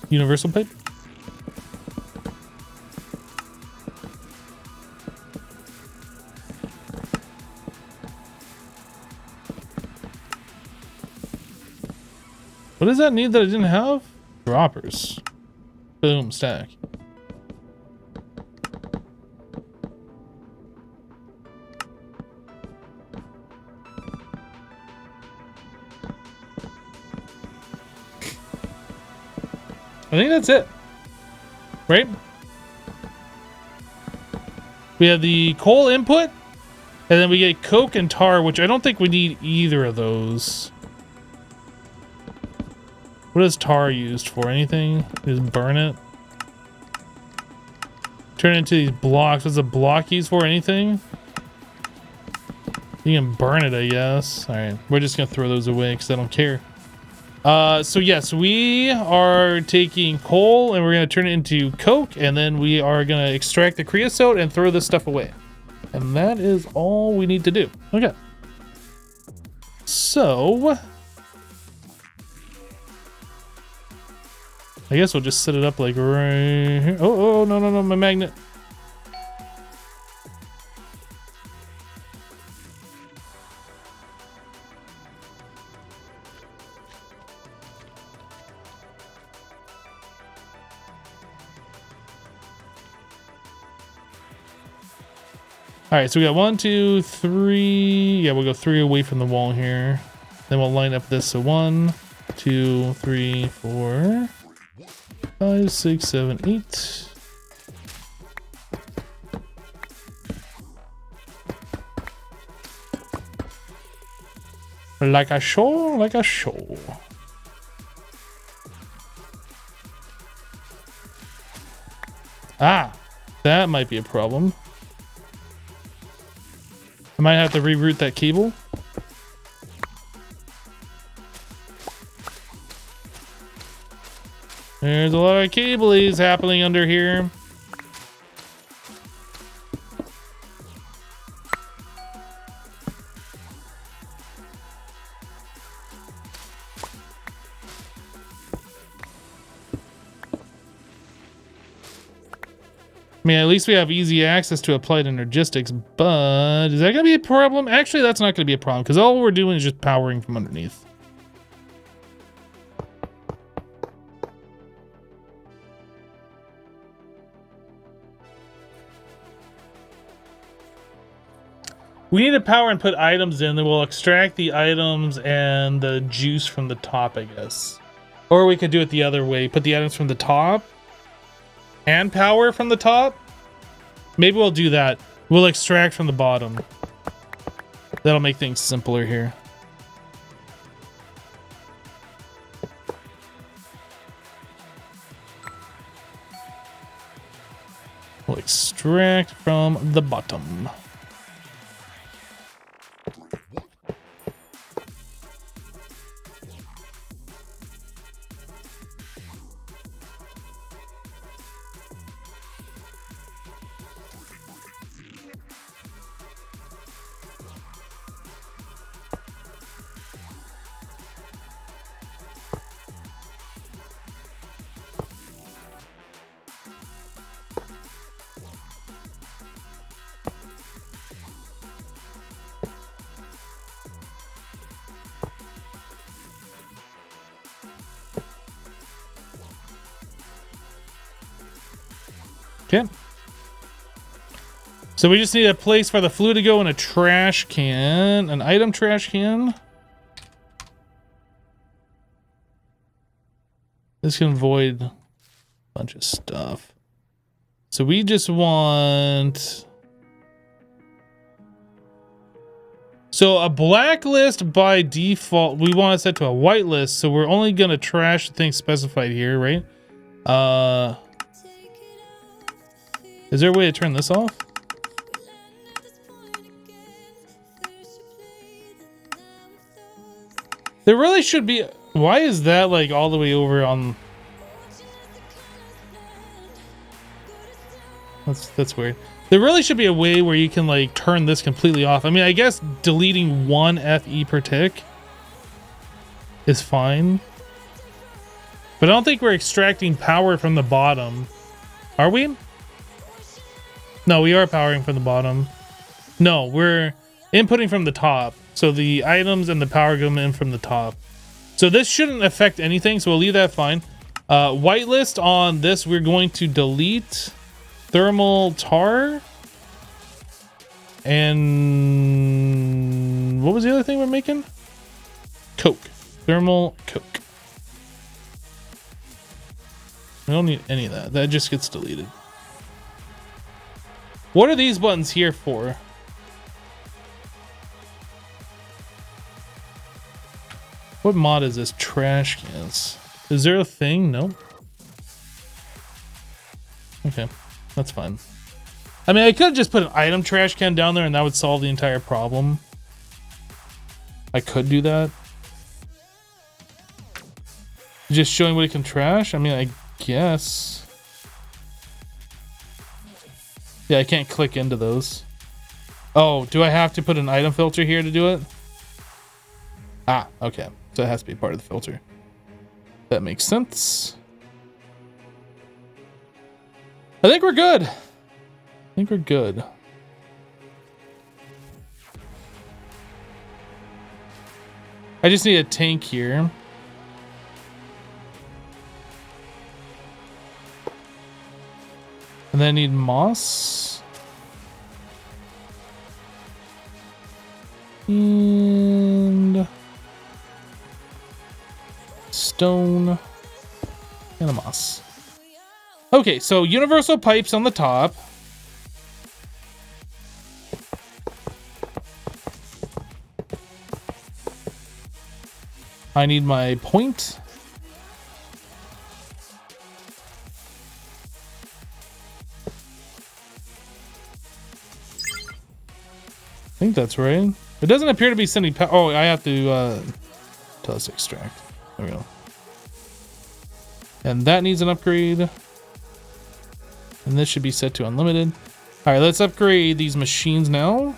Universal pipe. What does that need that I didn't have? Droppers. Boom, stack. I think that's it. Right? We have the coal input, and then we get coke and tar, which I don't think we need either of those. What is tar used for? Anything? Just burn it? Turn it into these blocks. What's a block used for? Anything? You can burn it, I guess. Alright, we're just gonna throw those away because I don't care. So yes, we are taking coal and we're gonna turn it into coke, and then we are gonna extract the creosote and throw this stuff away. And that is all we need to do. Okay. So I guess we'll just set it up like right here. Oh, no, no, no, my magnet. All right, so we got 1, 2, 3. Yeah, we'll go 3 away from the wall here. Then we'll line up this. So 1, 2, 3, 4, 5, 6, 7, 8. Like a show, like a show. Ah, that might be a problem. I might have to reroute that cable. There's a lot of cablies happening under here. I mean, at least we have easy access to applied energistics, but is that going to be a problem? Actually, that's not going to be a problem because all we're doing is just powering from underneath. We need to power and put items in, then we'll extract the items and the juice from the top, I guess. Or we could do it the other way, put the items from the top and power from the top. Maybe we'll do that. We'll extract from the bottom. That'll make things simpler here. We'll extract from the bottom. Okay. So we just need a place for the fluid to go in a trash can, an item trash can. This can void a bunch of stuff. So we just want... So a blacklist by default, we want to set to a whitelist. So we're only going to trash the things specified here, right? Is there a way to turn this off? There really should be. Why is that like all the way over on? That's weird. There really should be a way where you can like turn this completely off. I mean, I guess deleting 1 FE per tick is fine. But I don't think we're extracting power from the bottom. Are we? No, we are powering from the bottom. No, we're inputting from the top. So the items and the power go in from the top. So this shouldn't affect anything, so we'll leave that fine. Whitelist on this, we're going to delete thermal tar. And what was the other thing we're making? Coke. Thermal coke. We don't need any of that. That just gets deleted. What are these buttons here for? What mod is this? Trash cans. Is there a thing? No. Okay, that's fine. I mean, I could just put an item trash can down there and that would solve the entire problem. I could do that. Just showing what it can trash? I mean, I guess. Yeah, I can't click into those. Oh, do I have to put an item filter here to do it? Ah, okay. So it has to be part of the filter. That makes sense. I think we're good. I think we're good. I just need a tank here. And then I need moss. And stone and a moss. Okay, so universal pipes on the top. I need my point. I think that's right. It doesn't appear to be sending power. Oh, I have to tell us to extract. There we go. And that needs an upgrade. And this should be set to unlimited. All right, let's upgrade these machines now.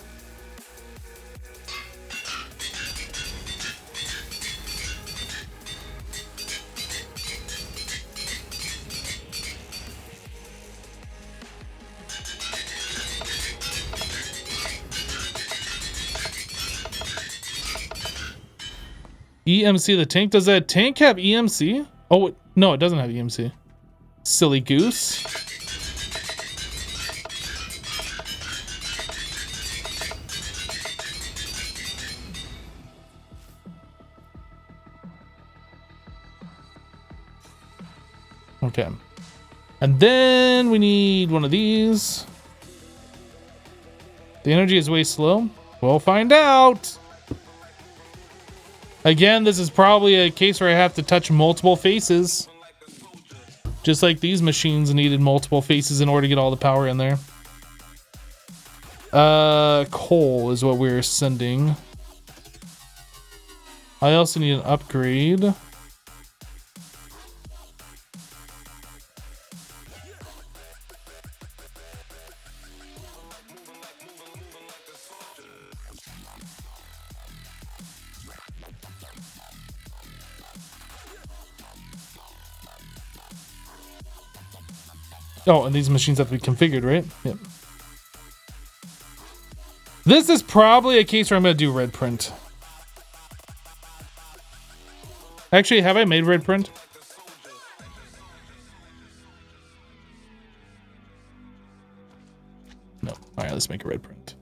EMC the tank. Does that tank have EMC? Oh, no, it doesn't have EMC. Silly goose. Okay. And then we need one of these. The energy is way slow. We'll find out. Again, this is probably a case where I have to touch multiple faces. Just like these machines needed multiple faces in order to get all the power in there. Coal is what we're sending. I also need an upgrade. Oh, and these machines have to be configured, right? Yep. This is probably a case where I'm going to do red print. Actually, have I made red print? No. All right, let's make a red print.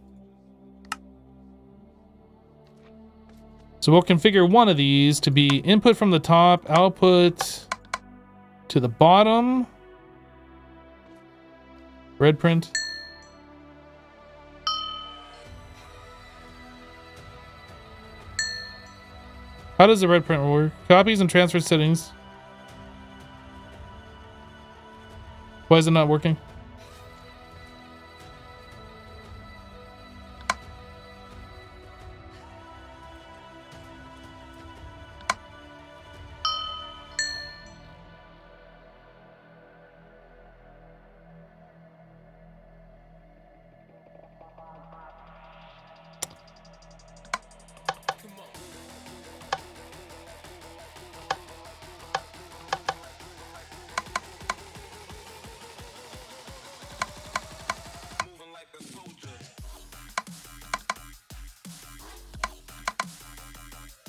So we'll configure one of these to be input from the top, output to the bottom. Red print. How does the red print work? Copies and transfer settings. Why is it not working?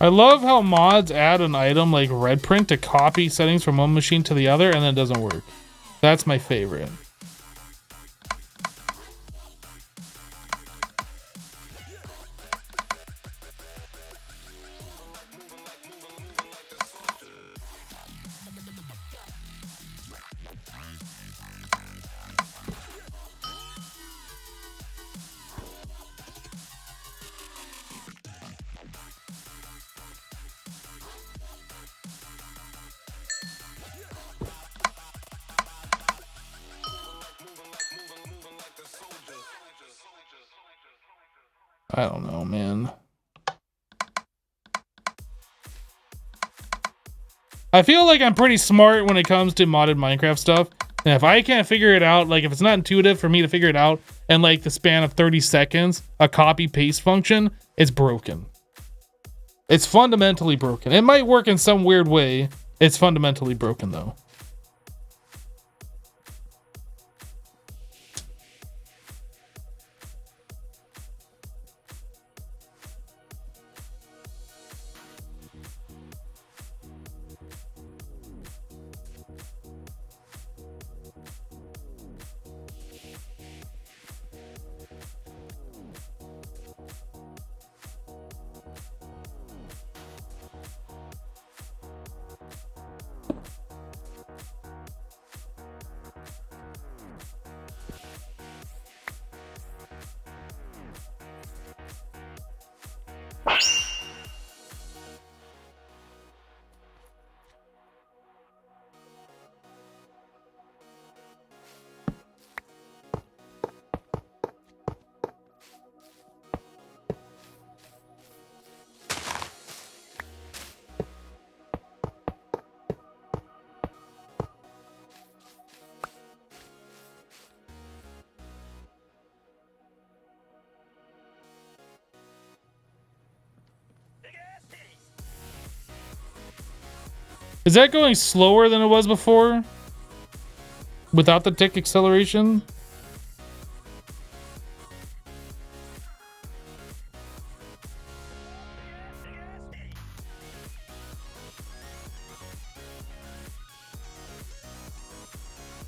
I love how mods add an item like red print to copy settings from one machine to the other and then it doesn't work. That's my favorite. I don't know, man. I feel like I'm pretty smart when it comes to modded Minecraft stuff. And if I can't figure it out, like if it's not intuitive for me to figure it out in like the span of 30 seconds, a copy paste function is broken. It's fundamentally broken. It might work in some weird way. It's fundamentally broken though. Is that going slower than it was before? Without the tick acceleration?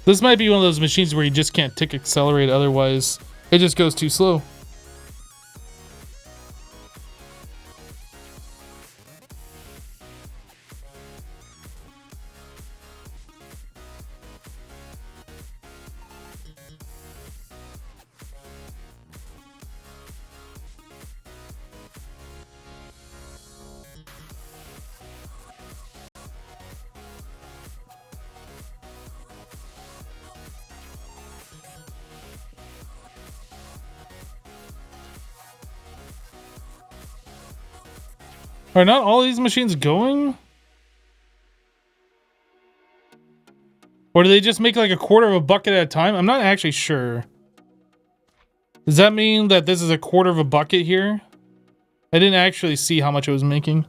This might be one of those machines where you just can't tick accelerate, otherwise it just goes too slow. Are not all these machines going? Or do they just make like a quarter of a bucket at a time? I'm not actually sure. Does that mean that this is a quarter of a bucket here? I didn't actually see how much it was making.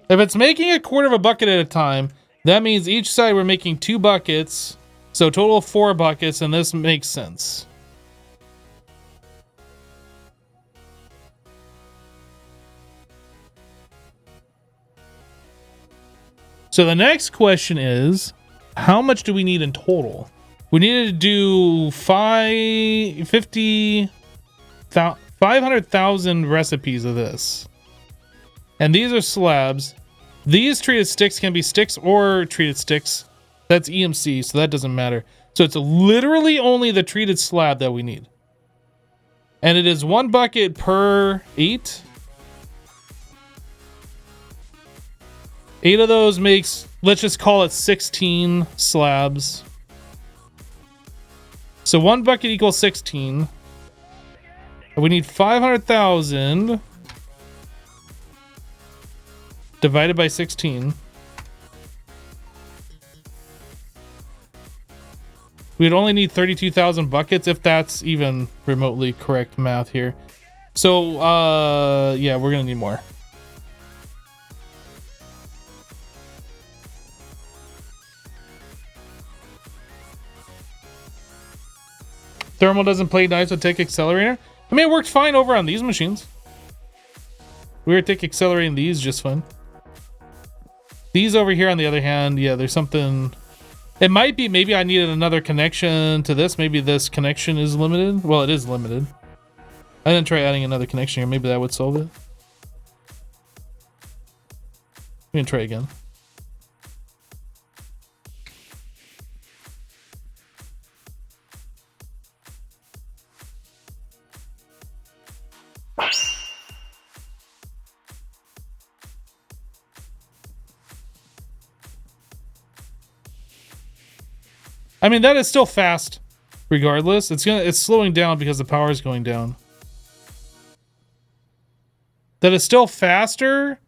If it's making a quarter of a bucket at a time, that means each side we're making 2 buckets. So total of 4 buckets, and this makes sense. So the next question is, how much do we need in total? We needed to do 500,000 recipes of this. And these are slabs. These treated sticks can be sticks or treated sticks. That's EMC, so that doesn't matter. So it's literally only the treated slab that we need. And it is 1 bucket per 8. 8 of those makes, let's just call it 16 slabs. So 1 bucket equals 16. And we need 500,000 divided by 16. We'd only need 32,000 buckets, if that's even remotely correct math here. So, yeah, we're gonna need more. Thermal doesn't play nice with tick accelerator. I mean, it worked fine over on these machines. We were tick accelerating these just fine. These over here, on the other hand, yeah, there's something. It might be, maybe I needed another connection to this. Maybe this connection is limited. Well, it is limited. I didn't try adding another connection here. Maybe that would solve it. We can try again. I mean, that is still fast regardless. It's slowing down because the power is going down. That is still faster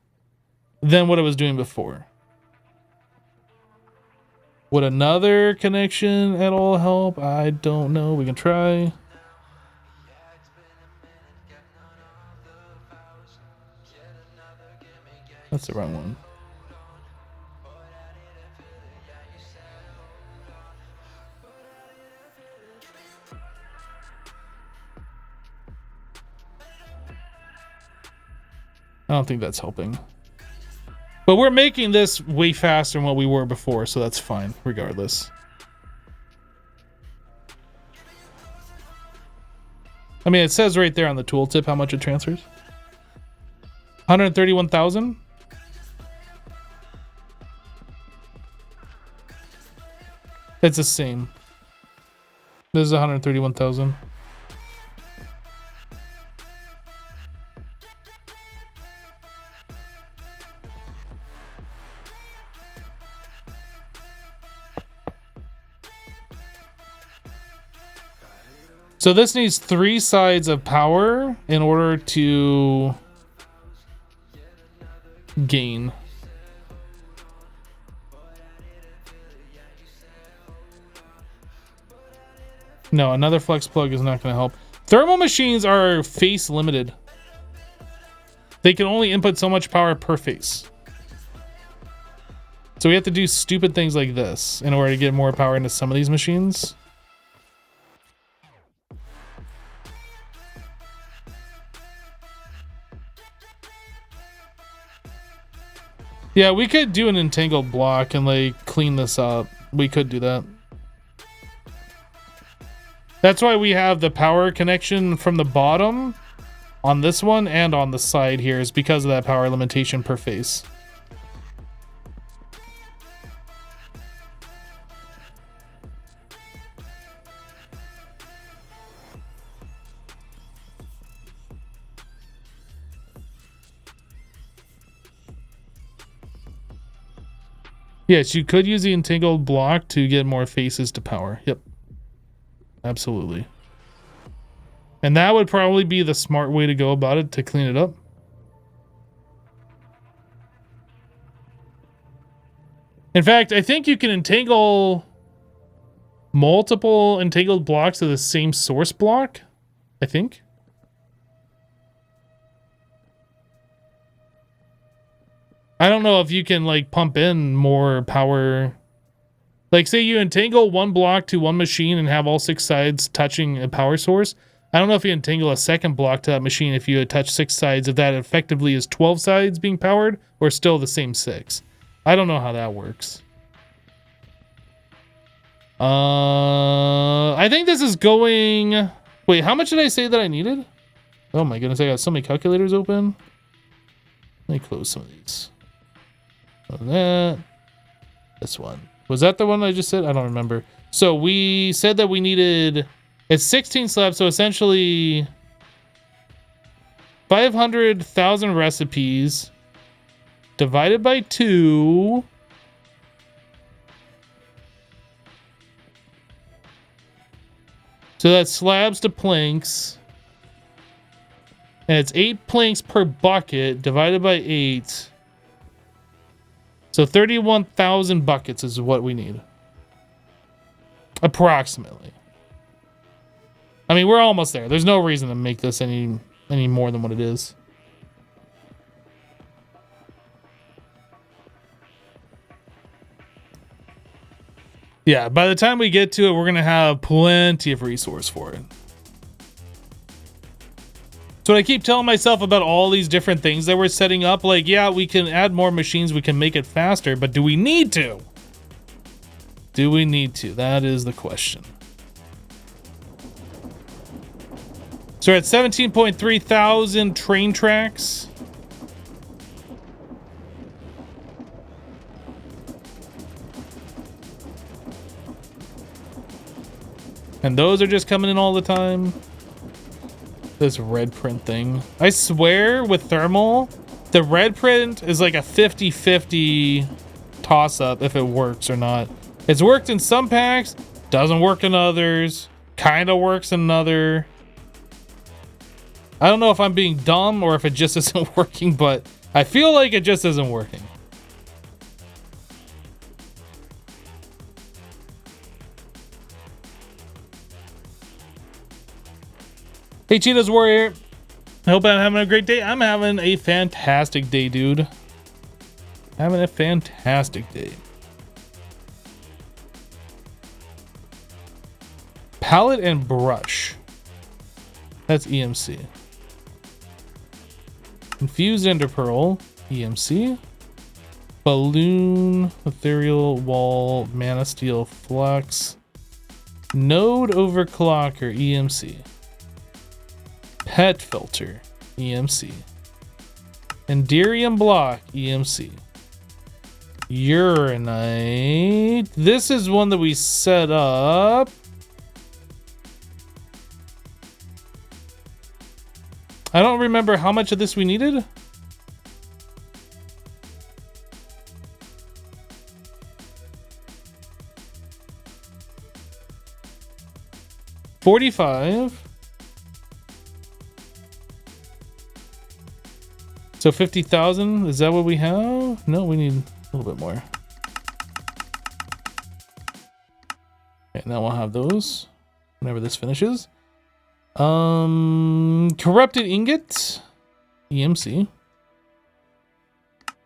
than what it was doing before. Would another connection at all help? I don't know. We can try. That's the wrong one. I don't think that's helping. But we're making this way faster than what we were before, so that's fine, regardless. I mean, it says right there on the tooltip how much it transfers. 131,000? It's the same. This is 131,000. So this needs 3 sides of power in order to gain. No, another flex plug is not going to help. Thermal machines are face limited. They can only input so much power per face. So we have to do stupid things like this in order to get more power into some of these machines. Yeah, we could do an entangled block and like clean this up. We could do that. That's why we have the power connection from the bottom on this one and on the side here, is because of that power limitation per face. Yes, you could use the entangled block to get more faces to power. Yep. Absolutely. And that would probably be the smart way to go about it, to clean it up. In fact, I think you can entangle multiple entangled blocks to the same source block. I think. I don't know if you can like pump in more power. Like say you entangle one block to one machine and have all 6 sides touching a power source. I don't know if you entangle a second block to that machine if you touch 6 sides, if that effectively is 12 sides being powered or still the same 6. I don't know how that works. I think this is going... Wait, how much did I say that I needed? Oh my goodness, I got so many calculators open. Let me close some of these. That. This one. Was that the one I just said? I don't remember. So we said that we needed... It's 16 slabs, so essentially 500,000 recipes divided by 2. So that's slabs to planks. And it's 8 planks per bucket divided by 8. So 31,000 buckets is what we need. Approximately. I mean, we're almost there. There's no reason to make this any more than what it is. Yeah, by the time we get to it, we're going to have plenty of resource for it. So I keep telling myself about all these different things that we're setting up. Like, yeah, we can add more machines. We can make it faster. But do we need to? Do we need to? That is the question. So we're at 17.3 thousand train tracks. And those are just coming in all the time. This red print thing. I swear with thermal, the red print is like a 50-50 toss-up if it works or not. It's worked in some packs, doesn't work in others, kind of works in another. I don't know if I'm being dumb or if it just isn't working, but I feel like it just isn't working. Hey, Cheetah's Warrior. I hope I'm having a great day. I'm having a fantastic day, dude. Having a fantastic day. Palette and brush. That's EMC. Infused Ender Pearl, EMC. Balloon, Ethereal Wall, Mana Steel, Flux. Node Overclocker, EMC. Pet Filter, EMC. Enderium Block, EMC. Uranite. This is one that we set up. I don't remember how much of this we needed. $45. So 50,000, is that what we have? No, we need a little bit more. Okay, now we'll have those whenever this finishes. Corrupted ingot, EMC.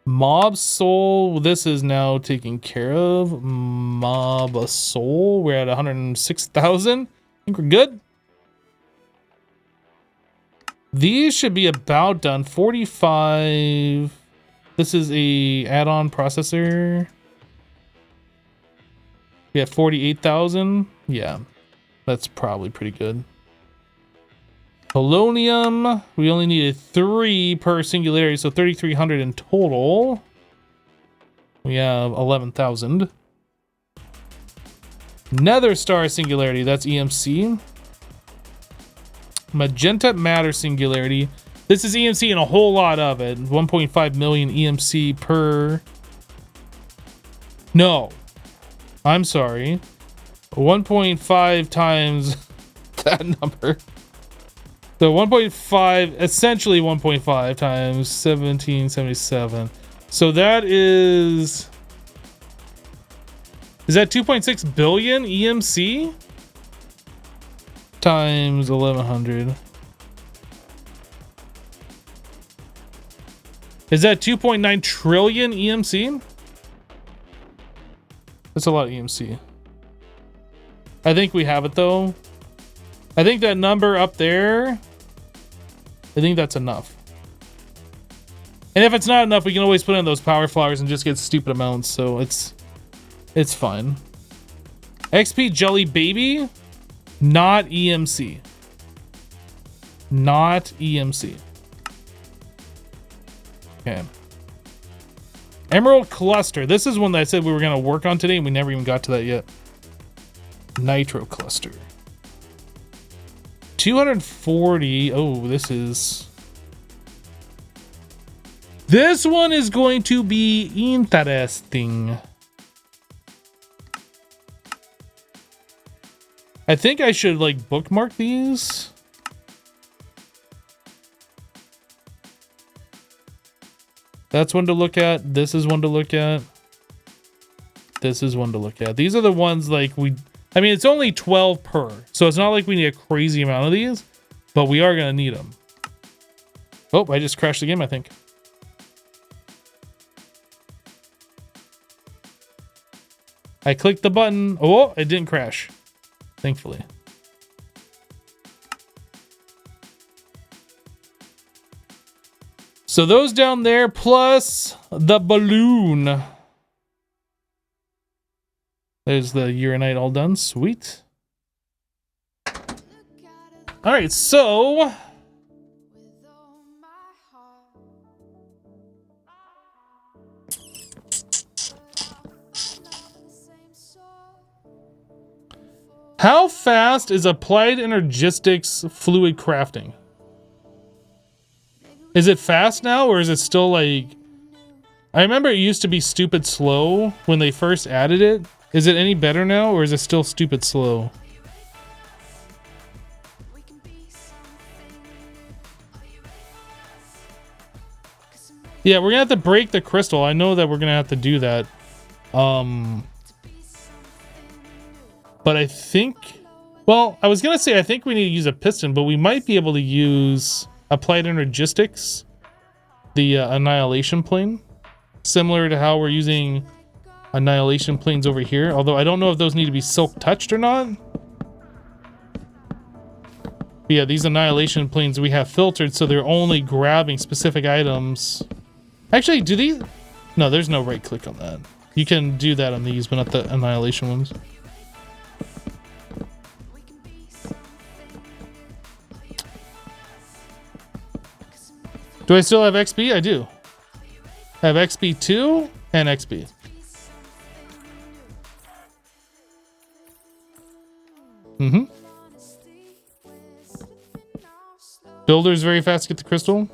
Mob Soul, this is now taken care of. Mob Soul, we're at 106,000. I think we're good. These should be about done. 45. This is a add-on processor. We have 48,000. Yeah, that's probably pretty good. Polonium, we only needed 3 per singularity, so 3,300 in total. We have 11,000. Nether Star singularity, that's EMC. Magenta Matter singularity. This is EMC and a whole lot of it. 1.5 million EMC per... No. I'm sorry. 1.5 times that number. So 1.5, essentially 1.5 times 1777. So that is that 2.6 billion EMC times 1100? Is that 2.9 trillion EMC? That's a lot of EMC. I think we have it though. I think that number up there, I think that's enough. And if it's not enough, we can always put in those power flowers and just get stupid amounts, so it's fine. XP Jelly Baby, not EMC. Not EMC. Okay. Emerald Cluster. This is one that I said we were going to work on today, and we never even got to that yet. Nitro Cluster. 240. Oh, this one is going to be interesting. I think I should like bookmark these. That's one to look at. This is one to look at. This is one to look at. These are the ones like I mean, it's only 12 per, so it's not like we need a crazy amount of these, but we are gonna need them. Oh, I just crashed the game, I think. I clicked the button. Oh, it didn't crash, thankfully. So those down there plus the balloon. There's the uranite all done. Sweet. All right, so how fast is applied energistics fluid crafting? Is it fast now, or is it still like... I remember it used to be stupid slow when they first added it. Is it any better now, or is it still stupid slow? Yeah, we're gonna have to break the crystal. I know that we're gonna have to do that. But I think... Well, I was gonna say I think we need to use a piston, but we might be able to use applied energistics, the annihilation plane, similar to how we're using annihilation planes over here, although I don't know if those need to be silk touched or not. But yeah, these annihilation planes we have filtered, so they're only grabbing specific items. Actually, do these... No, there's no right click on that. You can do that on these, but not the annihilation ones. Do I still have XP? I do. I have XP 2 and XP. Builder's very fast to get the crystal.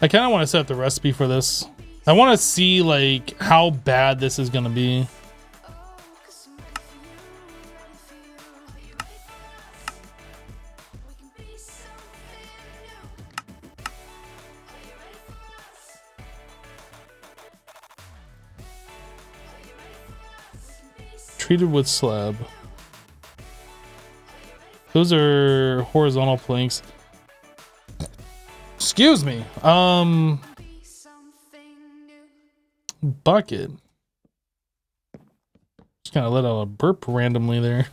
I kind of want to set up the recipe for this. I want to see like how bad this is going to be. Treated wood slab. Those are horizontal planks. Excuse me. Bucket. Just kind of let out a burp randomly there.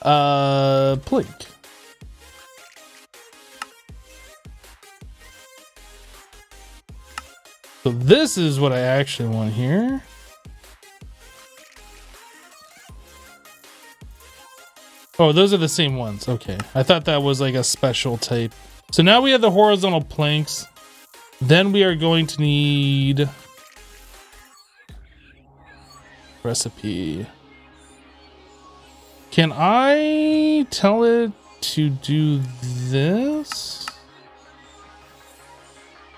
Plank. So this is what I actually want here. Oh, those are the same ones. Okay. I thought that was like a special type. So now we have the horizontal planks. Then we are going to need recipe. Can I tell it to do this?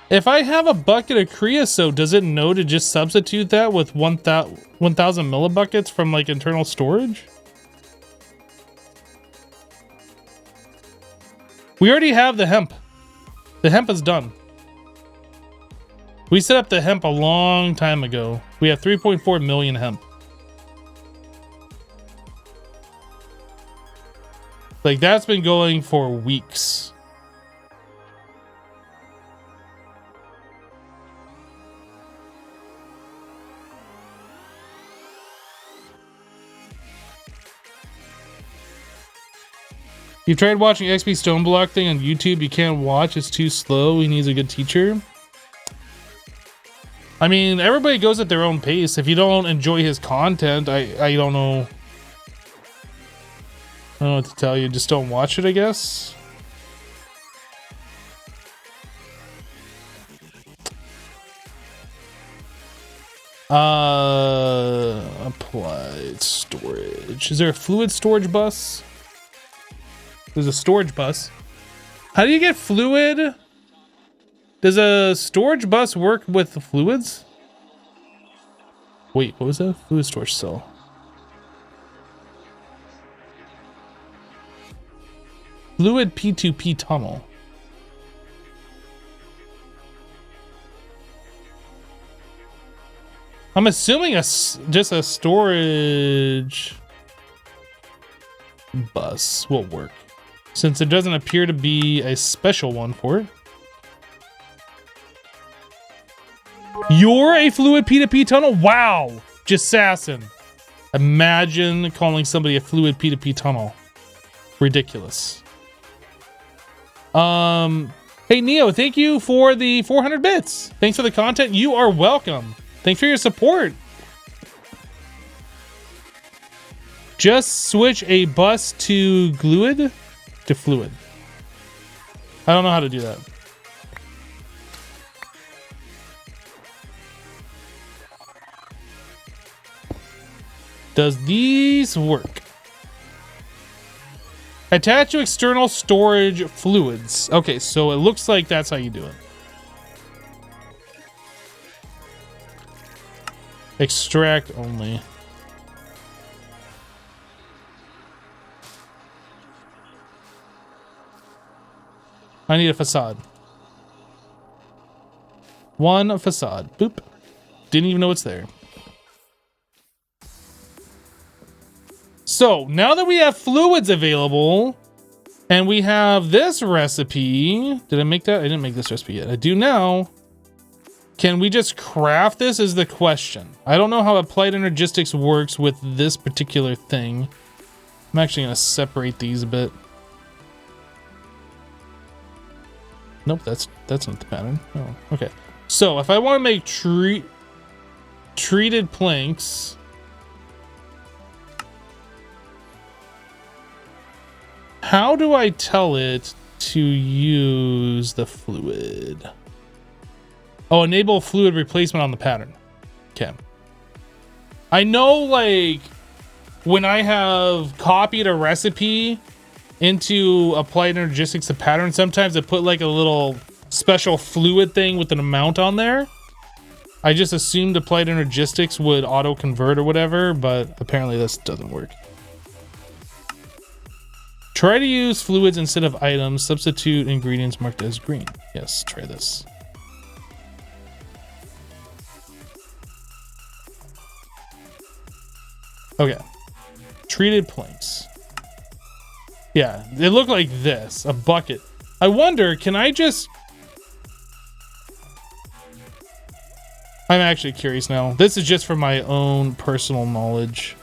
If I have a bucket of creosote, does it know to just substitute that with 1,000 millibuckets from like internal storage? We already have the hemp. The hemp is done. We set up the hemp a long time ago. We have 3.4 million hemp. Like that's been going for weeks. You've tried watching XP Stoneblock thing on YouTube. You can't watch. It's too slow. He needs a good teacher. I mean, everybody goes at their own pace. If you don't enjoy his content, I don't know. I don't know what to tell you. Just don't watch it, I guess. Applied storage. Is there a fluid storage bus? There's a storage bus. How do you get fluid? Does a storage bus work with the fluids? Wait, what was that? Fluid storage cell. Fluid P2P tunnel. I'm assuming just a storage bus will work, since there doesn't appear to be a special one for it. You're a fluid P2P tunnel? Wow! Just assassin. Imagine calling somebody a fluid P2P tunnel. Ridiculous. Hey Neo, thank you for the 400 bits. Thanks for the content. You are welcome. Thanks for your support. Just switch a bus to fluid. I don't know how to do that. Does these work? Attach to external storage fluids. Okay, so it looks like that's how you do it. Extract only. I need a facade. One facade. Boop. Didn't even know it's there. So now that we have fluids available and we have this recipe, did I make that? I didn't make this recipe yet. I do now. Can we just craft this is the question. I don't know how applied energistics works with this particular thing. I'm actually going to separate these a bit. Nope, that's not the pattern. Oh, okay. So if I want to make treated planks, how do I tell it to use the fluid? Oh, enable fluid replacement on the pattern. Okay. I know, like, when I have copied a recipe into applied energistics to pattern, sometimes I put like a little special fluid thing with an amount on there. I just assumed applied energistics would auto convert or whatever, but apparently this doesn't work. Try to use fluids instead of items. Substitute ingredients marked as green. Yes, try this. Okay. Treated planks. Yeah, they look like this, a bucket. I wonder, can I just... I'm actually curious now. This is just for my own personal knowledge.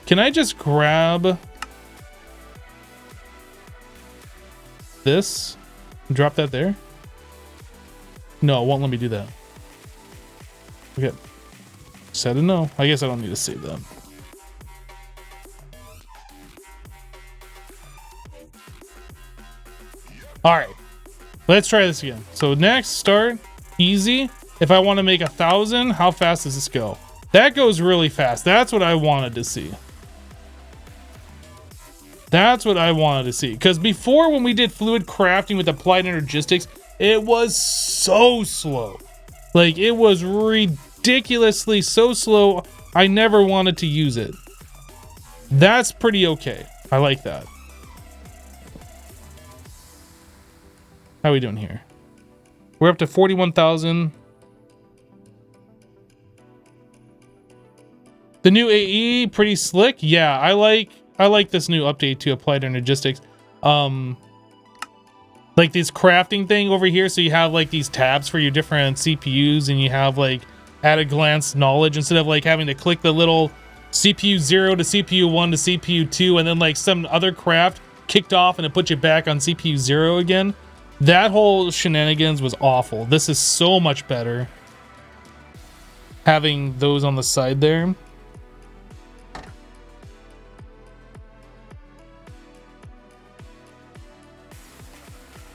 Can I just grab this and drop that there? No, it won't let me do that. Okay. Said a no. I guess I don't need to save that. All right, let's try this again. So next, start easy. If I want to make 1,000, how fast does this go? That goes really fast. That's what I wanted to see. That's what I wanted to see. Because before, when we did fluid crafting with applied energistics, it was so slow. Like, it was ridiculously so slow. I never wanted to use it. That's pretty okay. I like that. How are we doing here? We're up to 41,000. The new AE, pretty slick. Yeah, I like this new update to applied energistics. Like this crafting thing over here. So you have like these tabs for your different CPUs, and you have like at a glance knowledge instead of like having to click the little CPU 0 to CPU 1 to CPU 2, and then like some other craft kicked off and it put you back on CPU 0 again. That whole shenanigans was awful. This is so much better. Having those on the side there.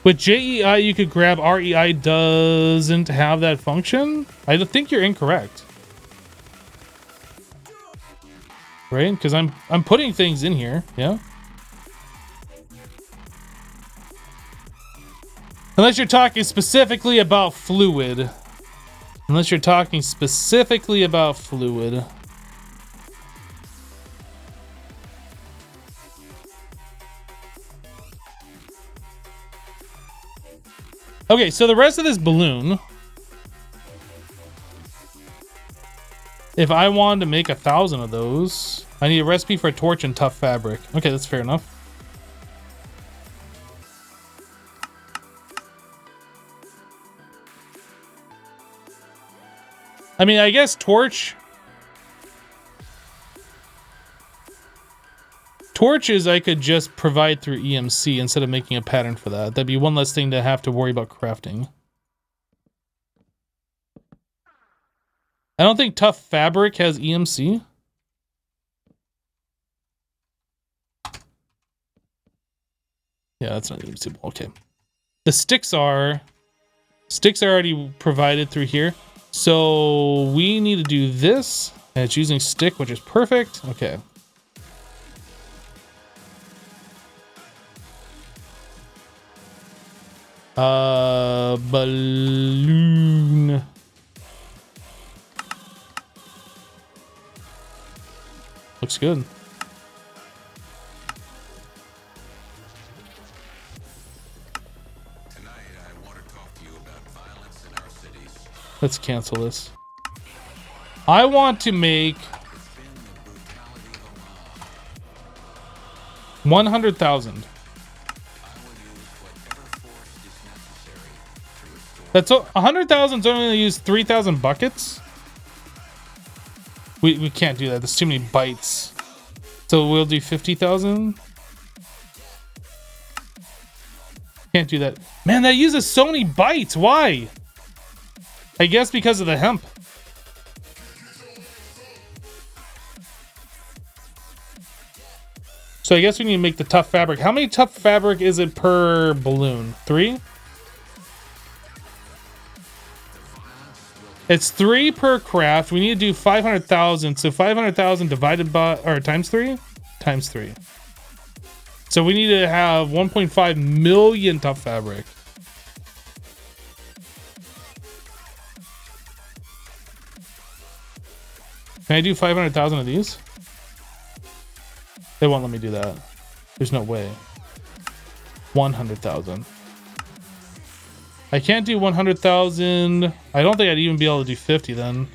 With JEI, you could grab REI. Doesn't have that function. I think you're incorrect. Right? Because I'm putting things in here. Yeah. Unless you're talking specifically about fluid. Unless you're talking specifically about fluid. Okay, so the rest of this balloon, if I wanted to make 1,000 of those, I need a recipe for a torch and tough fabric. Okay, that's fair enough. I mean, I guess torches I could just provide through EMC instead of making a pattern for that. That'd be one less thing to have to worry about crafting. I don't think tough fabric has EMC. Yeah, that's not EMC. Okay. The sticks are already provided through here. So we need to do this, and it's using stick, which is perfect. Okay. Balloon. Looks good. Tonight, I want to talk to you about violence in our cities. Let's cancel this. I want to make 100,000. That's 100,000 is only going to use 3,000 buckets. We can't do that. There's too many bytes. So we'll do 50,000. Can't do that. Man, that uses so many bytes. Why? I guess because of the hemp. So I guess we need to make the tough fabric. How many tough fabric is it per balloon? 3? It's 3 per craft. We need to do 500,000. So 500,000 divided by, or times 3? Times 3. So we need to have 1.5 million tough fabric. Can I do 500,000 of these? They won't let me do that. There's no way. 100,000. I can't do 100,000. I don't think I'd even be able to do 50 then.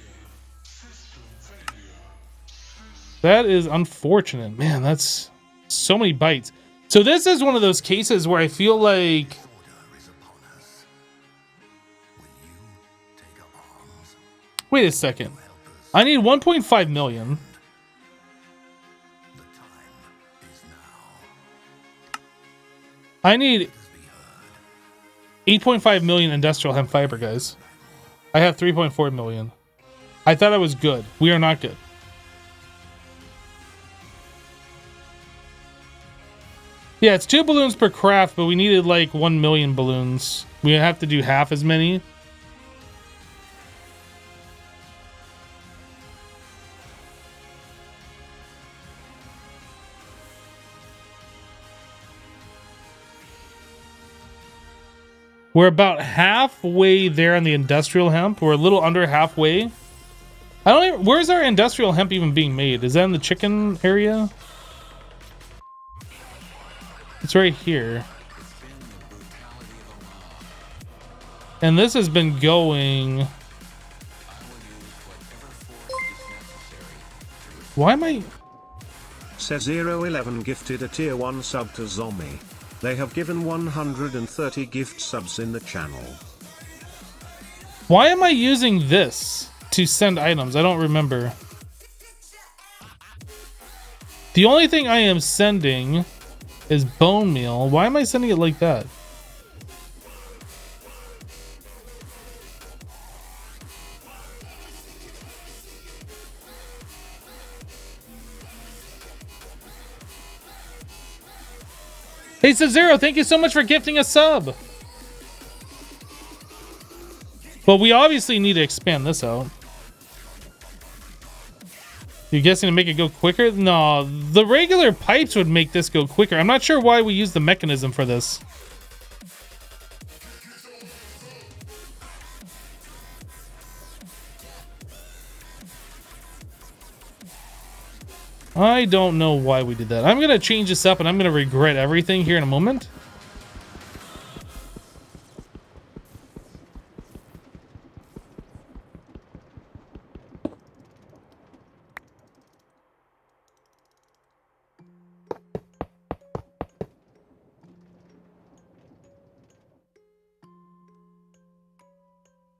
That is unfortunate. Man, that's so many bytes. So this is one of those cases where I feel like... Wait a second. I need 1.5 million. I need 8.5 million industrial hemp fiber, guys. I have 3.4 million. I thought I was good. We are not good. Yeah, it's 2 balloons per craft, but we needed like 1 million balloons. We have to do half as many. We're about halfway there on the industrial hemp. We're a little under halfway. I don't even, where's our industrial hemp even being made? Is that in the chicken area? It's right here. And this has been going... Why am I... Says 011 gifted a tier 1 sub to Zombie. They have given 130 gift subs in the channel. Why am I using this to send items? I don't remember. The only thing I am sending is bone meal. Why am I sending it like that? Hey, Sub-Zero, thank you so much for gifting a sub. Well, we obviously need to expand this out. You're guessing to make it go quicker? No, the regular pipes would make this go quicker. I'm not sure why we use the mechanism for this. I don't know why we did that. I'm going to change this up and I'm going to regret everything here in a moment.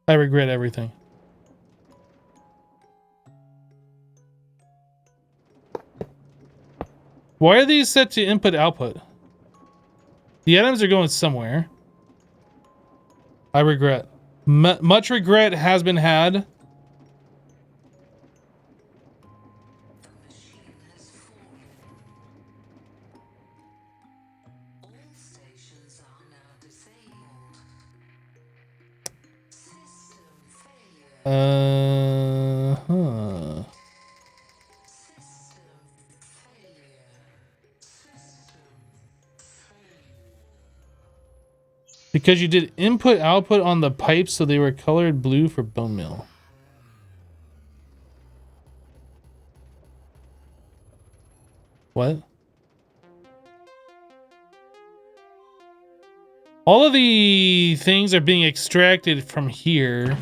I regret everything. Why are these set to input output? The items are going somewhere. I regret. Much regret has been had. Huh. Because you did input output on the pipes, so they were colored blue for bone meal. What? All of the things are being extracted from here.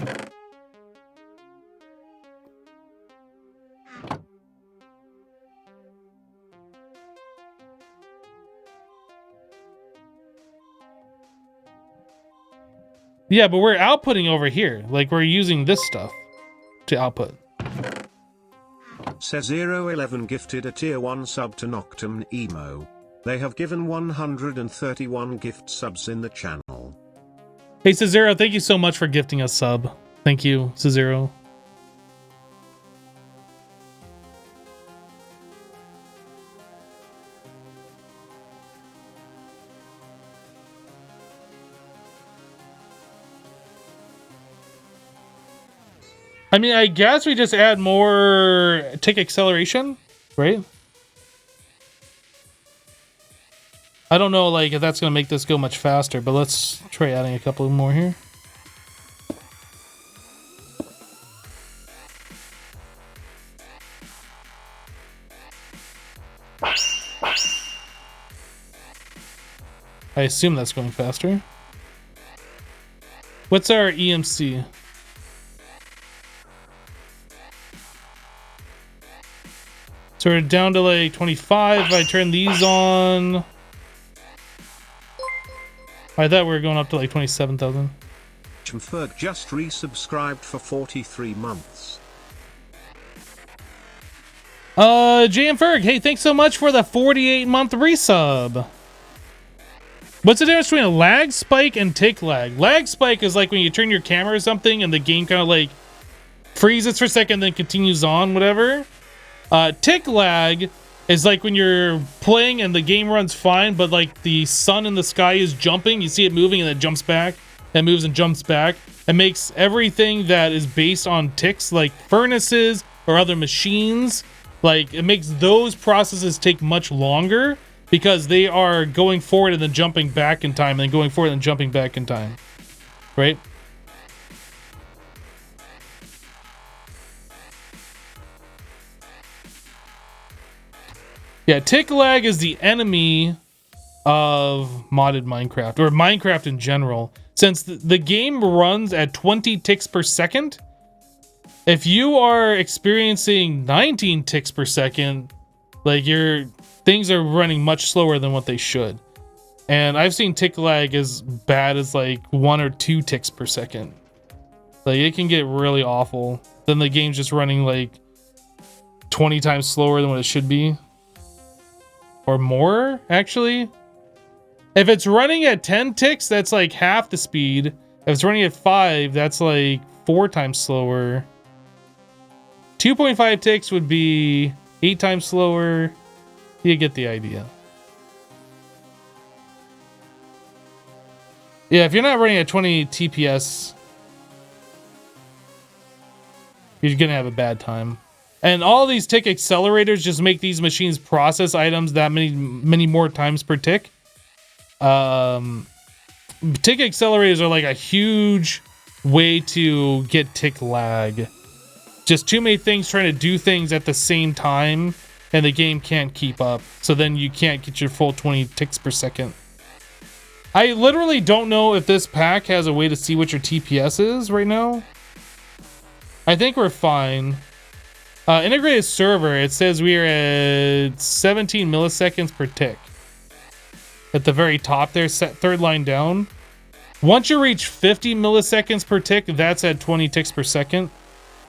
Yeah, but we're outputting over here. Like, we're using this stuff to output. Says 011 gifted a tier 1 sub to Noctum Emo. They have given 131 gift subs in the channel. Hey, Cesaro, thank you so much for gifting us sub. Thank you, Cesaro. I mean, I guess we just add more tick acceleration, right? I don't know, like, if that's going to make this go much faster, but let's try adding a couple more here. I assume that's going faster. What's our EMC? So we're down to like 25. If I turn these on, I thought we were going up to like 27,000. Ferg just resubscribed for 43 months. JM Ferg, hey, thanks so much for the 48-month resub. What's the difference between a lag spike and tick lag? Lag spike is like when you turn your camera or something and the game kind of like freezes for a second, then continues on, whatever. Tick lag is like when you're playing and the game runs fine, but like the sun in the sky is jumping. You see it moving and it jumps back. It moves and jumps back. It makes everything that is based on ticks, like furnaces or other machines, like it makes those processes take much longer because they are going forward and then jumping back in time, and then going forward and jumping back in time, right? Yeah, tick lag is the enemy of modded Minecraft, or Minecraft in general. Since the game runs at 20 ticks per second, if you are experiencing 19 ticks per second, like your things are running much slower than what they should. And I've seen tick lag as bad as like 1 or 2 ticks per second. Like it can get really awful. Then the game's just running like 20 times slower than what it should be. Or more, actually. If it's running at 10 ticks, that's like half the speed. If it's running at 5, that's like 4 times slower. 2.5 ticks would be 8 times slower. You get the idea. Yeah, if you're not running at 20 TPS, you're gonna have a bad time. And all these tick accelerators just make these machines process items that many more times per tick. Tick accelerators are like a huge way to get tick lag. Just too many things trying to do things at the same time, and the game can't keep up. So then you can't get your full 20 ticks per second. I literally don't know if this pack has a way to see what your TPS is right now. I think we're fine. Integrated server, it says we are at 17 milliseconds per tick. At the very top there, third line down. Once you reach 50 milliseconds per tick, that's at 20 ticks per second.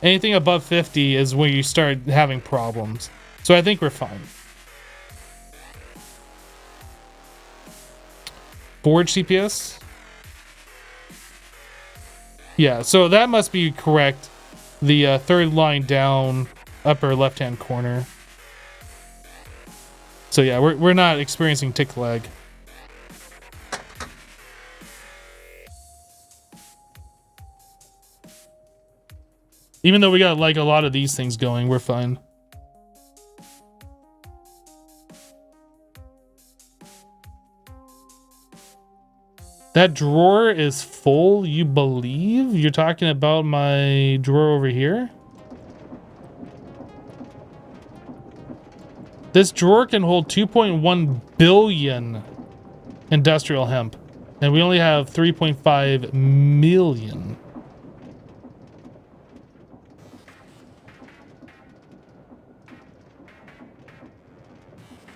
Anything above 50 is where you start having problems. So I think we're fine. Forge CPS? Yeah, so that must be correct. The third line down, upper left-hand corner. So yeah, we're not experiencing tick lag. Even though we got like a lot of these things going, we're fine. That drawer is full, you believe? You're talking about my drawer over here? This drawer can hold 2.1 billion industrial hemp, and we only have 3.5 million.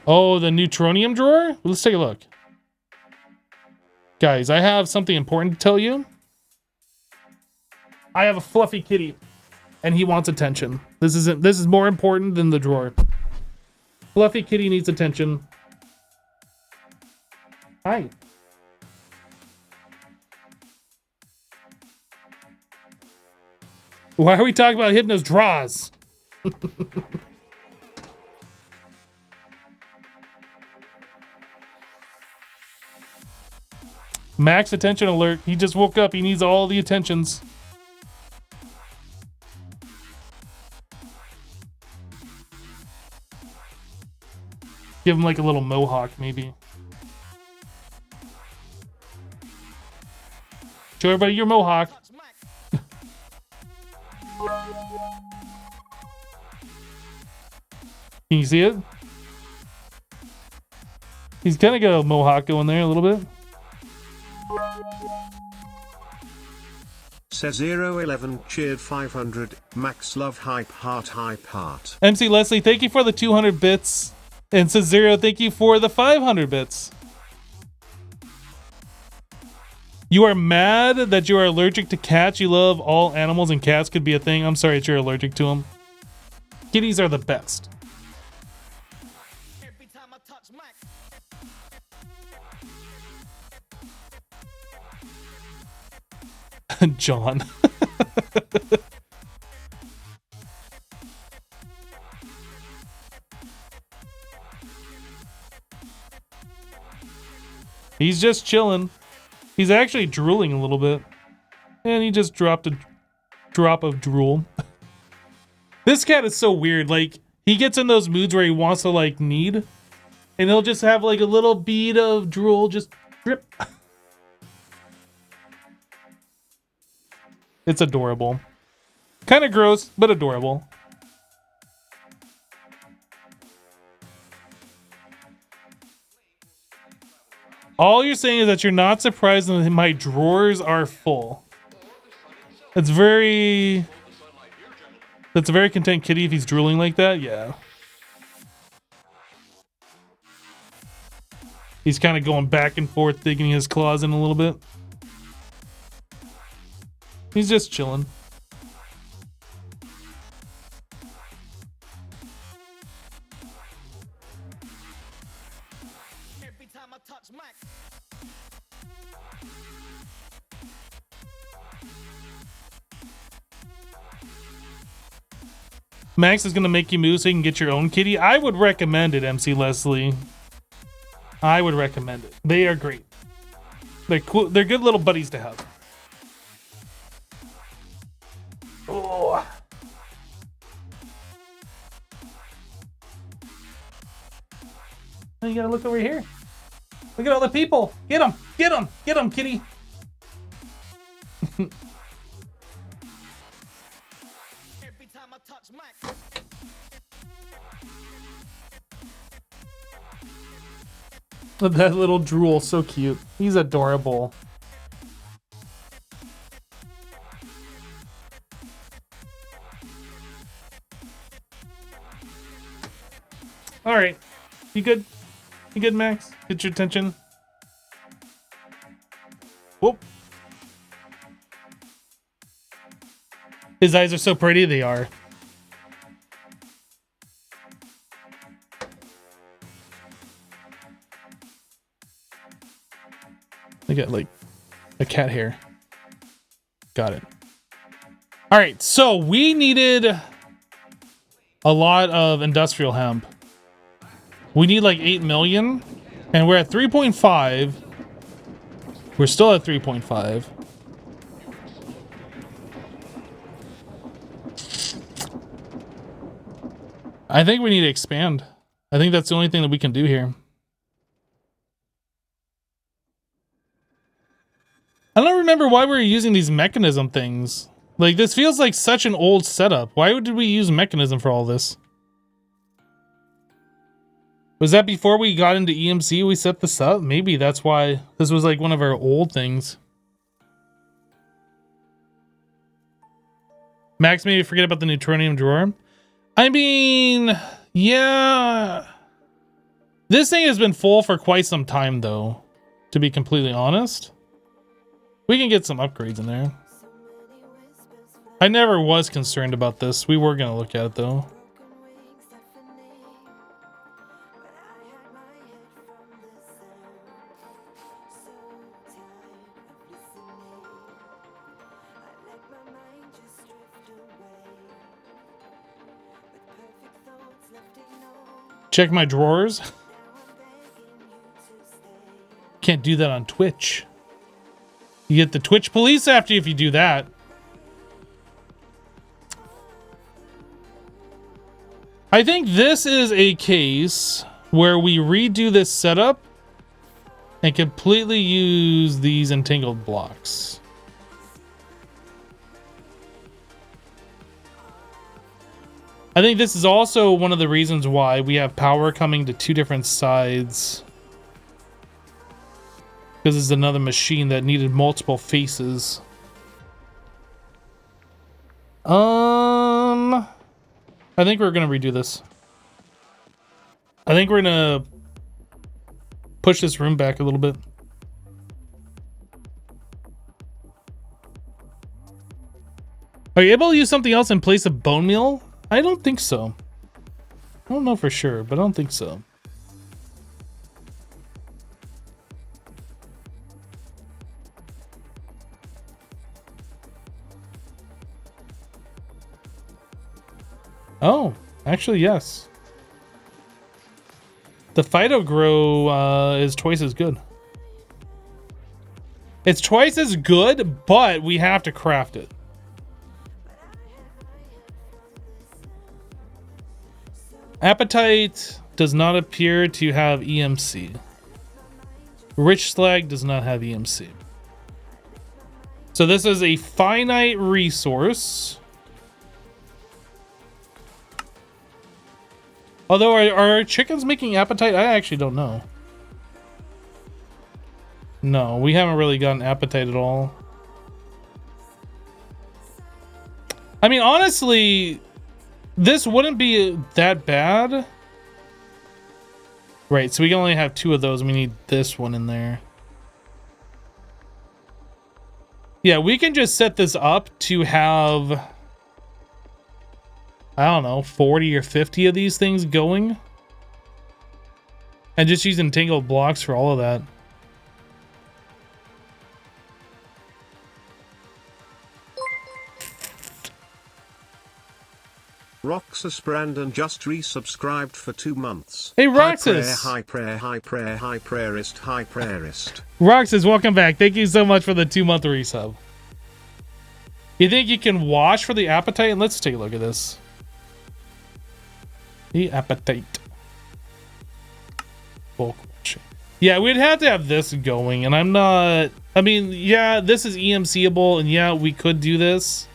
Oh, the neutronium drawer? Let's take a look. Guys, I have something important to tell you. I have a fluffy kitty, and he wants attention. This is more important than the drawer. Fluffy kitty needs attention. Hi. Why are we talking about Hypno's draws? Max attention alert. He just woke up. He needs all the attentions. Give him like a little mohawk, maybe. Show everybody your mohawk. Can you see it? He's kind of got a mohawk going there a little bit. Says 011 cheered 500. Max love hype heart. MC Leslie, thank you for the 200 bits. And says Zero, thank you for the 500 bits. You are mad that you are allergic to cats. You love all animals and cats could be a thing. I'm sorry that you're allergic to them. Kitties are the best. Every time I touch Mac. John. He's just chilling. He's actually drooling a little bit. And he just dropped a drop of drool. This cat is so weird. Like, he gets in those moods where he wants to, like, knead. And he'll just have, like, a little bead of drool just drip. It's adorable. Kind of gross, but adorable. All you're saying is that you're not surprised that my drawers are full. That's a very content kitty if he's drooling like that. Yeah. He's kind of going back and forth, digging his claws in a little bit. He's just chilling. Every time I touch Mac. Max is gonna make you move so you can get your own kitty. I would recommend it, MC Leslie. I would recommend it. They are great. They're cool. They're good little buddies to have. Oh. You gotta look over here. Look at all the people. Get them. Get them. Get them, kitty. Every time I touch Mac. That little drool, so cute. He's adorable. All right, you good? You good, Max? Get your attention. Whoop. His eyes are so pretty. They are. They got like a cat hair. Got it. All right, so we needed a lot of industrial hemp. We need like 8 million, and we're at 3.5. We're still at 3.5. I think we need to expand. I think that's the only thing that we can do here. I don't remember why we were using these mechanism things. Like, this feels like such an old setup. Why did we use mechanism for all this? Was that before we got into EMC we set this up? Maybe that's why this was like one of our old things. Max made me forget about the neutronium drawer. I mean, yeah. This thing has been full for quite some time though, to be completely honest. We can get some upgrades in there. I never was concerned about this. We were going to look at it though. Check my drawers. Can't do that on Twitch. You get the Twitch police after you if you do that. I think this is a case where we redo this setup and completely use these entangled blocks. I think this is also one of the reasons why we have power coming to two different sides. Because this is another machine that needed multiple faces. I think we're gonna redo this. I think we're gonna push this room back a little bit. Are you able to use something else in place of bone meal? I don't think so. I don't know for sure, but I don't think so. Oh, actually, yes. The Phyto Grow is twice as good. It's twice as good, but we have to craft it. Appetite does not appear to have EMC. Rich Slag does not have EMC. So this is a finite resource. Although, are chickens making appetite? I actually don't know. No, we haven't really gotten appetite at all. I mean, honestly, this wouldn't be that bad. Right, so we can only have 2 of those. We need this one in there. Yeah, we can just set this up to have, I don't know, 40 or 50 of these things going. And just using tangled blocks for all of that. Roxas Brandon just resubscribed for 2 months. Hey, Roxas! High prayer, high prayer, high prayerist, high prayerist. Roxas, welcome back. Thank you so much for the 2-month resub. You think you can wash for the appetite? Let's take a look at this. The appetite. Bulk washing. Yeah, we'd have to have this going, and I'm not... I mean, yeah, this is EMCable, and yeah, we could do this.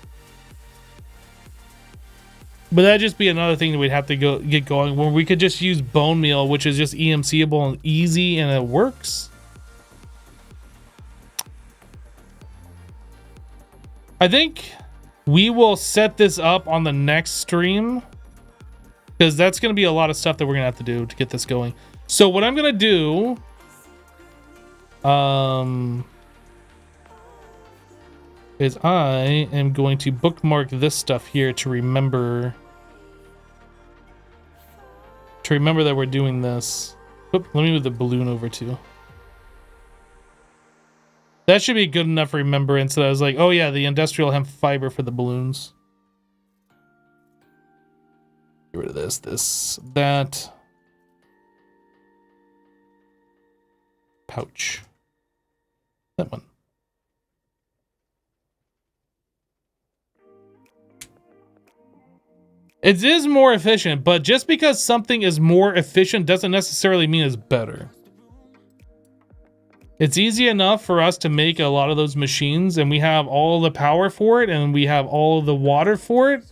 But that'd just be another thing that we'd have to get going, where we could just use bone meal, which is just EMCable and easy, and it works. I think we will set this up on the next stream, because that's going to be a lot of stuff that we're going to have to do to get this going. So what I'm going to do, is I am going to bookmark this stuff here to remember that we're doing this. Oop, let me move the balloon over too. That should be good enough remembrance that I was like, oh yeah, the industrial hemp fiber for the balloons. Get rid of this, that. Pouch. That one. It is more efficient, but just because something is more efficient doesn't necessarily mean it's better. It's easy enough for us to make a lot of those machines, and we have all the power for it, and we have all the water for it.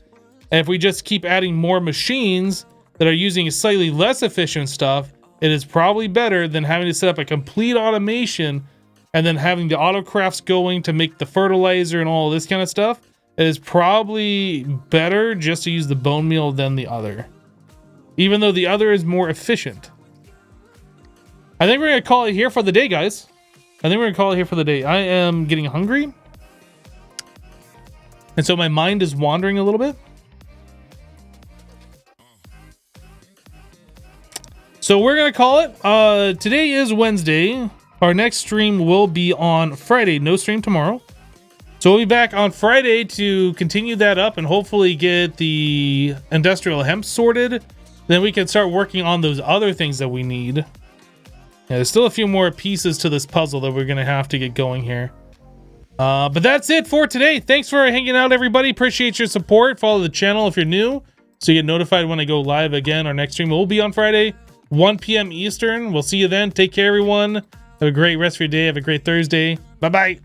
And if we just keep adding more machines that are using slightly less efficient stuff, it is probably better than having to set up a complete automation and then having the autocrafts going to make the fertilizer and all this kind of stuff. It is probably better just to use the bone meal than the other, even though the other is more efficient. I think we're gonna call it here for the day, guys. I think we're gonna call it here for the day. I am getting hungry, and so my mind is wandering a little bit. So we're gonna call it. Today is Wednesday. Our next stream will be on Friday. No stream tomorrow. So we'll be back on Friday to continue that up and hopefully get the industrial hemp sorted. Then we can start working on those other things that we need. Yeah, there's still a few more pieces to this puzzle that we're going to have to get going here. But that's it for today. Thanks for hanging out, everybody. Appreciate your support. Follow the channel if you're new so you get notified when I go live again. Our next stream will be on Friday, 1 p.m. Eastern. We'll see you then. Take care, everyone. Have a great rest of your day. Have a great Thursday. Bye-bye.